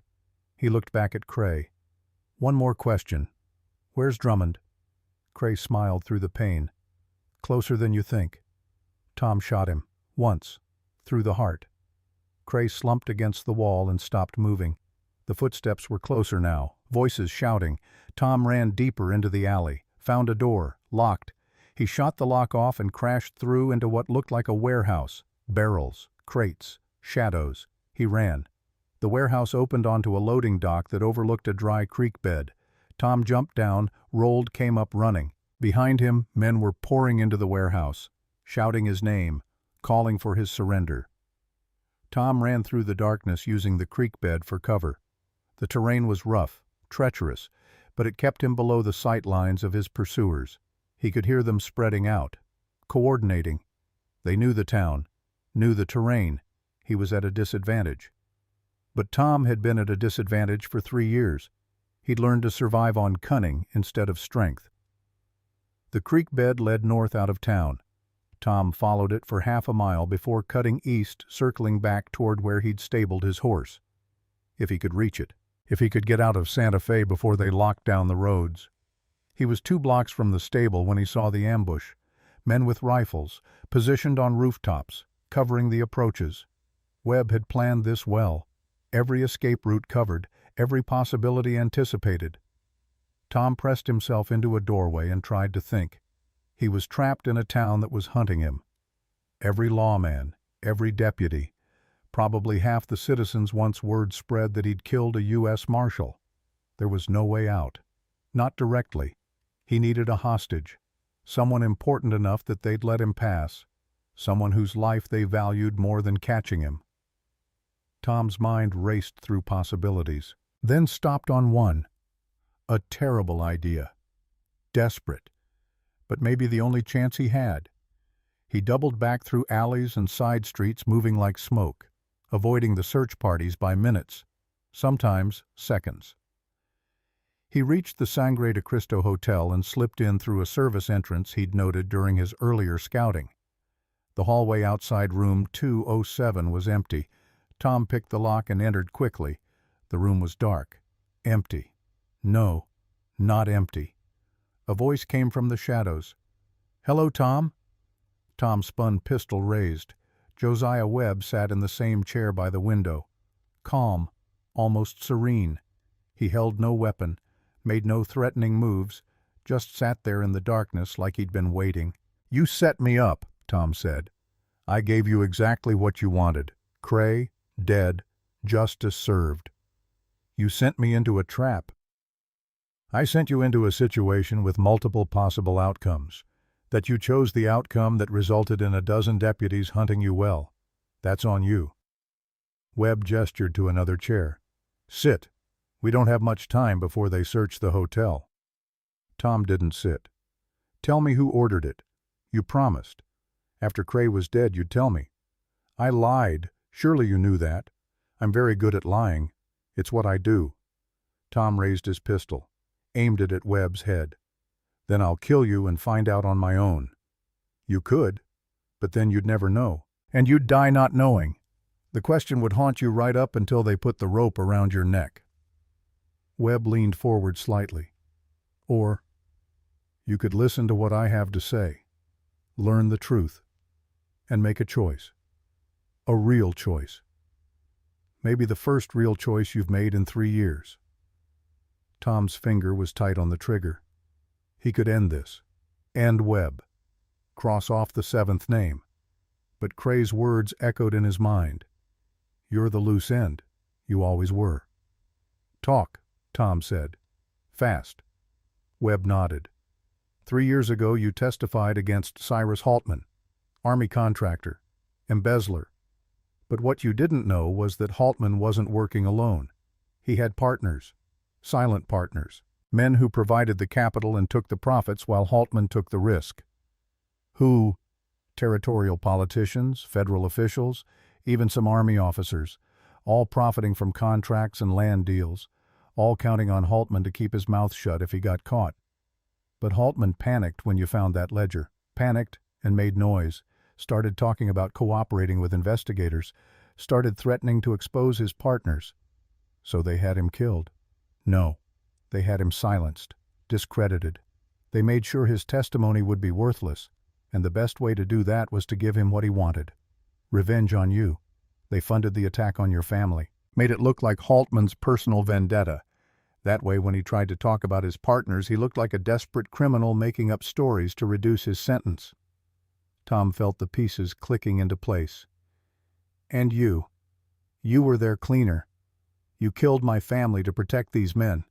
He looked back at Cray. "One more question. Where's Drummond?" Cray smiled through the pain. "Closer than you think. Tom shot him. Once. Through the heart." Cray slumped against the wall and stopped moving. The footsteps were closer now, voices shouting. Tom ran deeper into the alley, found a door, locked. He shot the lock off and crashed through into what looked like a warehouse. Barrels, crates, shadows. He ran. The warehouse opened onto a loading dock that overlooked a dry creek bed. Tom jumped down, rolled, came up running. Behind him, men were pouring into the warehouse, shouting his name, calling for his surrender. Tom ran through the darkness using the creek bed for cover. The terrain was rough, treacherous, but it kept him below the sight lines of his pursuers. He could hear them spreading out, coordinating. They knew the town, knew the terrain. He was at a disadvantage. But Tom had been at a disadvantage for 3 years. He'd learned to survive on cunning instead of strength. The creek bed led north out of town. Tom followed it for half a mile before cutting east, circling back toward where he'd stabled his horse. If he could reach it. If he could get out of Santa Fe before they locked down the roads. He was 2 blocks from the stable when he saw the ambush. Men with rifles, positioned on rooftops, covering the approaches. Webb had planned this well. Every escape route covered, every possibility anticipated. Tom pressed himself into a doorway and tried to think. He was trapped in a town that was hunting him. Every lawman, every deputy, probably half the citizens once word spread that he'd killed a U.S. Marshal. There was no way out. Not directly. He needed a hostage. Someone important enough that they'd let him pass. Someone whose life they valued more than catching him. Tom's mind raced through possibilities, then stopped on one. A terrible idea. Desperate. But maybe the only chance he had. He doubled back through alleys and side streets moving like smoke, avoiding the search parties by minutes, sometimes seconds. He reached the Sangre de Cristo Hotel and slipped in through a service entrance he'd noted during his earlier scouting. The hallway outside room 207 was empty. Tom picked the lock and entered quickly. The room was dark. Empty. No, not empty. A voice came from the shadows. "Hello, Tom?" Tom spun, pistol raised. Josiah Webb sat in the same chair by the window. Calm, almost serene. He held no weapon, made no threatening moves, just sat there in the darkness like he'd been waiting. "You set me up," Tom said. "I gave you exactly what you wanted. Cray, dead, justice served. You sent me into a trap. I sent you into a situation with multiple possible outcomes. That you chose the outcome that resulted in a dozen deputies hunting you well. That's on you." Webb gestured to another chair. "Sit. We don't have much time before they search the hotel." Tom didn't sit. "Tell me who ordered it. You promised. After Cray was dead, you'd tell me." "I lied. Surely you knew that. I'm very good at lying. It's what I do." Tom raised his pistol, aimed it at Webb's head. "Then I'll kill you and find out on my own." "You could, but then you'd never know. And you'd die not knowing. The question would haunt you right up until they put the rope around your neck." Webb leaned forward slightly. "Or you could listen to what I have to say, learn the truth, and make a choice. A real choice. Maybe the first real choice you've made in 3 years." Tom's finger was tight on the trigger. He could end this. End Webb. Cross off the 7th name. But Cray's words echoed in his mind. "You're the loose end. You always were." "Talk," Tom said. "Fast." Webb nodded. 3 years ago you testified against Cyrus Haltman, Army contractor, embezzler. But what you didn't know was that Haltman wasn't working alone. He had partners, silent partners, Men who provided the capital and took the profits while Haltman took the risk. Who? Territorial politicians, federal officials, even some army officers, all profiting from contracts and land deals, all counting on Haltman to keep his mouth shut if he got caught. But Haltman panicked when you found that ledger, panicked and made noise, started talking about cooperating with investigators, started threatening to expose his partners. So they had him killed. No, they had him silenced, discredited. They made sure his testimony would be worthless, and the best way to do that was to give him what he wanted. Revenge on you. They funded the attack on your family, made it look like Haltman's personal vendetta. That way, when he tried to talk about his partners, he looked like a desperate criminal making up stories to reduce his sentence. Tom felt the pieces clicking into place. And you. You were their cleaner. You killed my family to protect these men.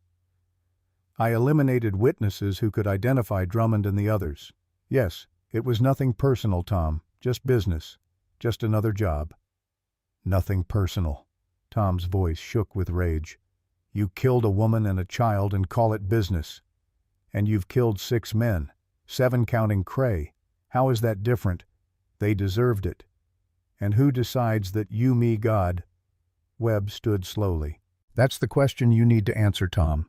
I eliminated witnesses who could identify Drummond and the others. Yes, it was nothing personal, Tom. Just business. Just another job. Nothing personal. Tom's voice shook with rage. You killed a woman and a child and call it business. And you've killed 6 men, 7 counting Cray. How is that different? They deserved it. And who decides that you, me, God? Webb stood slowly. That's the question you need to answer, Tom.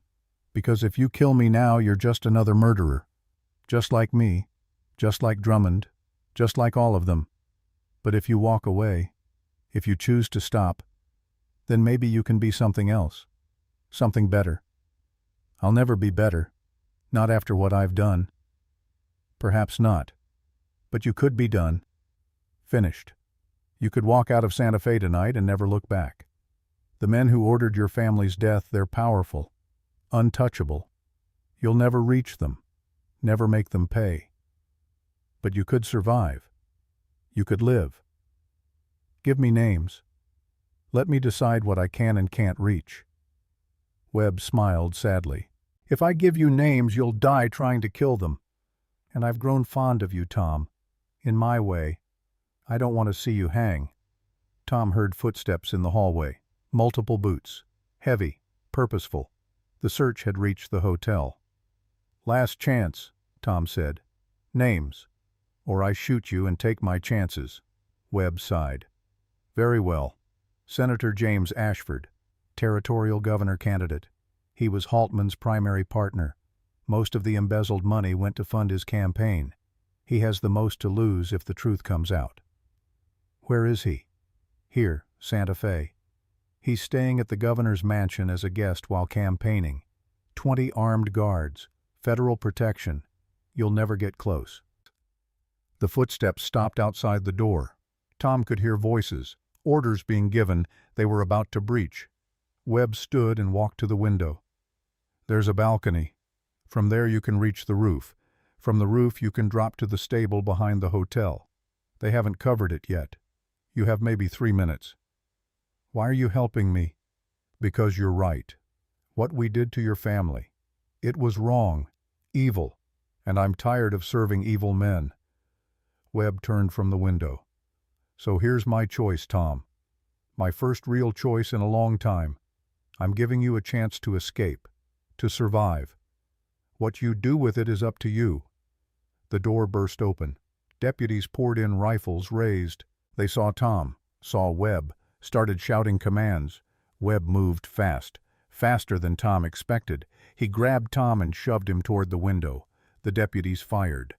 Because if you kill me now, you're just another murderer. Just like me. Just like Drummond. Just like all of them. But if you walk away, if you choose to stop, then maybe you can be something else. Something better. I'll never be better. Not after what I've done. Perhaps not. But you could be done. Finished. You could walk out of Santa Fe tonight and never look back. The men who ordered your family's death, they're powerful. Untouchable. You'll never reach them. Never make them pay. But you could survive. You could live. Give me names. Let me decide what I can and can't reach. Webb smiled sadly. If I give you names, you'll die trying to kill them. And I've grown fond of you, Tom. In my way. I don't want to see you hang. Tom heard footsteps in the hallway. Multiple boots. Heavy. Purposeful. The search had reached the hotel. Last chance, Tom said. Names. Or I shoot you and take my chances. Webb sighed. Very well. Senator James Ashford, territorial governor candidate. He was Haltman's primary partner. Most of the embezzled money went to fund his campaign. He has the most to lose if the truth comes out. Where is he? Here, Santa Fe. He's staying at the governor's mansion as a guest while campaigning. 20 armed guards, federal protection. You'll never get close. The footsteps stopped outside the door. Tom could hear voices, orders being given they were about to breach. Webb stood and walked to the window. There's a balcony. From there you can reach the roof. From the roof you can drop to the stable behind the hotel. They haven't covered it yet. You have maybe 3 minutes. Why are you helping me? Because you're right. What we did to your family. It was wrong, evil, and I'm tired of serving evil men. Webb turned from the window. So here's my choice, Tom. My first real choice in a long time. I'm giving you a chance to escape, to survive. What you do with it is up to you. The door burst open. Deputies poured in, rifles raised. They saw Tom, saw Webb, started shouting commands. Webb moved fast, faster than Tom expected. He grabbed Tom and shoved him toward the window. The deputies fired.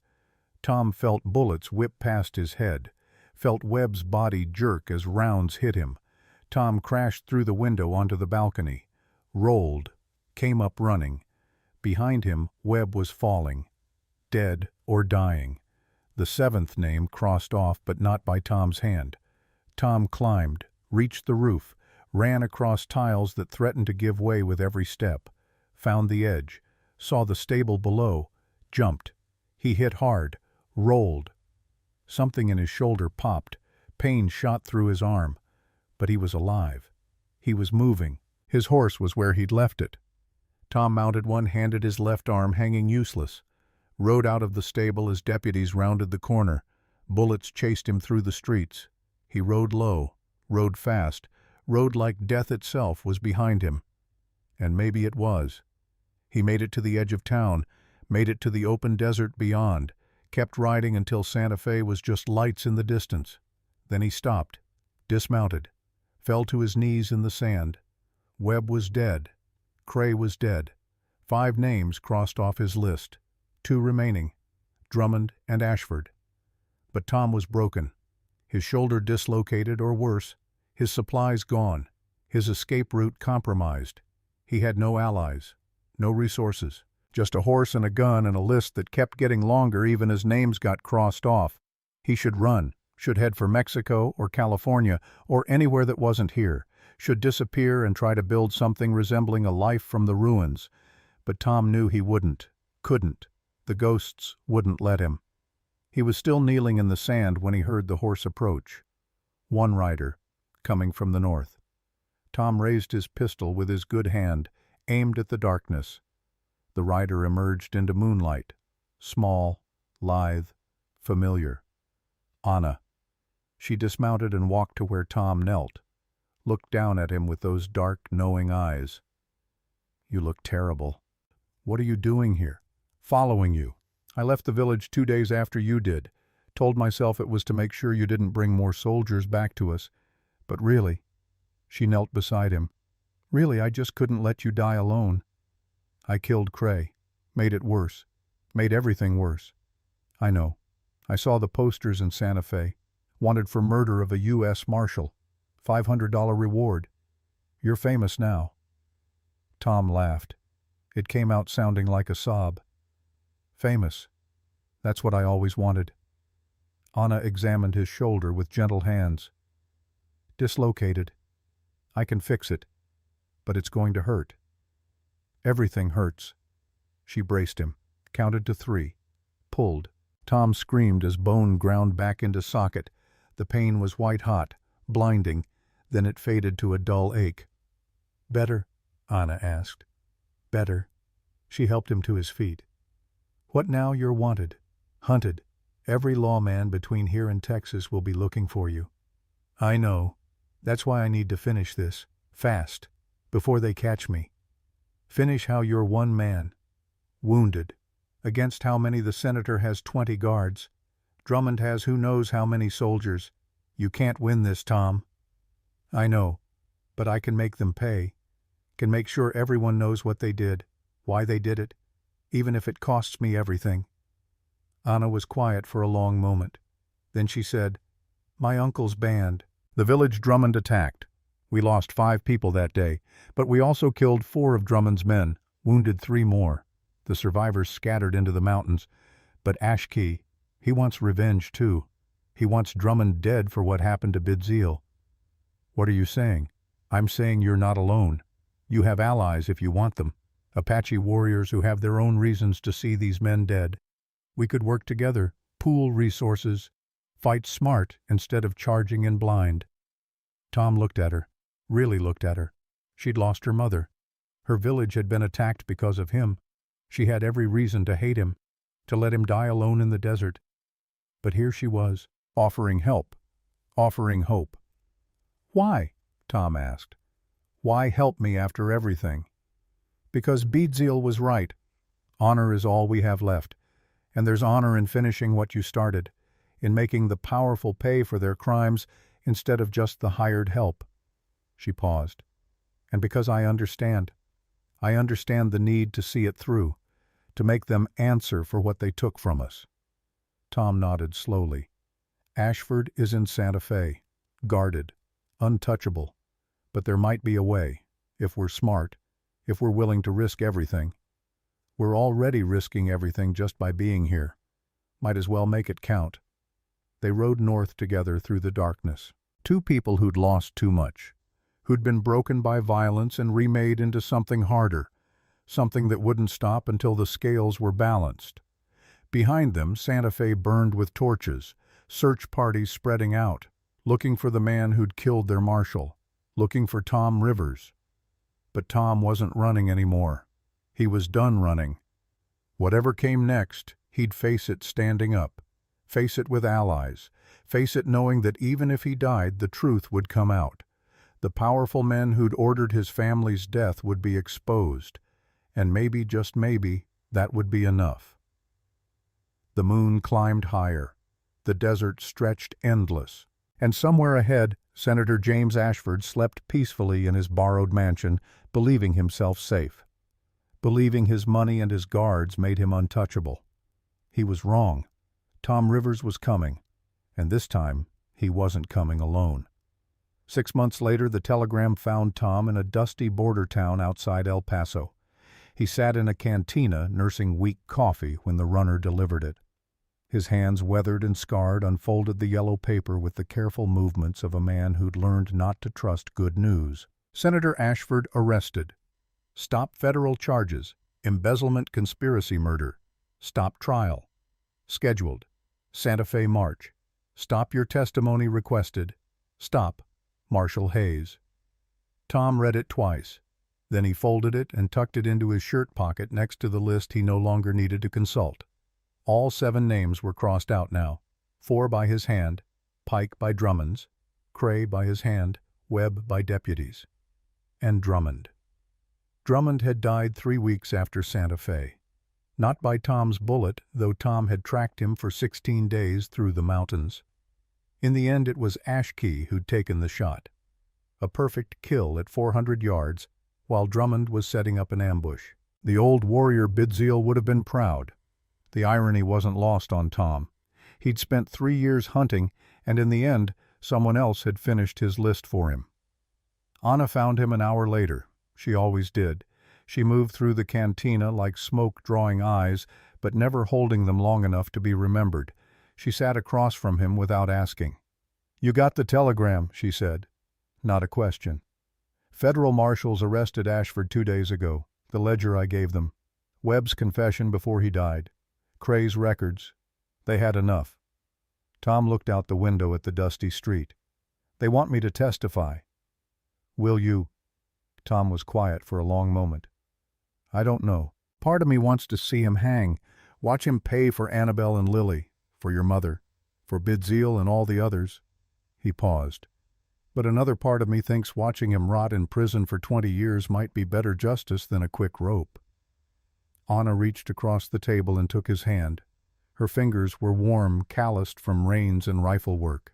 Tom felt bullets whip past his head, felt Webb's body jerk as rounds hit him. Tom crashed through the window onto the balcony, rolled, came up running. Behind him, Webb was falling, dead or dying. The 7th name crossed off, but not by Tom's hand. Tom climbed, reached the roof, ran across tiles that threatened to give way with every step, found the edge, saw the stable below, jumped. He hit hard, rolled. Something in his shoulder popped. Pain shot through his arm. But he was alive. He was moving. His horse was where he'd left it. Tom mounted one-handed, his left arm hanging useless. Rode out of the stable as deputies rounded the corner. Bullets chased him through the streets. He rode low, rode fast, rode like death itself was behind him. And maybe it was. He made it to the edge of town, made it to the open desert beyond, kept riding until Santa Fe was just lights in the distance. Then he stopped, dismounted, fell to his knees in the sand. Webb was dead. Cray was dead. 5 names crossed off his list. 2 remaining, Drummond and Ashford. But Tom was broken. His shoulder dislocated or worse, his supplies gone, his escape route compromised. He had no allies, no resources, just a horse and a gun and a list that kept getting longer even as names got crossed off. He should run, should head for Mexico or California or anywhere that wasn't here, should disappear and try to build something resembling a life from the ruins. But Tom knew he wouldn't, couldn't. The ghosts wouldn't let him. He was still kneeling in the sand when he heard the horse approach. One rider, coming from the north. Tom raised his pistol with his good hand, aimed at the darkness. The rider emerged into moonlight, small, lithe, familiar. Anna. She dismounted and walked to where Tom knelt, looked down at him with those dark, knowing eyes. "You look terrible. What are you doing here?" "Following you. I left the village 2 days after you did. Told myself it was to make sure you didn't bring more soldiers back to us. But really," she knelt beside him, "really I just couldn't let you die alone. I killed Cray. Made it worse. Made everything worse. I know. I saw the posters in Santa Fe. Wanted for murder of a U.S. Marshal. $500 reward. You're famous now." Tom laughed. It came out sounding like a sob. "Famous. That's what I always wanted." Anna examined his shoulder with gentle hands. "Dislocated. I can fix it. But it's going to hurt. Everything hurts." She braced him, counted to 3, pulled. Tom screamed as bone ground back into socket. The pain was white-hot, blinding, then it faded to a dull ache. "Better?" Anna asked. "Better." She helped him to his feet. "What now? You're wanted. Hunted. Every lawman between here and Texas will be looking for you." "I know. That's why I need to finish this. Fast. Before they catch me. Finish how you're one man. Wounded. Against how many the senator has 20 guards. Drummond has who knows how many soldiers. You can't win this, Tom." "I know. But I can make them pay. Can make sure everyone knows what they did, why they did it, even if it costs me everything." Anna was quiet for a long moment. Then she said, "My uncle's band." "The village Drummond attacked. We lost 5 people that day, but we also killed 4 of Drummond's men, wounded 3 more. The survivors scattered into the mountains. But Ashkey, he wants revenge too. He wants Drummond dead for what happened to Bidzeel." "What are you saying?" "I'm saying you're not alone. You have allies if you want them. Apache warriors who have their own reasons to see these men dead. We could work together, pool resources, fight smart instead of charging in blind." Tom looked at her, really looked at her. She'd lost her mother. Her village had been attacked because of him. She had every reason to hate him, to let him die alone in the desert. But here she was, offering help, offering hope. "Why?" Tom asked. "Why help me after everything?" "Because Bidzeel was right. Honor is all we have left. And there's honor in finishing what you started, in making the powerful pay for their crimes instead of just the hired help." She paused. "And because I understand the need to see it through, to make them answer for what they took from us." Tom nodded slowly. "Ashford is in Santa Fe, guarded, untouchable. But there might be a way, if we're smart, if we're willing to risk everything. We're already risking everything just by being here. Might as well make it count." They rode north together through the darkness. 2 people who'd lost too much, who'd been broken by violence and remade into something harder, something that wouldn't stop until the scales were balanced. Behind them, Santa Fe burned with torches, search parties spreading out, looking for the man who'd killed their marshal, looking for Tom Rivers. But Tom wasn't running anymore. He was done running. Whatever came next, he'd face it standing up, face it with allies, face it knowing that even if he died, the truth would come out. The powerful men who'd ordered his family's death would be exposed, And maybe, just maybe, that would be enough. The moon climbed higher. The desert stretched endless. And somewhere ahead, Senator James Ashford slept peacefully in his borrowed mansion, believing himself safe. Believing his money and his guards made him untouchable. He was wrong. Tom Rivers was coming. And this time, he wasn't coming alone. 6 months later, the telegram found Tom in a dusty border town outside El Paso. He sat in a cantina nursing weak coffee when the runner delivered it. His hands, weathered and scarred, unfolded the yellow paper with the careful movements of a man who'd learned not to trust good news. Senator Ashford arrested. Stop federal charges. Embezzlement, conspiracy, murder. Stop trial. Scheduled. Santa Fe March. Stop your testimony requested. Stop. Marshall Hayes. Tom read it twice. Then he folded it and tucked it into his shirt pocket next to the list he no longer needed to consult. All 7 names were crossed out now. 4 by his hand, Pike by Drummond's, Cray by his hand, Webb by deputies. And Drummond. Drummond had died 3 weeks after Santa Fe. Not by Tom's bullet, though Tom had tracked him for 16 days through the mountains. In the end, it was Ashkey who'd taken the shot. A perfect kill at 400 yards, while Drummond was setting up an ambush. The old warrior Bidziel would have been proud. The irony wasn't lost on Tom. He'd spent 3 years hunting, and in the end, someone else had finished his list for him. Anna found him an hour later. She always did. She moved through the cantina like smoke drawing eyes, but never holding them long enough to be remembered. She sat across from him without asking. "You got the telegram," she said. Not a question. "Federal marshals arrested Ashford 2 days ago. The ledger I gave them. Webb's confession before he died. Cray's records. They had enough." Tom looked out the window at the dusty street. "They want me to testify." "Will you?" Tom was quiet for a long moment. "I don't know. Part of me wants to see him hang, watch him pay for Annabelle and Lily, for your mother, for Bidziel and all the others." He paused. "But another part of me thinks watching him rot in prison for 20 years might be better justice than a quick rope." Anna reached across the table and took his hand. Her fingers were warm, calloused from reins and rifle work.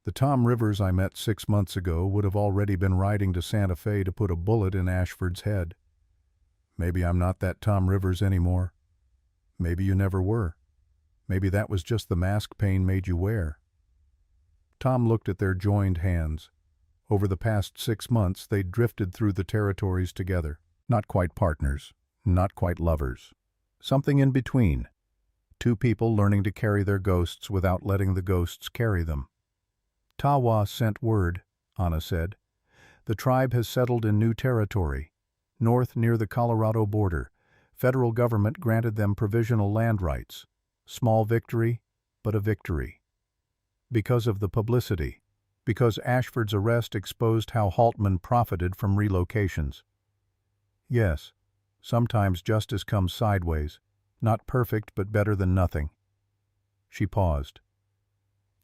"The Tom Rivers I met 6 months ago would have already been riding to Santa Fe to put a bullet in Ashford's head. Maybe I'm not that Tom Rivers anymore. Maybe you never were. Maybe that was just the mask pain made you wear." Tom looked at their joined hands. Over the past 6 months, they'd drifted through the territories together. Not quite partners, not quite lovers. Something in between. 2 people learning to carry their ghosts without letting the ghosts carry them. "Tawa sent word," Anna said. "The tribe has settled in new territory, north near the Colorado border. Federal government granted them provisional land rights. Small victory, but a victory. Because of the publicity. Because Ashford's arrest exposed how Haltman profited from relocations. Yes, sometimes justice comes sideways. Not perfect, but better than nothing." She paused.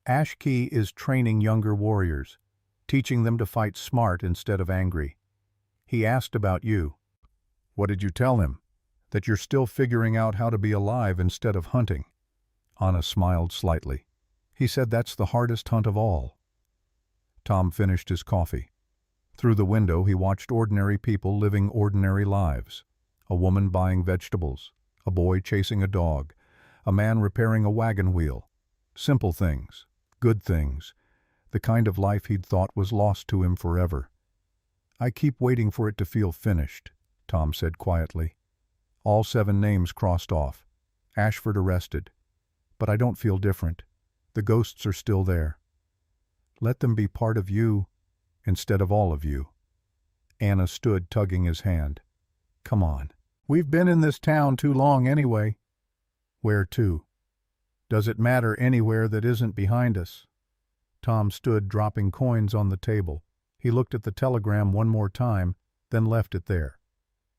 "Ashkey is training younger warriors, teaching them to fight smart instead of angry. He asked about you." "What did you tell him?" "That you're still figuring out how to be alive instead of hunting." Anna smiled slightly. "He said that's the hardest hunt of all." Tom finished his coffee. Through the window he watched ordinary people living ordinary lives. A woman buying vegetables, a boy chasing a dog, a man repairing a wagon wheel. Simple things, good things, the kind of life he'd thought was lost to him forever. "I keep waiting for it to feel finished," Tom said quietly. All 7 names crossed off. Ashford arrested. But I don't feel different. The ghosts are still there. Let them be part of you instead of all of you. Anna stood tugging his hand. "Come on. We've been in this town too long anyway." "Where to?" "Does it matter anywhere that isn't behind us?" Tom stood dropping coins on the table. He looked at the telegram one more time, then left it there.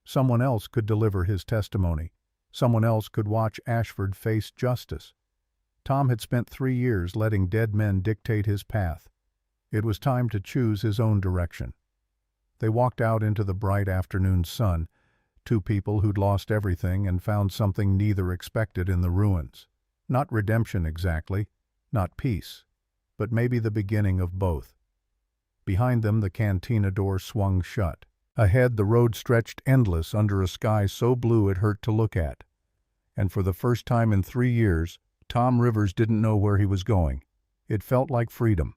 Someone else could deliver his testimony. Someone else could watch Ashford face justice. Tom had spent 3 years letting dead men dictate his path. It was time to choose his own direction. They walked out into the bright afternoon sun. Two people who'd lost everything and found something neither expected in the ruins. Not redemption exactly, not peace, but maybe the beginning of both. Behind them the cantina door swung shut. Ahead the road stretched endless under a sky so blue it hurt to look at. And for the first time in 3 years, Tom Rivers didn't know where he was going. It felt like freedom.